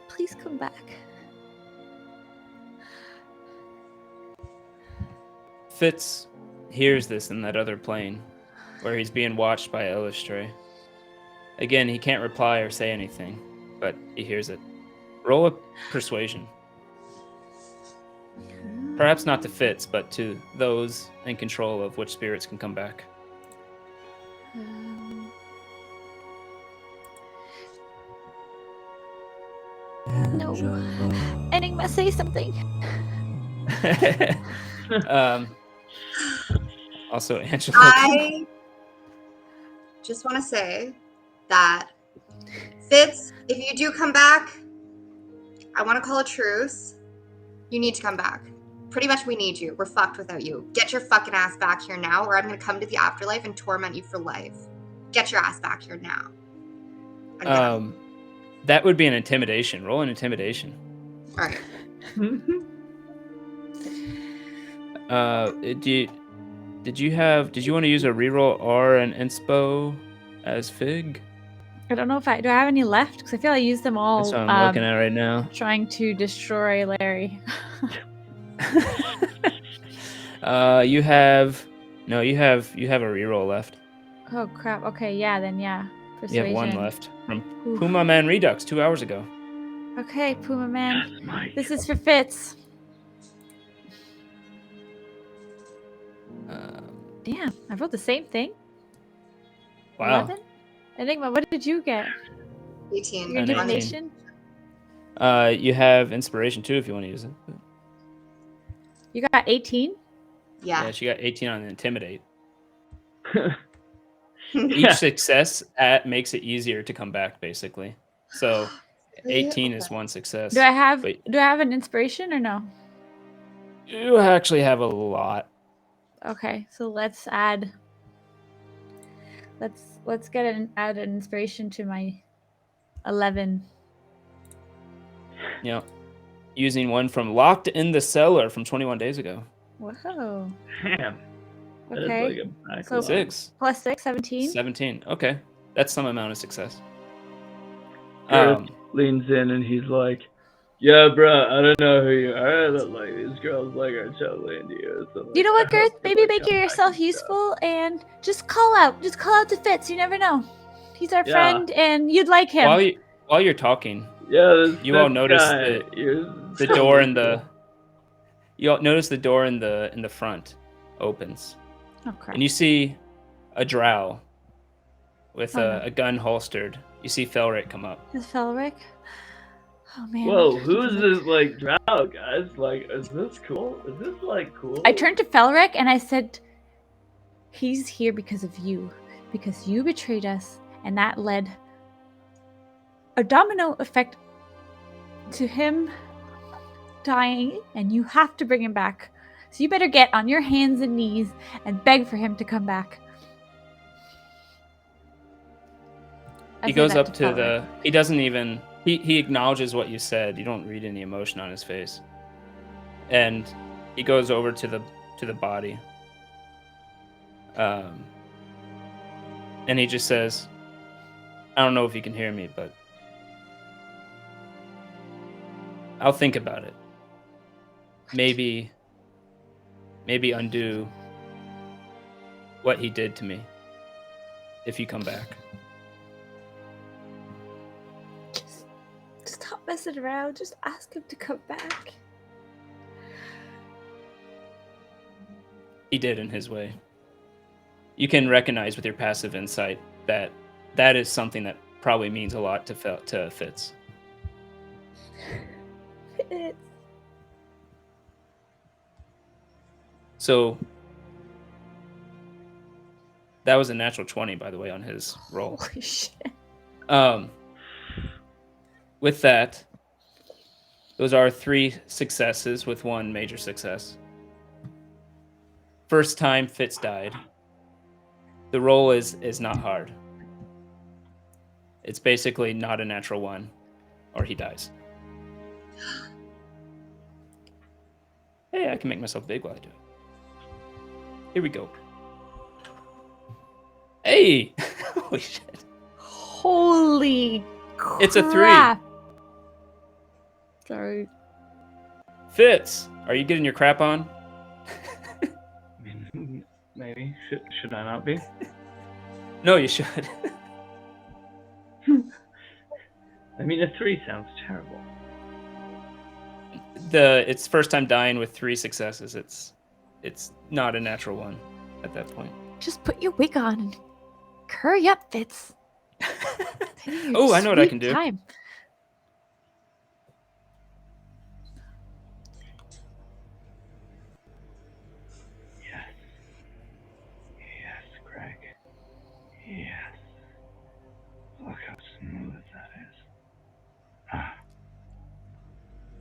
please come back. Fitz hears this in that other plane, where he's being watched by Illustray. Again, he can't reply or say anything, but he hears it. Roll a persuasion. Perhaps not to Fitz, but to those in control of which spirits can come back. No. Enigma, say something. Also, Angela. I just want to say that Fitz, if you do come back, I want to call a truce. You need to come back. Pretty much we need you. We're fucked without you. Get your fucking ass back here now, or I'm going to come to the afterlife and torment you for life. Get your ass back here now. I'm done. That would be an intimidation. Roll an intimidation. All right. Did you want to use a reroll R and inspo as Fig? I don't know if do I have any left? Because I feel I used them all. That's what I'm looking at right now. Trying to destroy Larry. You have a reroll left. Oh crap. Okay, yeah, then yeah. Persuasion. You have one left from Puma Man Redux 2 hours ago. Okay, Puma Man. Yes, Mike. This is for Fitz. Damn, I wrote the same thing. Wow. 11? Enigma, what did you get? 18. Your An 18. divination? You have inspiration too if you want to use it. You got 18? Yeah. Yeah, she got 18 on intimidate. Yeah. Each success makes it easier to come back, basically. So 18 is one success. Do I have Wait. an inspiration or no? You actually have a lot. Okay, so let's add. Let's add an inspiration to my 11. Yeah. Using one from Locked in the Cellar from 21 days ago. Whoa. Damn. That is Okay. like a back So- line. 6. Plus 6, 17. 17. Okay. That's some amount of success. Gareth leans in and he's like, "Yeah, bro, I don't know who you are, but like these girls like are totally into you." So, like, You know I what, Girth? hope you, Maybe like, make come back yourself and stuff." useful and just call out to Fitz. You never know. He's our Yeah. friend, and you'd like him. While you're talking, Yeah, this You all fifth notice guy, you're the so door in cool. you all notice the door in the front opens, Oh crap! and you see a drow with Oh, no. a gun holstered. You see Felric come up. Is Felric? Oh man. Whoa, who's this like drow, guys? Like, is this cool? Is this like cool? I turned to Felric and I said, "He's here because of you, because you betrayed us, and that led a domino effect to him dying, and you have to bring him back. So you better get on your hands and knees and beg for him to come back. I He say goes that up to cleric. the. He doesn't even. He acknowledges what you said. You don't read any emotion on his face. And he goes over to the body. And he just says, I don't know if you can hear me, but I'll think about it. Maybe undo what he did to me if you come back. Just stop messing around. Just ask him to come back. He did in his way. You can recognize with your passive insight that is something that probably means a lot to Fitz. Fitz. So that was a natural 20, by the way, on his roll. Holy shit. With that, those are 3 successes with 1 major success. First time Fitz died. The roll is not hard. It's basically not a natural 1, or he dies. Hey, I can make myself big while I do it. Here we go. Hey! Holy shit. Holy crap. It's a 3. Sorry. Fitz, are you getting your crap on? Maybe. Should I not be? No, you should. I mean, a 3 sounds terrible. It's first time dying with 3 successes. It's not a natural 1 at that point. Just put your wig on and hurry up, Fitz. Oh, I know what I can do. Time. Yes, Greg. Yes. Look how smooth that is. Ah.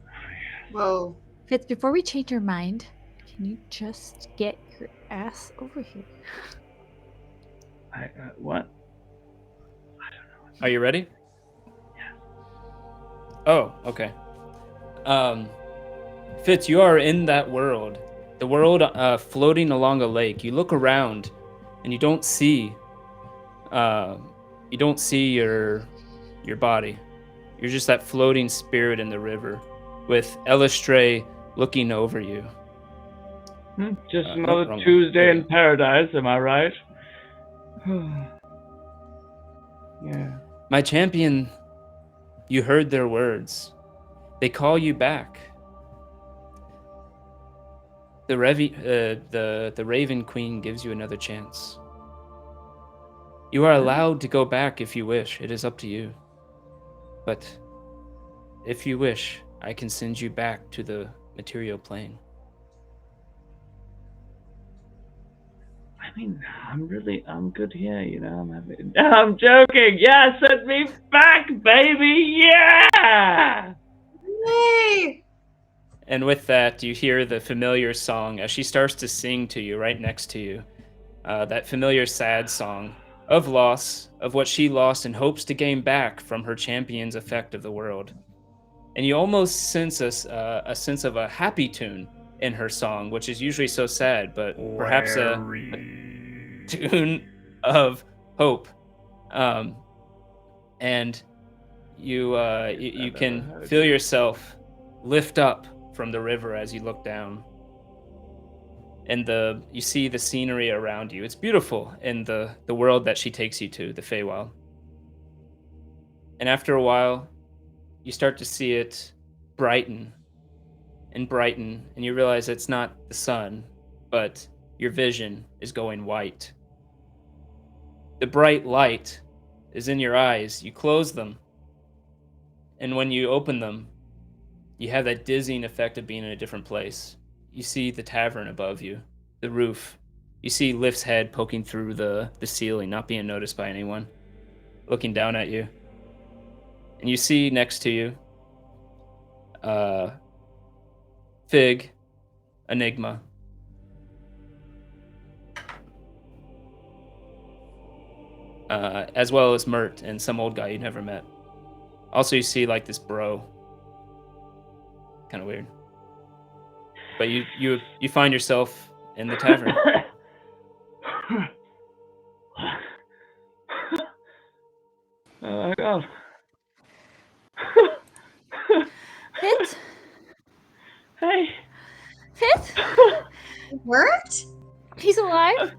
Oh, yes. Whoa. Fitz, before we change our mind, can you just get your ass over here? What? Are you ready? Yeah. Oh, okay. Fitz, you are in that world. The world floating along a lake. You look around and you don't see your body. You're just that floating spirit in the river with Elistray looking over you. Just no, another wrong one. Tuesday There in we go. paradise, am I right? Yeah. My champion, you heard their words. They call you back. The Raven Queen gives you another chance. You are allowed to go back if you wish. It is up to you. But if you wish, I can send you back to the material plane. I mean, I'm good here, you know. I'm joking. Yeah, send me back, baby. Yeah. Yay! And with that, you hear the familiar song as she starts to sing to you right next to you. That familiar sad song of loss, of what she lost and hopes to gain back from her champion's effect of the world. And you almost sense a sense of a happy tune in her song, which is usually so sad, but perhaps a tune of hope. And you can feel yourself lift up from the river as you look down. And you see the scenery around you. It's beautiful in the world that she takes you to, the Feywild. And after a while, you start to see it brighten, and you realize it's not the sun, but your vision is going white. The bright light is in your eyes. You close them, and when you open them, you have that dizzying effect of being in a different place. You see the tavern above you, the roof. You see Lift's head poking through the ceiling, not being noticed by anyone, looking down at you. And you see next to you, Fig, Enigma, as well as Mirt and some old guy you never met. Also, you see like this bro. Kind of weird. But you find yourself in the tavern. Oh my god. Fit? Hey. Fit? It worked? He's alive?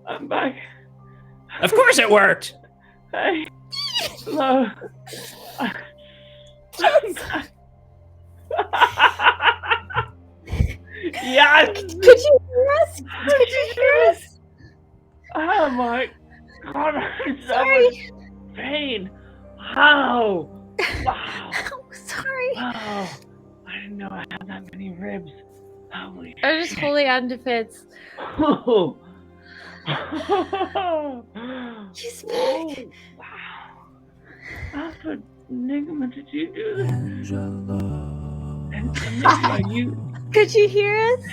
I'm back. Of course it worked! Hey. Hello. Yes! Could you hear us? Could you hear us? Oh my god, I'm so Sorry. much pain. How? Wow. Oh, sorry. Wow. I didn't know I had that many ribs. Holy I was just shit. holding on to Fitz. Oh. He's back. Oh, wow. Alpha Enigma, did you do this? Angela. Enigma, you... Could you hear us?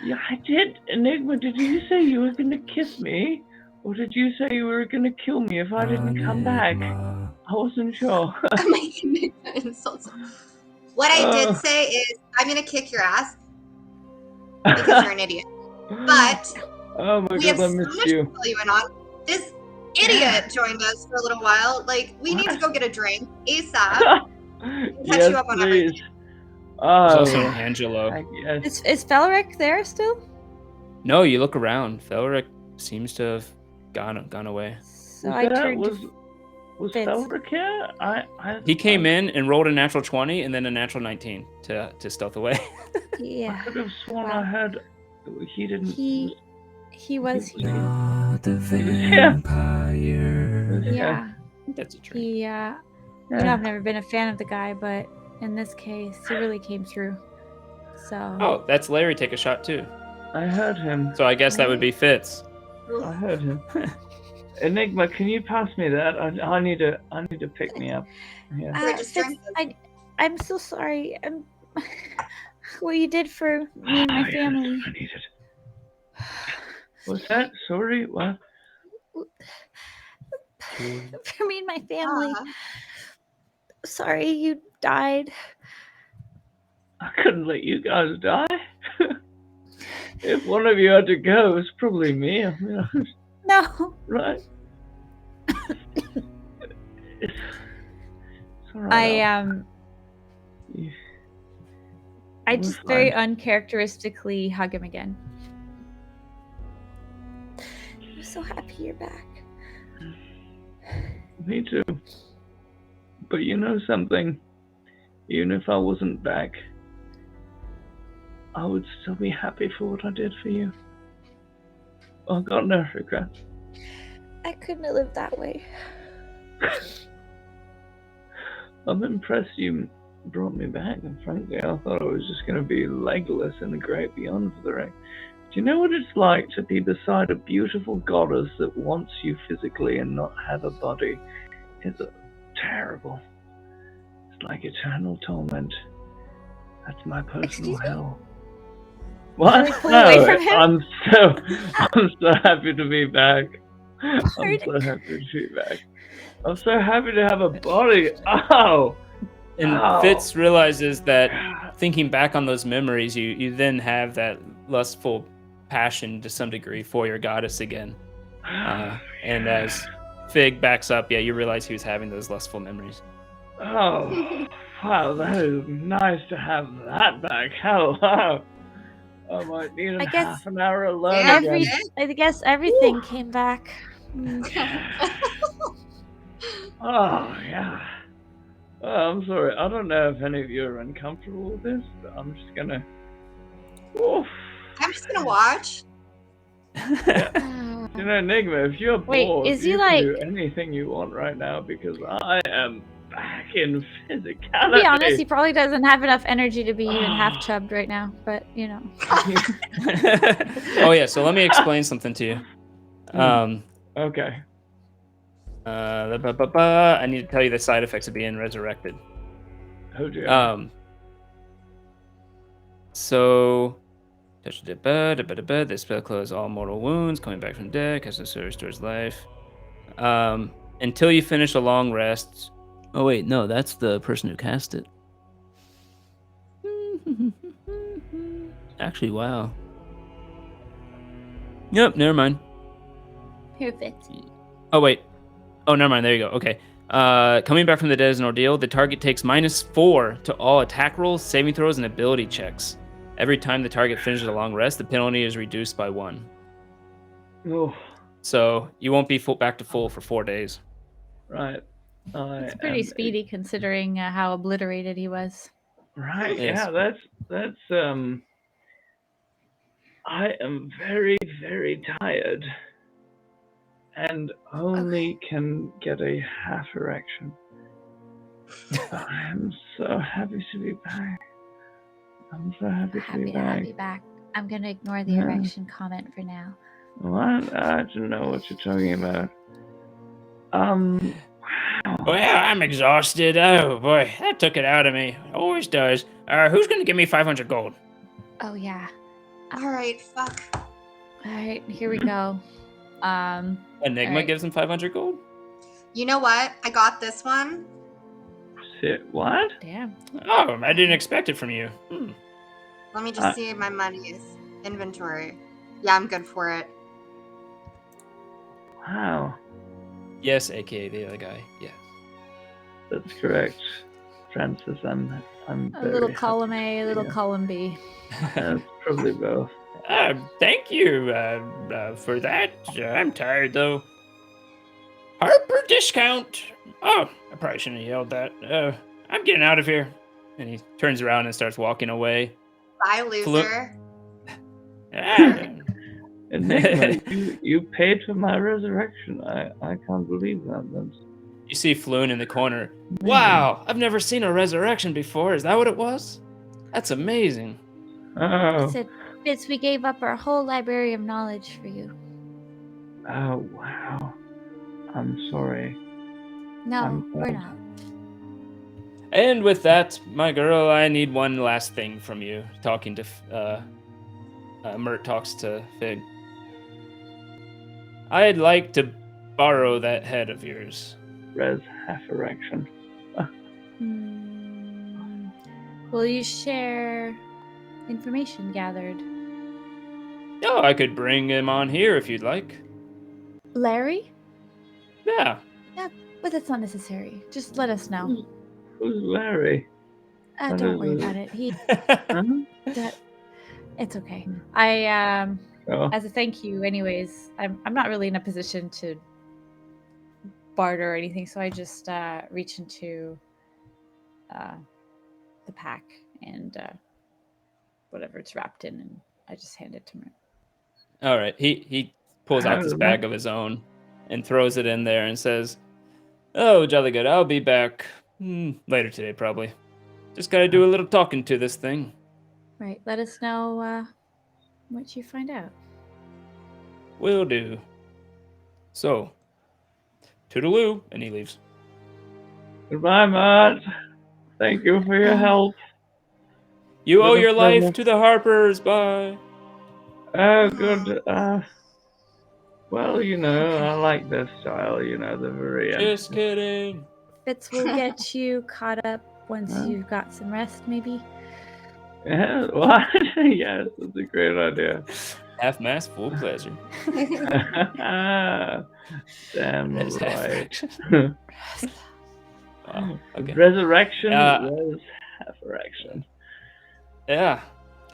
Yeah, I did. Enigma, did you say you were gonna kiss me? Or did you say you were gonna kill me if I didn't come back? I wasn't sure. I'm making insults. What I did say is, I'm gonna kick your ass because you're an idiot. But oh my we have god, I so missed much you. to fill you in on. This idiot joined us for a little while. Like, we need to go get a drink ASAP. Yes, you up on please. everything. There's Oh, also an Angelo. yes. Is Felric there still? No, you look around. Felric seems to have gone away. So I turned was Fitz. Felric here? He came in and rolled a natural 20 and then a natural 19 to stealth away. I Yeah. could have sworn Wow. I heard he didn't. He was here. Not the Yeah. vampire. Yeah. That's a trick. He you know, I've never been a fan of the guy, but in this case, he really came through. So Oh, that's Larry take a shot too. I heard him. So I guess that would be Fitz. I heard him. Enigma, can you pass me that? I need to pick me up. Yeah. We're just Fitz, drinking. I'm so sorry. What you did for me and my family. I need it. What's that? Sorry, what? For me and my family. Uh-huh. Sorry you died. I couldn't let you guys die. If one of you had to go, it's probably me. I mean, No. right? It's all right. I We're just very fine. uncharacteristically hug him again. I'm so happy you're back. Me too. But you know something? Even if I wasn't back, I would still be happy for what I did for you. I got no regrets. I couldn't have lived that way. I'm impressed you brought me back, and frankly, I thought I was just going to be legless in the great beyond for the ring. Do you know what it's like to be beside a beautiful goddess that wants you physically and not have a body? It's terrible. It's like eternal torment. That's my personal Excuse me? hell. What? Can we pull away from him? I'm so happy to be back. I'm so happy to be back. I'm so happy to have a body. Oh! And Ow. Fitz realizes that thinking back on those memories, you then have that lustful passion to some degree for your goddess again. And as Fig backs up, yeah, you realize he was having those lustful memories. Oh, wow, that is nice to have that back. How? Wow. I might need I guess half an hour alone every- again. I guess everything came back. Oh, yeah. Oh, I'm sorry. I don't know if any of you are uncomfortable with this, but I'm just gonna... Oof. I'm just gonna watch. You know, Enigma, if you're Wait, bored, is he you like- can do anything you want right now because I am back in physicality. To be honest, he probably doesn't have enough energy to be even half chubbed right now, but you know. Oh yeah, so let me explain something to you. Okay. I need to tell you the side effects of being resurrected. Oh dear. So this spell closes all mortal wounds. Coming back from death, cast a surge restores life. Until you finish a long rest. Oh wait, no, that's the person who cast it. Actually, wow. Yep, never mind. Perfect. Oh wait. Oh, never mind. There you go. Okay. Coming back from the dead is an ordeal. The target takes -4 to all attack rolls, saving throws, and ability checks. Every time the target finishes a long rest, the penalty is reduced by 1. Oh, So you won't be back to full for 4 days. right. It's pretty speedy considering how obliterated he was. Right. Yes. Yeah. That's. I am very, very tired, and only can get a half erection. But I am so happy to be back. I'm so happy to Happy be to have back. you back. I'm gonna ignore the Yeah. erection comment for now. What? I don't know what you're talking about. Wow. Well, I'm exhausted. Oh boy, that took it out of me. Always does. Who's gonna give me 500 gold? Oh yeah. All right, fuck. All right, here we go. Enigma Alright. gives him 500 gold? You know what? I got this one. Shit, what? Damn. Oh, I didn't expect it from you. Let me just see my money's inventory. Yeah, I'm good for it. Wow. Yes, aka the other guy. Yes. That's correct. Francis, I'm A very little happy column to A, a see little you. column B. It's probably both. Thank you for that. I'm tired though. Harper discount. Oh, I probably shouldn't have yelled that. I'm getting out of here. And he turns around and starts walking away. Bye, loser. Ah, Enigma, you paid for my resurrection. I can't believe that. That's you see Floon in the corner. Wow, I've never seen a resurrection before. Is that what it was? That's amazing. oh. Said, Fitz, we gave up our whole library of knowledge for you. Oh wow. I'm sorry. No, we're glad. not. And with that, my girl, I need one last thing from you. Talking to Mirt talks to Fig. I'd like to borrow that head of yours. Res half erection. Will you share information gathered? Oh, I could bring him on here if you'd like. Larry? Yeah. Yeah, but that's not necessary. Just let us know. Who's Larry? What Don't is worry it? about it. Huh? It's okay. I Oh. as a thank you, anyways. I'm not really in a position to barter or anything, so I just reach into the pack and whatever it's wrapped in, and I just hand it to him. All right. He pulls out this bag of his own and throws it in there and says, "Oh, jolly good. I'll be back later today, probably. Just gotta do a little talking to this thing." Right. Let us know what you find out. Will do. So, toodaloo, and he leaves. Goodbye, Matt. Thank you for your help. You owe Been a your life pleasure. to the Harpers. Bye. Oh, good. Well, you know, I like their style. You know, they're very. Just kidding. Fitz will get you caught up once you've got some rest, maybe. Yeah, what? Yes, that's a great idea. Half mass, full pleasure. Damn Res half right. erection. Wow, okay. Resurrection was half erection. Yeah.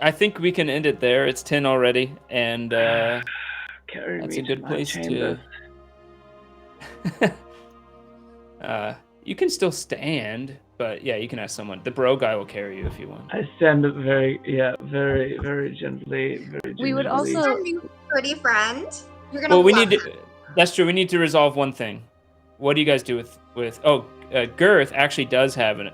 I think we can end it there. It's 10 already, and Carry that's me a good to my place chamber. to. You can still stand, but yeah, you can ask someone. The bro guy will carry you if you want. I stand up very, very gently, very gingerly. We would also. Our new pretty friend. You're gonna Well, we love need him. to. That's true. We need to resolve one thing. What do you guys do with? Oh, Girth actually does have an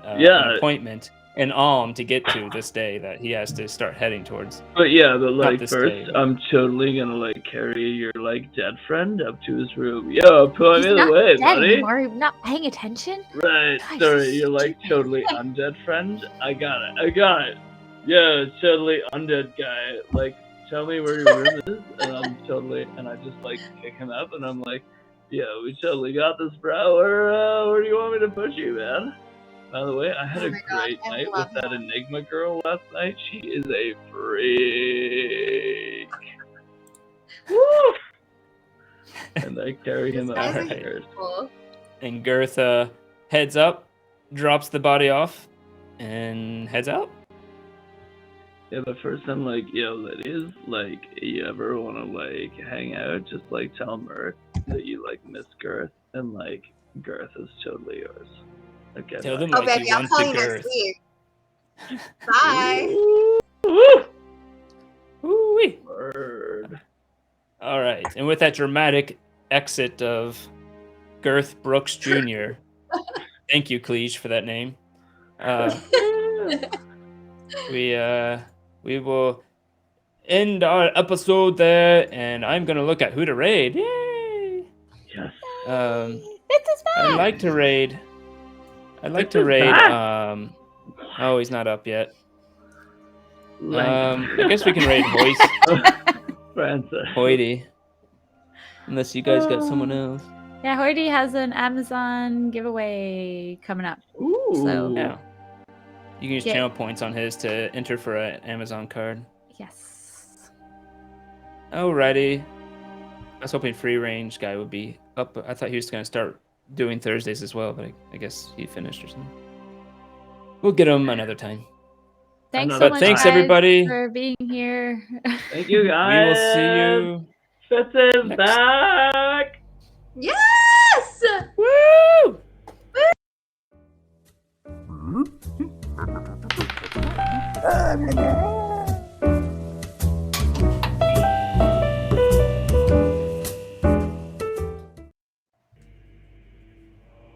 appointment in Alm to get to this day that he has to start heading towards. But yeah, but Not like this first, day, but- I'm totally gonna like carry your like dead friend up to his room. Yo, put He's me not away, dead buddy. anymore. You're not paying attention. Right, Gosh, sorry, so you're like stupid. totally undead friend. I got it. Yeah, totally undead guy. Like, tell me where your room is, and I'm totally, and I just like kick him up, and I'm like, Yeah, we totally got this, bro. Where do you want me to push you, man? By the way, I had Oh a my God, great I night love with that him. Enigma girl last night. She is a freak. Woo! And I carry him This guy's upstairs. incredible. And Girth heads up, drops the body off, and heads out. Yeah, but first I'm like, yo, ladies, like, you ever want to, like, hang out? Just, like, tell Mirt that you, like, miss Girth, and, like, Girth is totally yours. Okay, Tell bye. them Oh, like baby, you I'll went call to you next Girth. week. Bye. Woo-wee. Word. All right, and with that dramatic exit of Girth Brooks Jr., thank you, Cleege, for that name. We will end our episode there, and I'm gonna look at who to raid. Yay! Yes. Fitz is back. I'd like to raid. Fitz is raid. back. Oh, he's not up yet. Lank. I guess we can raid Francis. Hoity. Unless you guys got someone else. Yeah, Hoity has an Amazon giveaway coming up. Ooh. So Yeah. You can use Yeah. channel points on his to enter for an Amazon card. yes. Alrighty. I was hoping free range guy would be up. I thought he was gonna start doing Thursdays as well, but I guess he finished or something. We'll get him another time. Thanks so But much, thanks, guys, everybody. for being here. Thank you, We guys. will see you. Fitz is next- back. Yes! Woo!